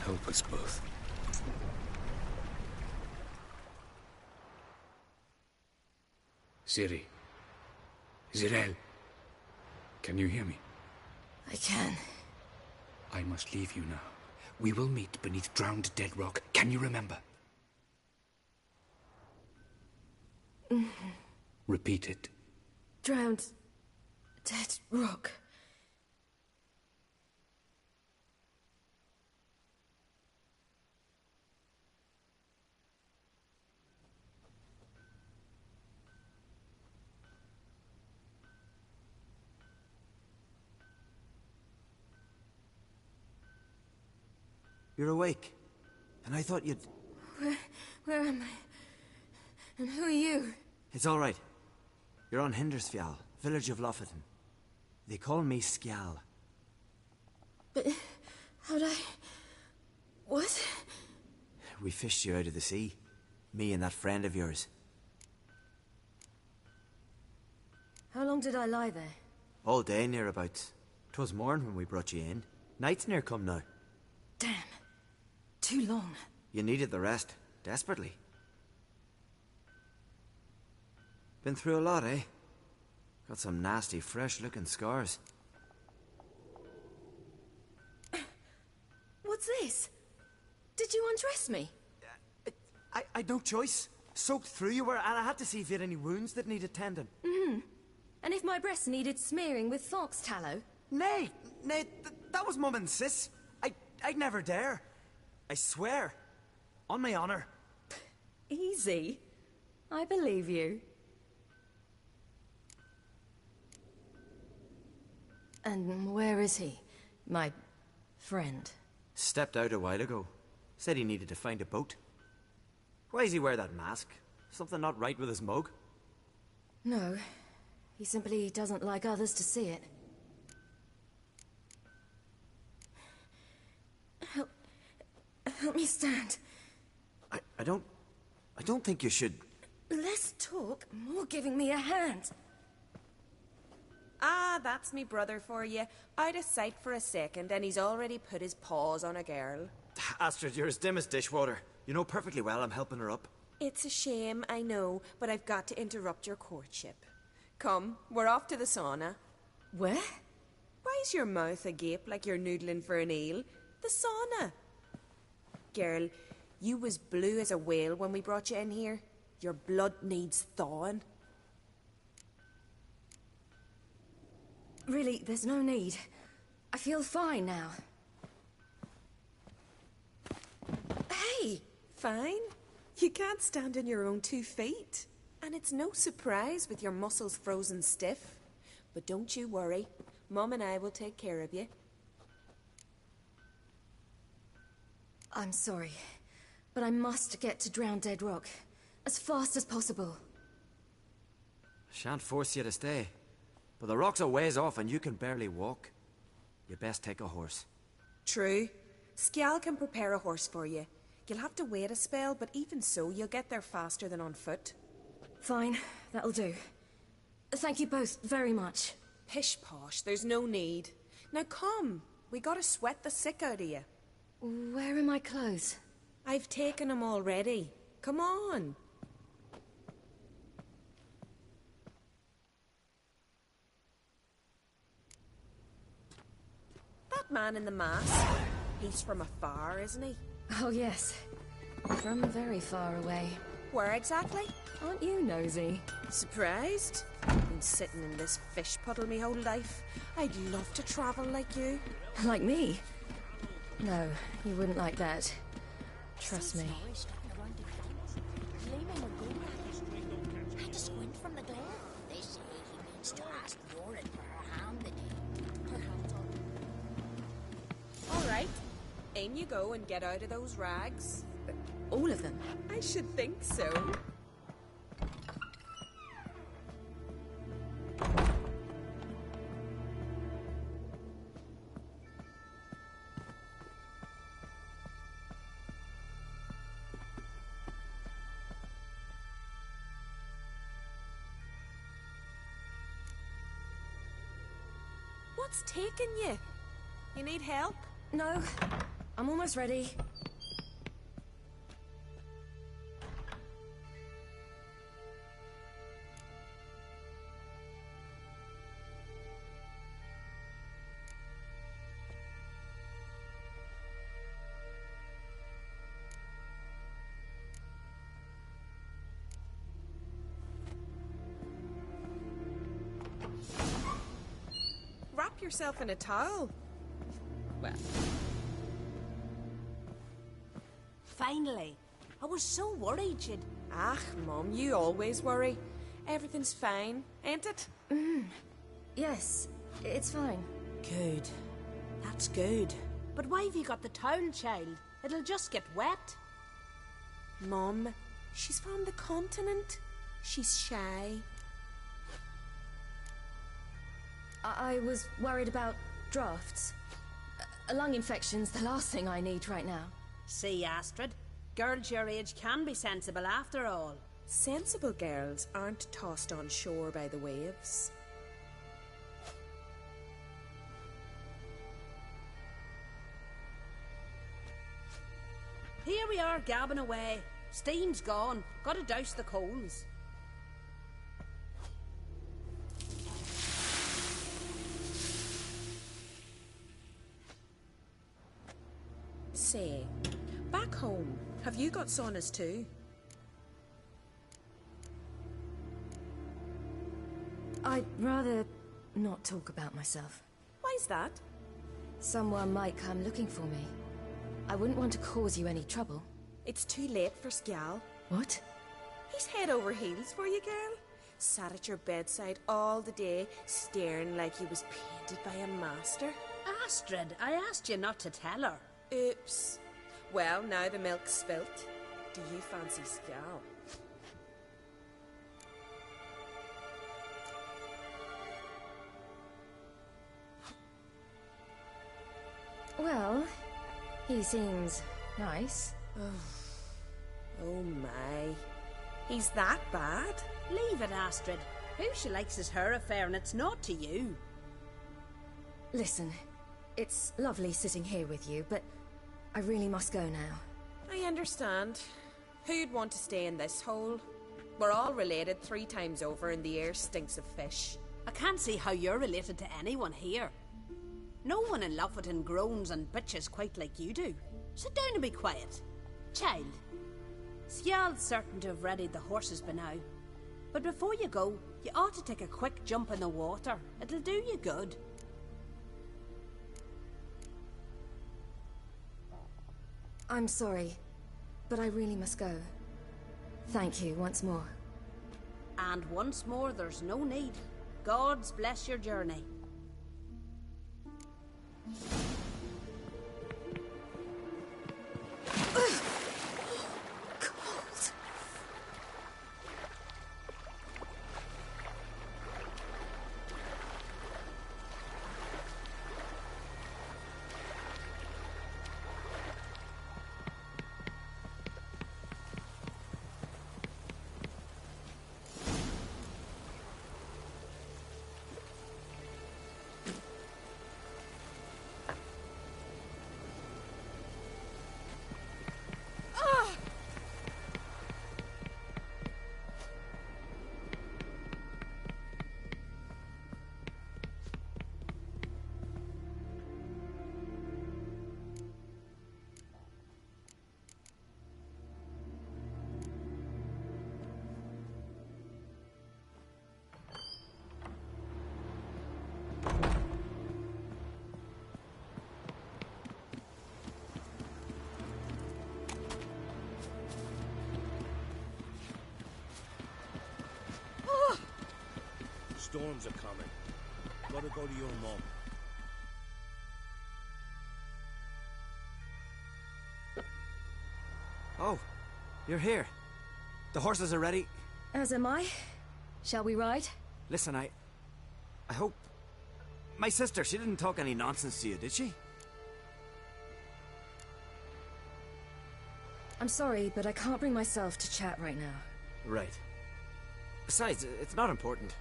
Help us both. Ciri. Zirel. Can you hear me? I can. I must leave you now. We will meet beneath drowned dead rock. Can you remember? Repeat it. Drowned. Dead rock. You're awake. And I thought you'd... Where am I? And who are you? It's all right. You're on Hindersfjall, village of Lofoten. They call me Skjal. But how'd I... What? We fished you out of the sea. Me and that friend of yours. How long did I lie there? All day nearabouts. 'Twas morn when we brought you in. Night's near come now. Damn. Too long. You needed the rest, desperately. Been through a lot, eh? Got some nasty, fresh-looking scars. What's this? Did you undress me? I'd no choice. Soaked through you were, and I had to see if you had any wounds that needed tending. Mm-hmm. And if my breasts needed smearing with fox tallow? Nay, that was Mum and Sis. I'd never dare. I swear. On my honor. Easy. I believe you. And where is he? My friend? Stepped out a while ago. Said he needed to find a boat. Why does he wear that mask? Something not right with his mug? No. He simply doesn't like others to see it. Help me stand. I don't think you should... Less talk, more giving me a hand. Ah, that's me brother for you. Out of sight for a second, and he's already put his paws on a girl. Astrid, you're as dim as dishwater. You know perfectly well I'm helping her up. It's a shame, I know, but I've got to interrupt your courtship. Come, we're off to the sauna. Where? Why is your mouth agape like you're noodling for an eel? The sauna. Girl, you was blue as a whale when we brought you in here. Your blood needs thawing. Really, there's no need. I feel fine now. Hey, fine. You can't stand on your own 2 feet. And it's no surprise with your muscles frozen stiff. But don't you worry. Mum and I will take care of you. I'm sorry, but I must get to Drowned Dead Rock as fast as possible. Shan't force you to stay. But the rock's a ways off and you can barely walk. You best take a horse. True. Skjal can prepare a horse for you. You'll have to wait a spell, but even so, you'll get there faster than on foot. Fine, that'll do. Thank you both very much. Pish posh, there's no need. Now come, we gotta sweat the sick out of you. Where are my clothes? I've taken them already. Come on. That man in the mask, he's from afar, isn't he? Oh yes, from very far away. Where exactly? Aren't you nosy? Surprised? Been sitting in this fish puddle me whole life. I'd love to travel like you. Like me? No, you wouldn't like that. Trust me. Had to squint from the door. They say he means to ask Yoren for her hand the day. Her hand's on. All right. In you go and get out of those rags. All of them? I should think so. What's taking you? You need help? No, I'm almost ready. Wrap yourself in a towel. Well. Finally. I was so worried you'd... Ah, Mum, you always worry. Everything's fine, ain't it? Yes, it's fine. Good. That's good. But why have you got the towel, child? It'll just get wet. Mum, she's from the continent. She's shy. I was worried about drafts. A lung infection's the last thing I need right now. See, Astrid, girls your age can be sensible after all. Sensible girls aren't tossed on shore by the waves. Here we are, gabbing away. Steam's gone. Gotta douse the coals. Say, back home, have you got saunas too? I'd rather not talk about myself. Why's that? Someone might come looking for me. I wouldn't want to cause you any trouble. It's too late for Skjal. What? He's head over heels for you, girl. Sat at your bedside all the day, staring like he was painted by a master. Astrid, I asked you not to tell her. Oops. Well, now the milk's spilt. Do you fancy Skjal? Well, he seems nice. Oh my. He's that bad? Leave it, Astrid. Who she likes is her affair, and it's not to you. Listen, it's lovely sitting here with you, but I really must go now. I understand. Who'd want to stay in this hole? We're all related 3 times over and the air stinks of fish. I can't see how you're related to anyone here. No one in Lofoten groans and bitches quite like you do. Sit down and be quiet. Child, Skjal's certain to have readied the horses by now. But before you go, you ought to take a quick jump in the water. It'll do you good. I'm sorry, but I really must go. Thank you once more. And once more, there's no need. Gods bless your journey. storms are coming. Gotta go to your mum. Oh, you're here. The horses are ready. As am I. Shall we ride? Listen, I hope... My sister, she didn't talk any nonsense to you, did she? I'm sorry, but I can't bring myself to chat right now. Right. Besides, it's not important.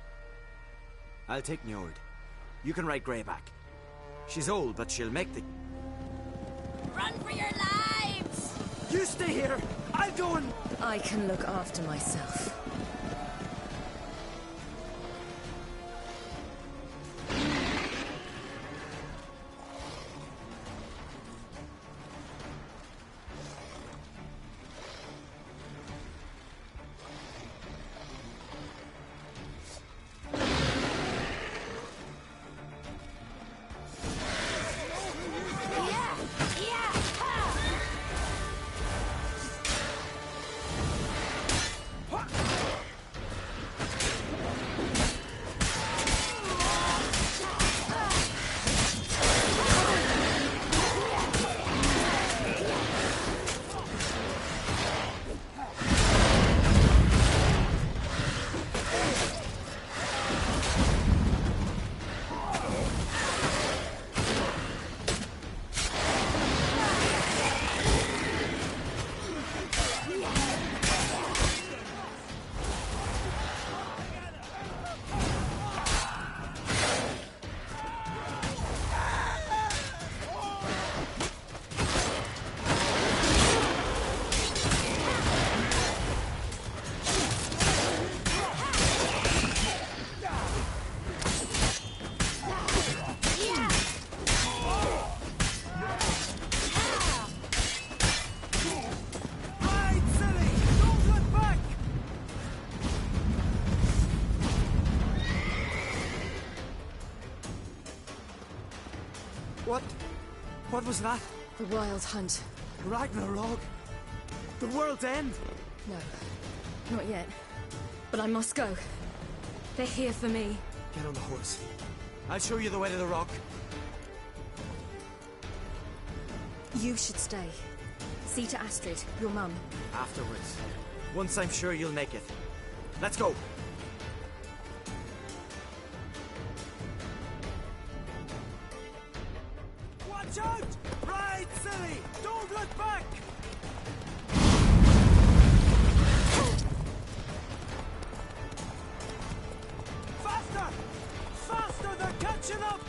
I'll take Njord. You can ride Greyback. She's old, but she'll make the... Run for your lives! You stay here! I'll go and... I can look after myself. What was that? The Wild Hunt. Ragnarok? The world's end? No, not yet. But I must go. They're here for me. Get on the horse. I'll show you the way to the rock. You should stay. See to Astrid, your mum. Afterwards. Once I'm sure you'll make it. Let's go. Watch out! Ride, silly! Don't look back! Faster! Faster! They're catching up!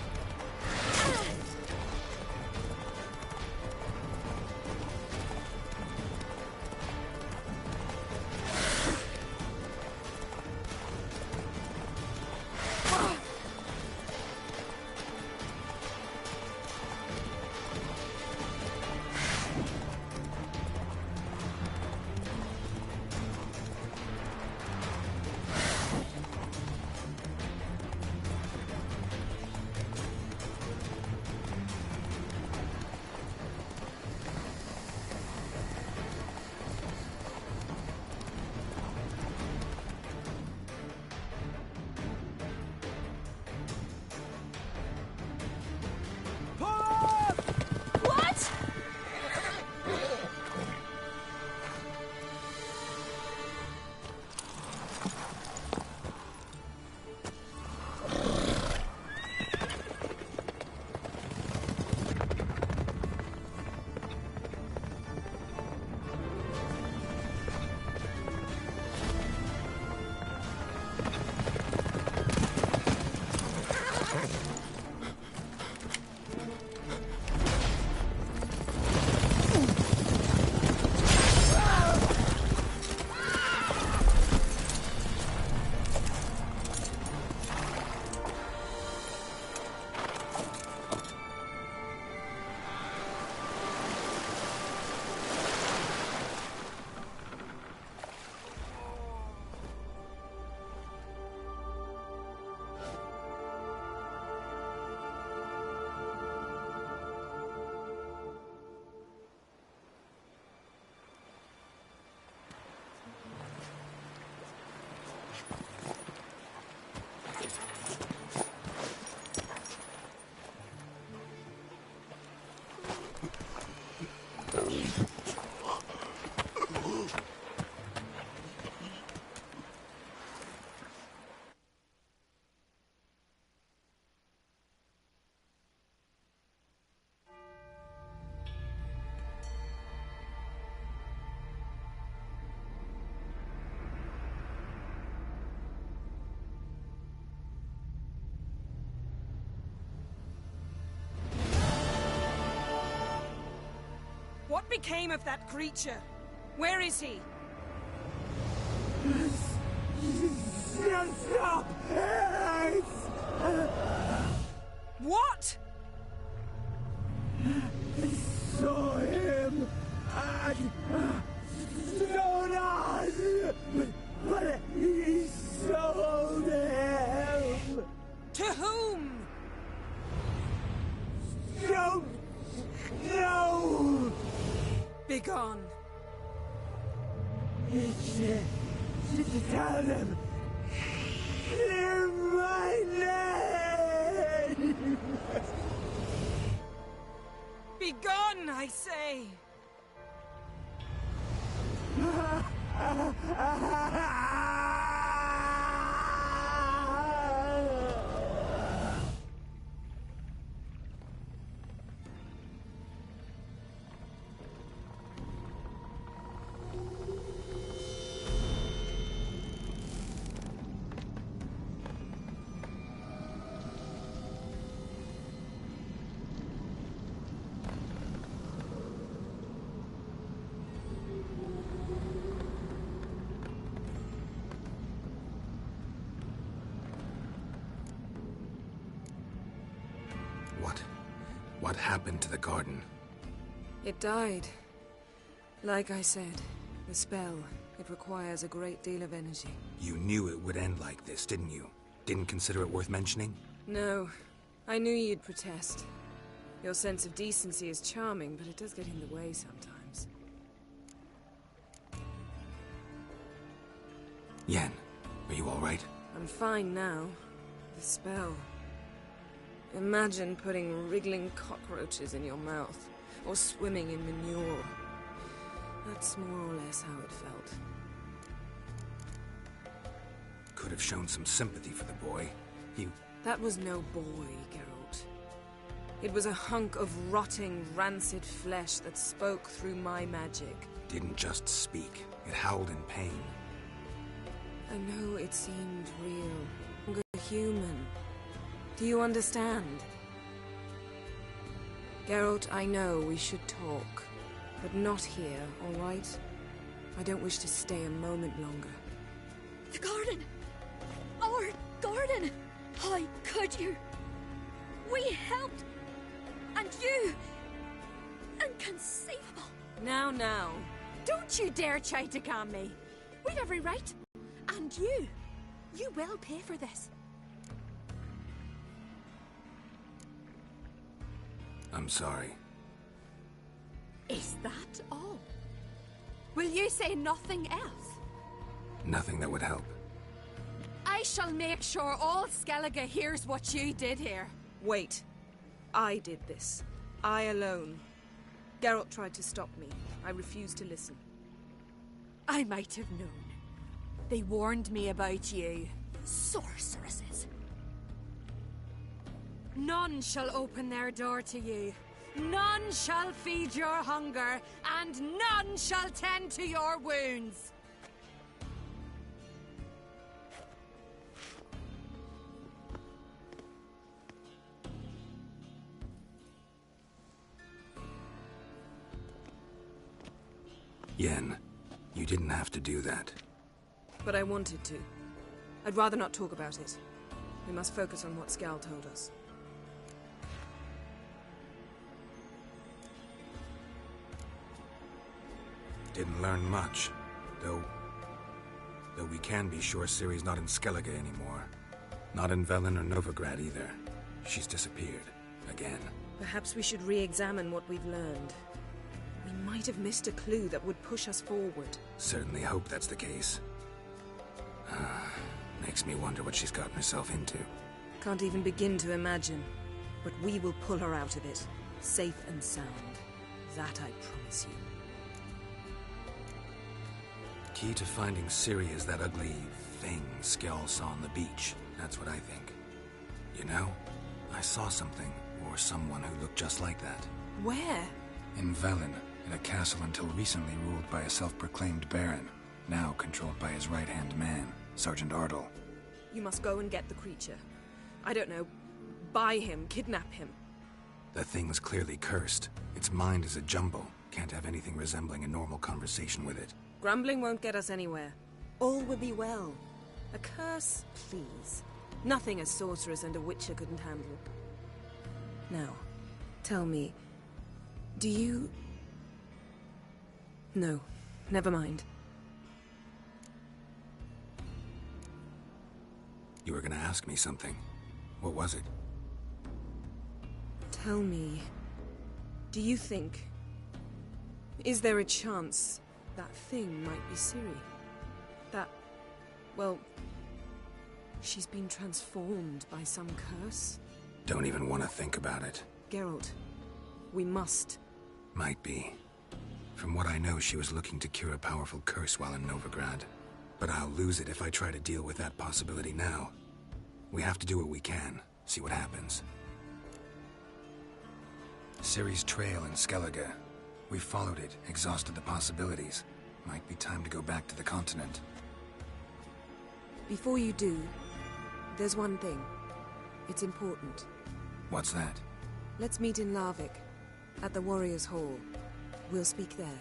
became of that creature? Where is he? Stop! What? Saw him and Jonas, but he sold him. To whom? Don't know. Begone. Tell them. Clear my name. Begone, I say. What happened to the garden? It died. Like I said, the spell, it requires a great deal of energy. You knew it would end like this, didn't you? Didn't consider it worth mentioning? No. I knew you'd protest. Your sense of decency is charming, but it does get in the way sometimes. Yen, are you all right? I'm fine now. The spell. Imagine putting wriggling cockroaches in your mouth, or swimming in manure. That's more or less how it felt. Could have shown some sympathy for the boy. That was no boy, Geralt. It was a hunk of rotting, rancid flesh that spoke through my magic. Didn't just speak. It howled in pain. I know it seemed real. Human. Do you understand? Geralt, I know we should talk. But not here, all right? I don't wish to stay a moment longer. The garden! Our garden! How could you? We helped! And you! Inconceivable! Now. Don't you dare try to calm me. We've every right. And you will pay for this. I'm sorry. Is that all? Will you say nothing else? Nothing that would help. I shall make sure all Skellige hears what you did here. Wait. I did this. I alone. Geralt tried to stop me. I refused to listen. I might have known. They warned me about you. Sorceresses. None shall open their door to you. None shall feed your hunger, and none shall tend to your wounds. Yen, you didn't have to do that. But I wanted to. I'd rather not talk about it. We must focus on what Skal told us. Didn't learn much, though we can be sure Ciri's not in Skellige anymore. Not in Velen or Novigrad either. She's disappeared. Again. Perhaps we should re-examine what we've learned. We might have missed a clue that would push us forward. Certainly hope that's the case. Makes me wonder what she's gotten herself into. Can't even begin to imagine. But we will pull her out of it. Safe and sound. That I promise you. Key to finding Ciri is that ugly thing Skell saw on the beach. That's what I think. You know, I saw something, or someone who looked just like that. Where? In Velen, in a castle until recently ruled by a self-proclaimed baron, now controlled by his right-hand man, Sergeant Ardle. You must go and get the creature. I don't know, buy him, kidnap him. The thing's clearly cursed. Its mind is a jumble, Can't have anything resembling a normal conversation with it. Grumbling won't get us anywhere. All will be well. A curse, please. Nothing a sorceress and a witcher couldn't handle. Now, tell me, do you... No, never mind. You were gonna ask me something. What was it? Tell me, do you think... Is there a chance that thing might be Ciri? That... well... she's been transformed by some curse? Don't even want to think about it. Geralt, we must. Might be. From what I know, she was looking to cure a powerful curse while in Novigrad. But I'll lose it if I try to deal with that possibility now. We have to do what we can, see what happens. Ciri's trail in Skellige. We followed it, exhausted the possibilities. Might be time to go back to the continent. Before you do, there's one thing. It's important. What's that? Let's meet in Larvik, at the Warriors' Hall. We'll speak there.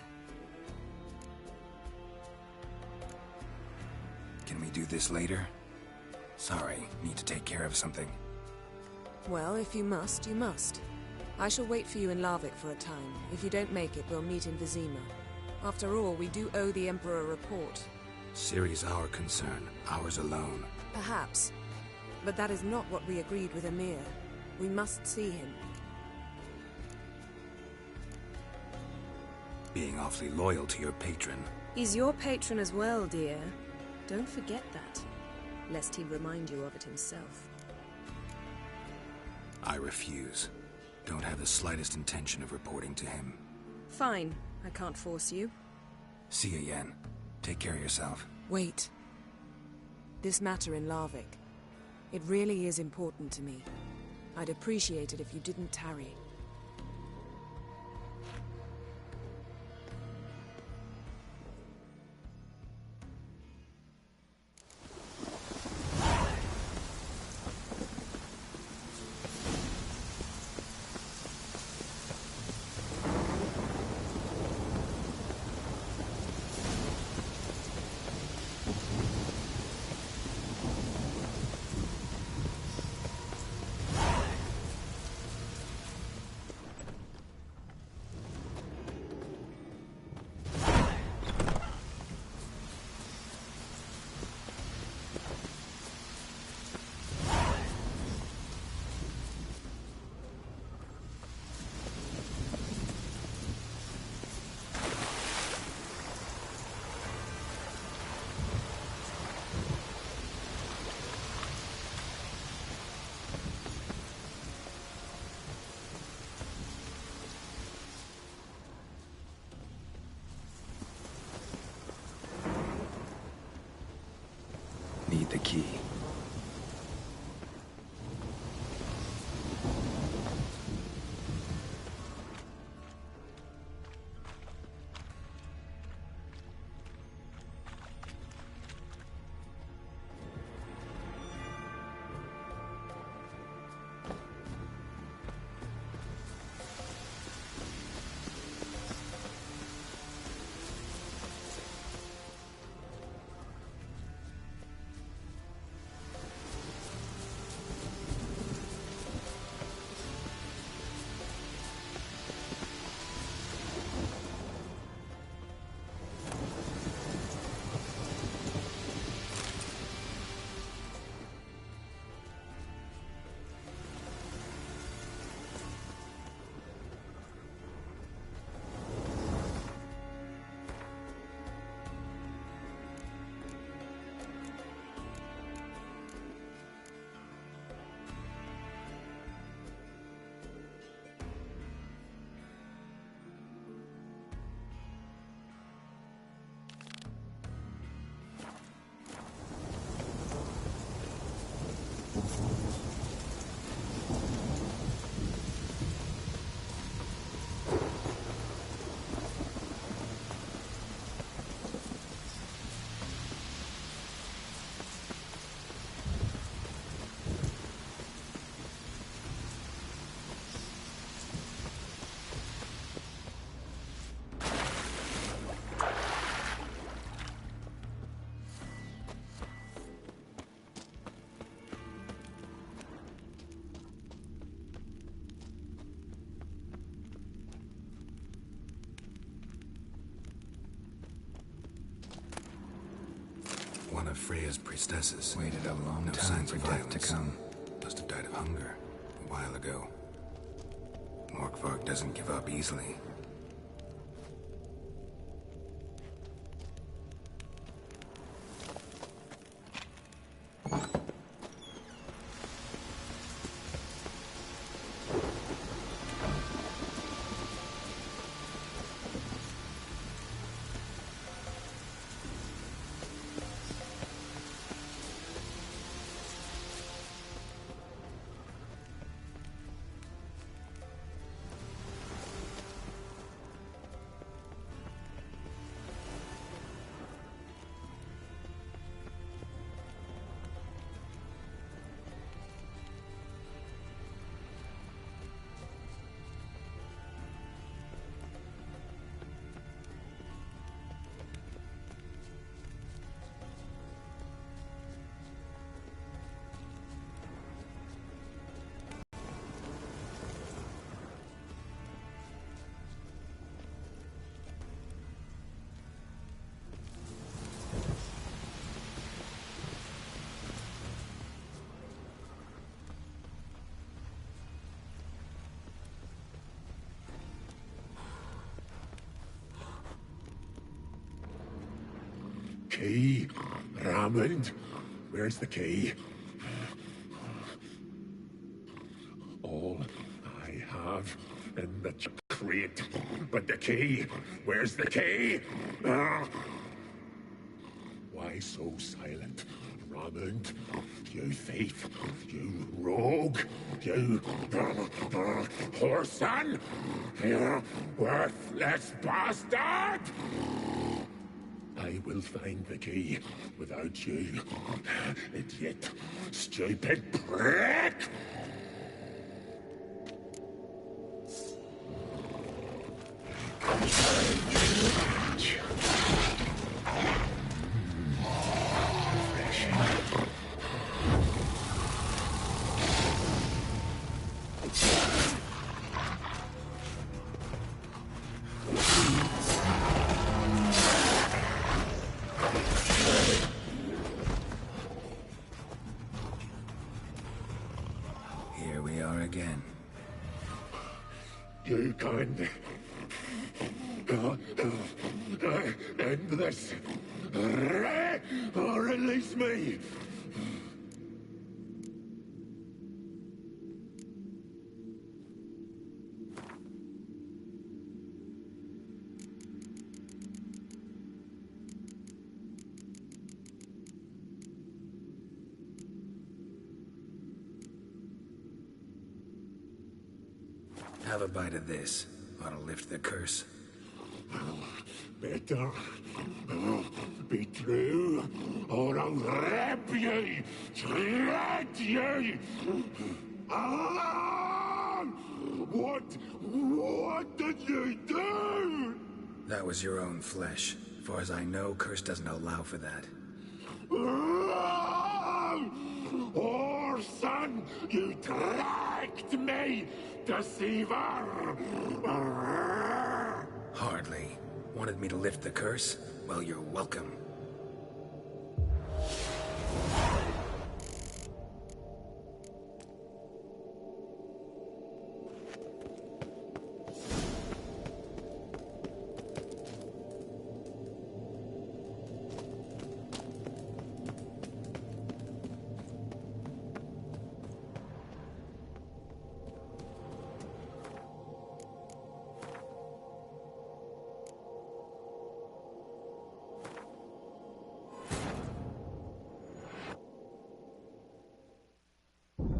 Can we do this later? Sorry, need to take care of something. Well, if you must, you must. I shall wait for you in Larvik for a time. If you don't make it, we'll meet in Vizima. After all, we do owe the Emperor a report. Ciri's our concern, ours alone. Perhaps. But that is not what we agreed with Emir. We must see him. Being awfully loyal to your patron. He's your patron as well, dear. Don't forget that, lest he remind you of it himself. I refuse. Don't have the slightest intention of reporting to him. Fine. I can't force you. See you, Yen. Take care of yourself. Wait. This matter in Larvik. It really is important to me. I'd appreciate it if you didn't tarry. Need the key. Freya's priestesses. Waited a long time for death to come. Must have died of hunger a while ago. Morkvarg doesn't give up easily. Key? Raymond? Where's the key? All I have in the crate. But the key? Where's the key? Why so silent, Raymond? You thief! You rogue! You whoreson! You worthless bastard! I will find the key without you, idiot, stupid prick! Here we are again. You can't end this. Or release me. Have a bite of this. Ought to lift the curse. Better be true, or I'll rip you, shred you. What did you do? That was your own flesh. As far as I know, curse doesn't allow for that. Or son, you tricked me, deceiver! Hardly. Wanted me to lift the curse? Well, you're welcome.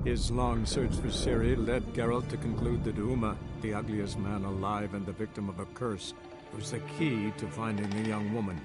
His long search for Ciri led Geralt to conclude that Uma, the ugliest man alive and the victim of a curse, was the key to finding the young woman.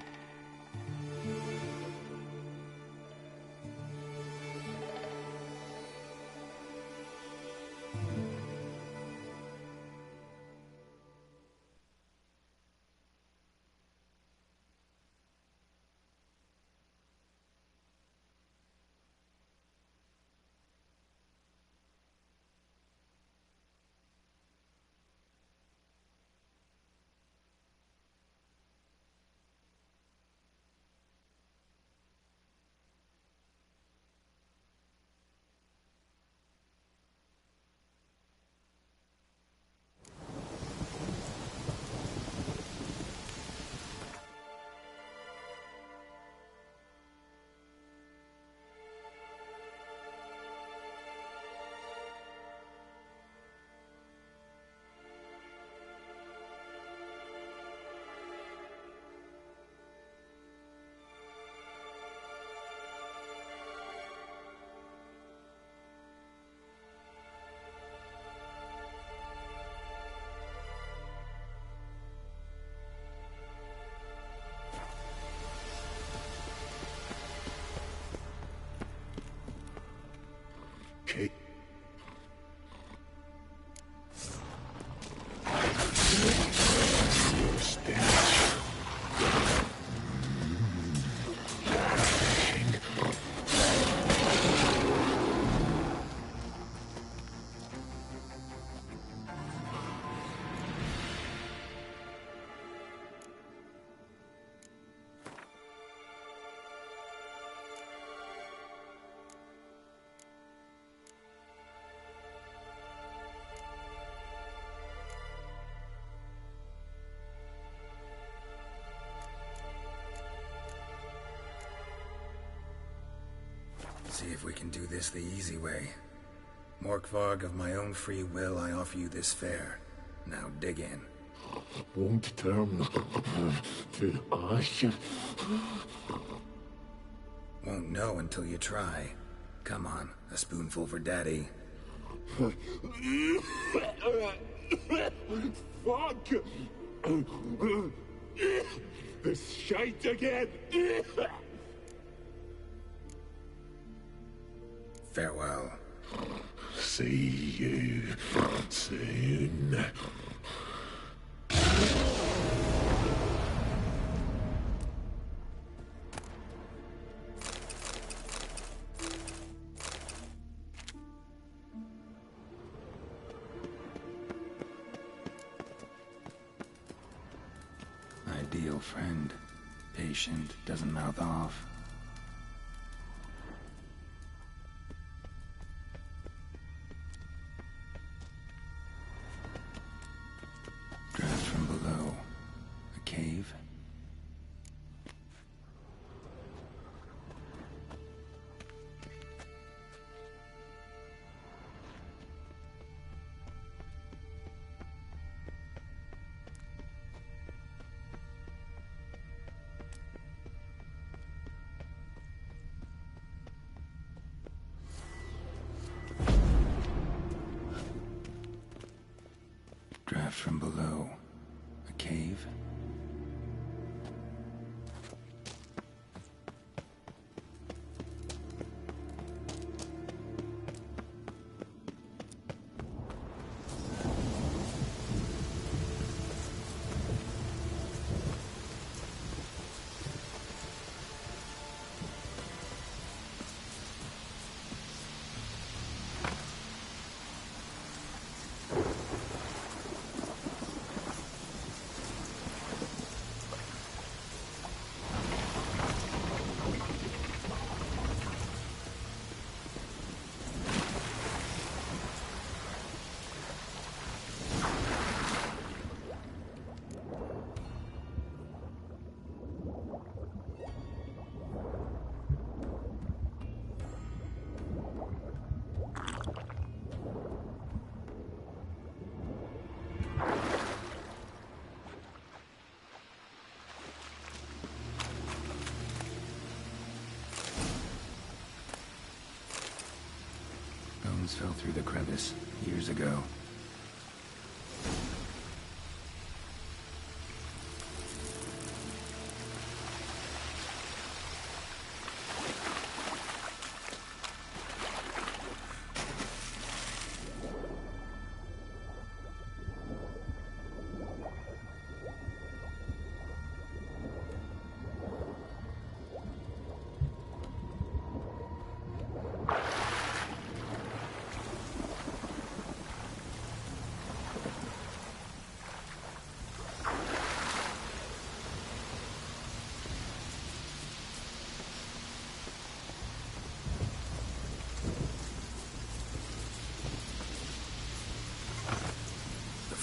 if we can do this the easy way. Morkvarg, of my own free will, I offer you this fare. Now dig in. Won't turn to ash. Won't know until you try. Come on, a spoonful for Daddy. Fuck! This shite again! Farewell. See you soon. Ideal friend. Patient, doesn't mouth off. Draft from below. A cave? Draft from below. A cave? Bones fell through the crevice years ago.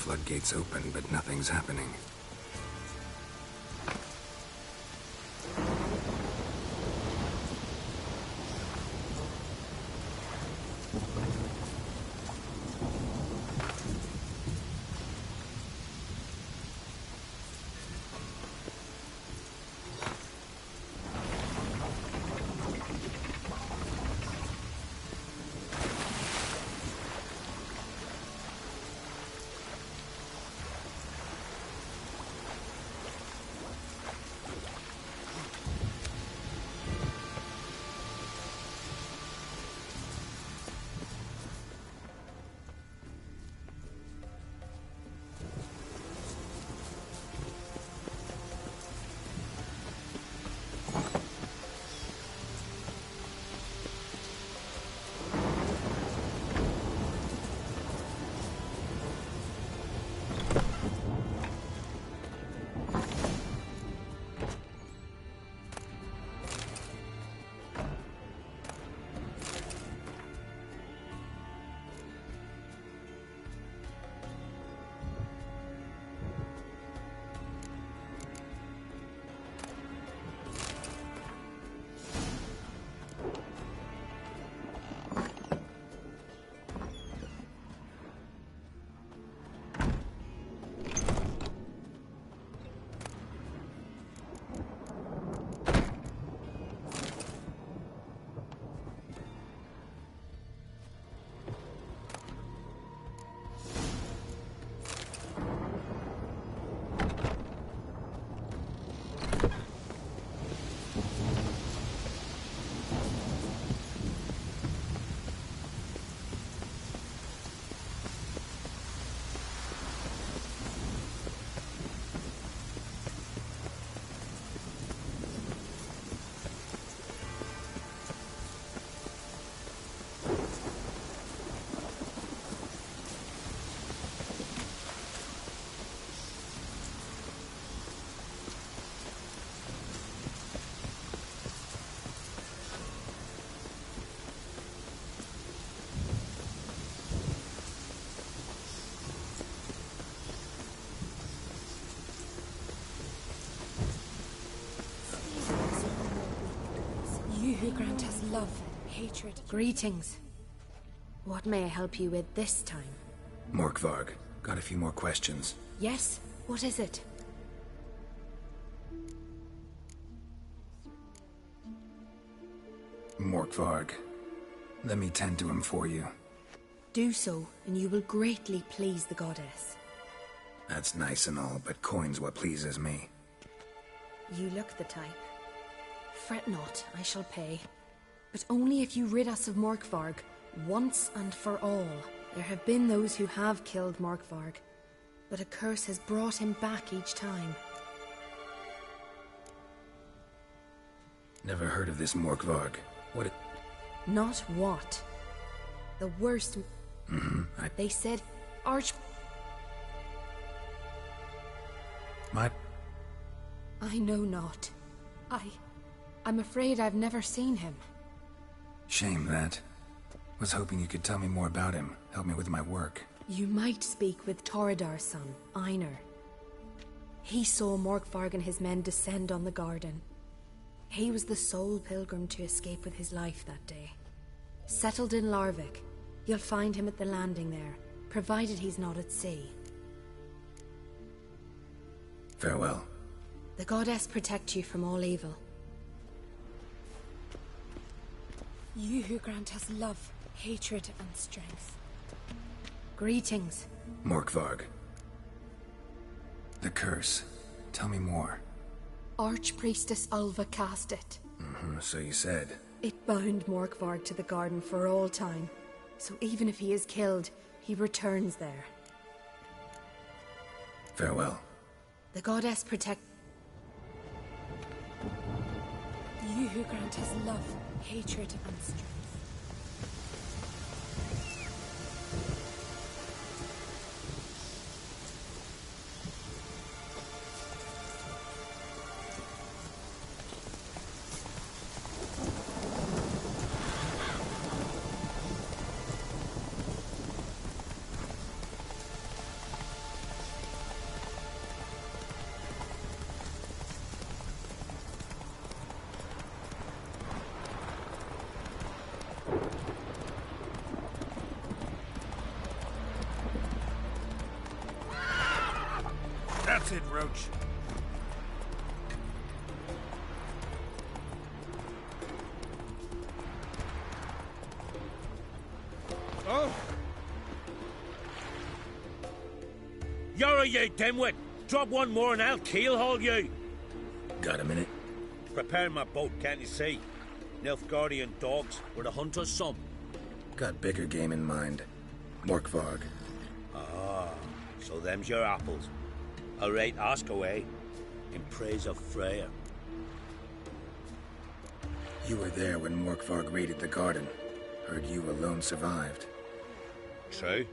Floodgates open, but nothing's happening. love, hatred. Greetings. What may I help you with this time? Morkvarg, got a few more questions. Yes? What is it? Morkvarg, let me tend to him for you. Do so, and you will greatly please the goddess. That's nice and all, but coin's what pleases me. You look the type. Fret not, I shall pay. But only if you rid us of Morkvarg, once and for all. There have been those who have killed Morkvarg, but a curse has brought him back each time. Never heard of this Morkvarg. What Not what. The worst... They said, I know not. I'm afraid I've never seen him. Shame that. Was hoping you could tell me more about him. Help me with my work. You might speak with Toradar's son, Einar. He saw Morkvarg and his men descend on the garden. He was the sole pilgrim to escape with his life that day. Settled in Larvik, you'll find him at the landing there, provided he's not at sea. Farewell. The goddess protect you from all evil. You who grant us love, hatred, and strength. Greetings. Morkvarg. The curse. Tell me more. Archpriestess Ulva cast it. So you said. It bound Morkvarg to the garden for all time. So even if he is killed, he returns there. Farewell. The goddess protect... You who grant us love, hatred, and strength. That's it, Roach. Oh! You're you, dimwit! Drop one more and I'll keelhaul you! Got a minute? Prepare my boat, can't you see? Nilfgaardian dogs were the hunter's son. Got bigger game in mind. Morkvarg. Ah, so them's your apples. All right, ask away. In praise of Freya. You were there when Morkvarg raided the garden. Heard you alone survived. True.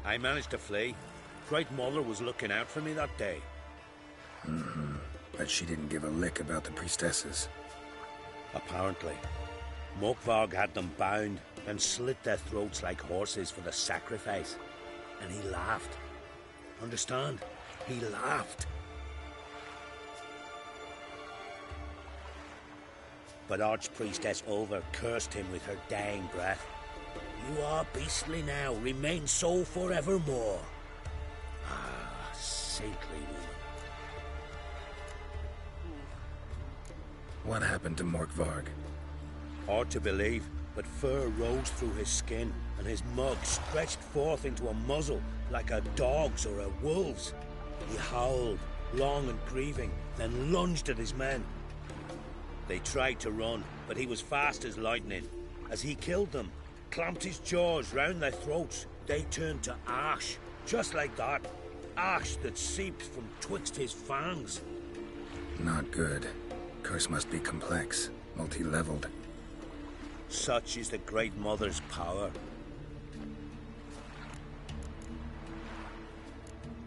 I managed to flee. Great Mother was looking out for me that day. But she didn't give a lick about the priestesses. Apparently. Morkvarg had them bound and slit their throats like horses for the sacrifice. And he laughed. Understand? He laughed. But Archpriestess Ulva cursed him with her dying breath. You are beastly now, remain so forevermore. Ah, saintly woman. What happened to Morkvarg? Hard to believe, but fur rose through his skin, and his mug stretched forth into a muzzle like a dog's or a wolf's. He howled, long and grieving, then lunged at his men. They tried to run, but he was fast as lightning. As he killed them, clamped his jaws round their throats, they turned to ash, just like that. Ash that seeped from twixt his fangs. Not good. Curse must be complex, multi-leveled. Such is the Great Mother's power.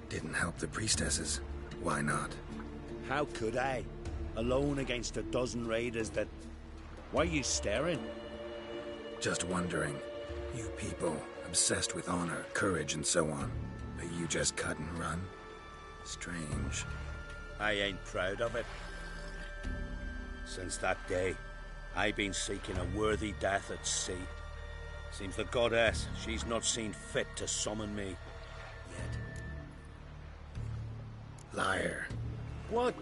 Didn't help the priestesses. Why not? How could I? Alone against a dozen raiders that... Why are you staring? Just wondering. You people, obsessed with honor, courage, and so on. But you just cut and run? Strange. I ain't proud of it. Since that day, I've been seeking a worthy death at sea. Seems the goddess, she's not seen fit to summon me yet. Liar. What?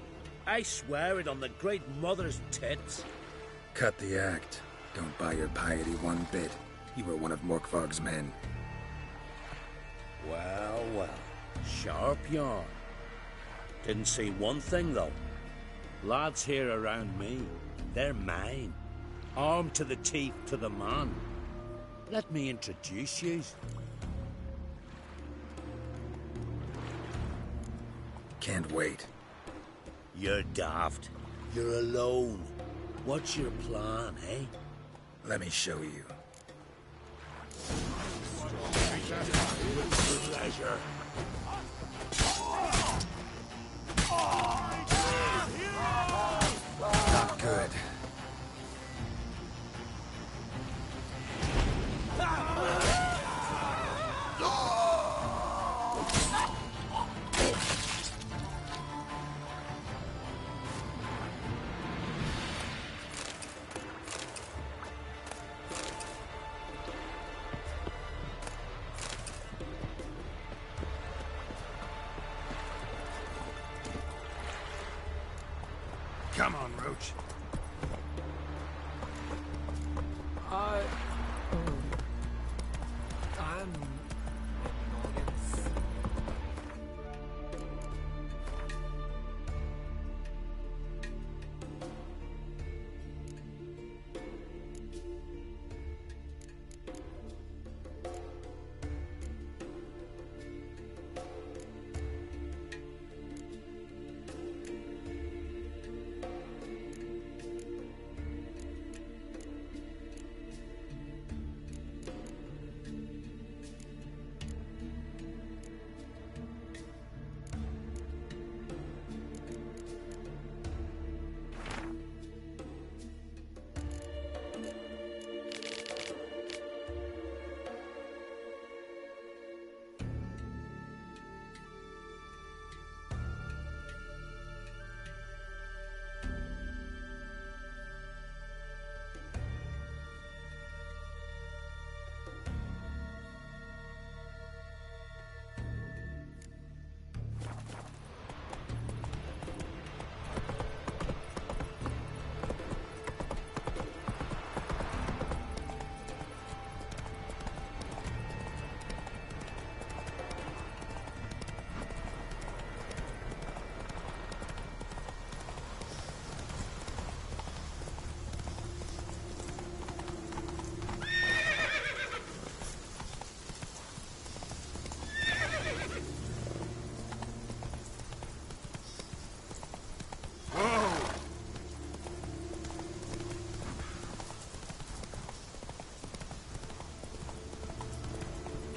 I swear it on the Great Mother's tits. Cut the act. Don't buy your piety one bit. You were one of Morkvarg's men. Well, well. Sharp yarn. Didn't see one thing, though. Lads here around me, they're mine. Armed to the teeth to the man. Let me introduce you. Can't wait. You're daft. You're alone. What's your plan, eh? Let me show you. Pleasure. Not good. Come on, Roach. I'm...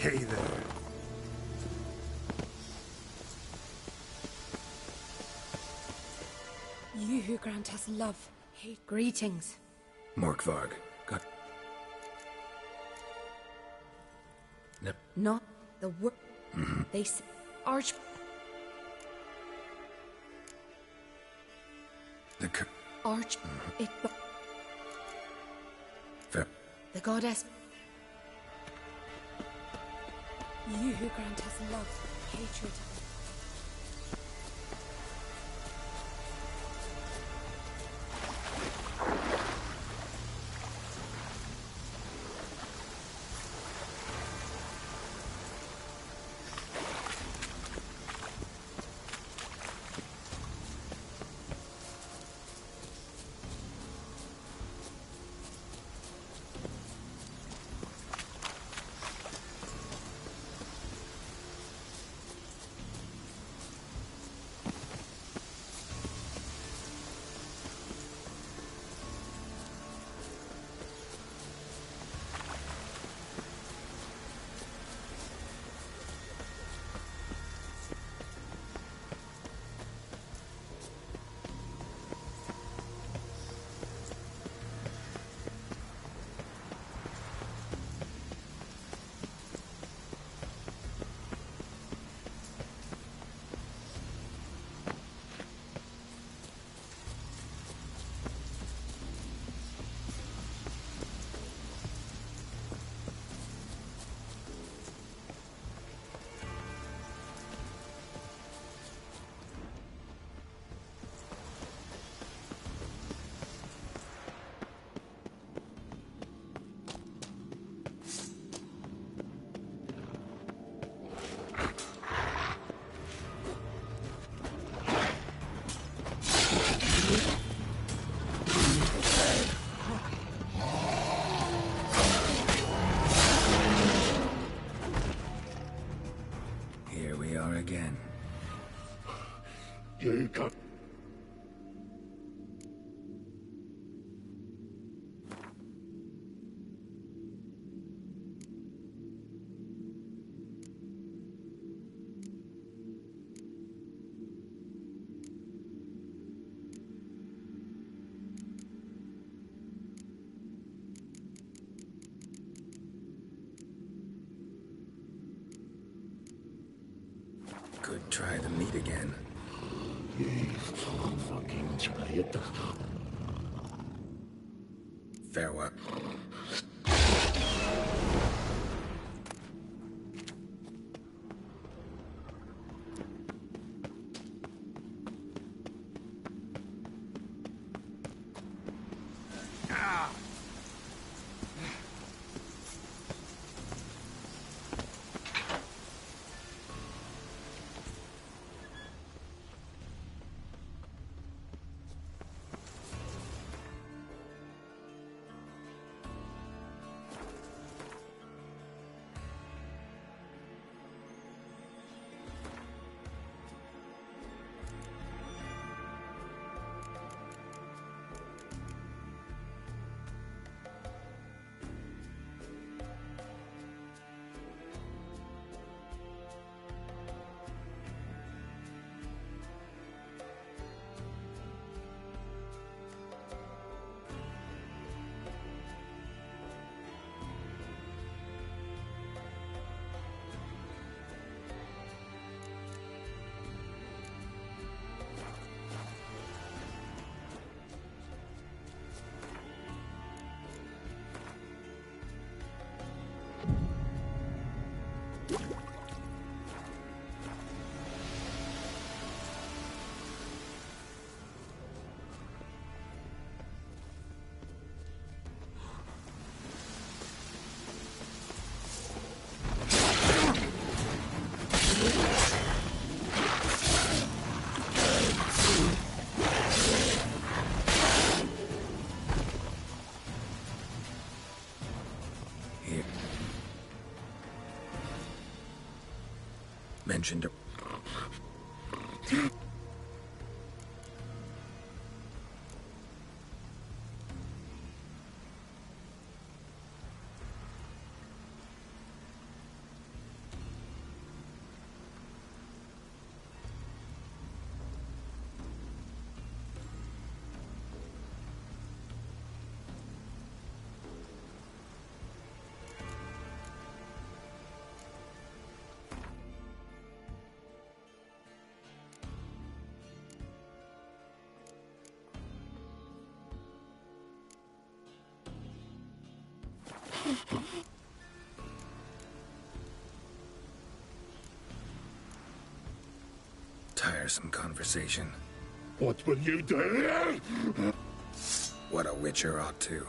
Hey there. You who grant us love, hate, greetings. Morkvarg. Got... Not the word. They say, Arch. The Arch. It. Fair. The goddess. You who grant us love, hatred. You can... Could try the meat again. Fucking try it. Farewell. Mentioned tiresome conversation. What will you do? What a witcher ought to.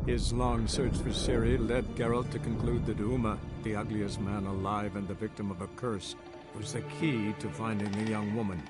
His long search for Ciri led Geralt to conclude that Uma, the ugliest man alive and the victim of a curse, was the key to finding the young woman.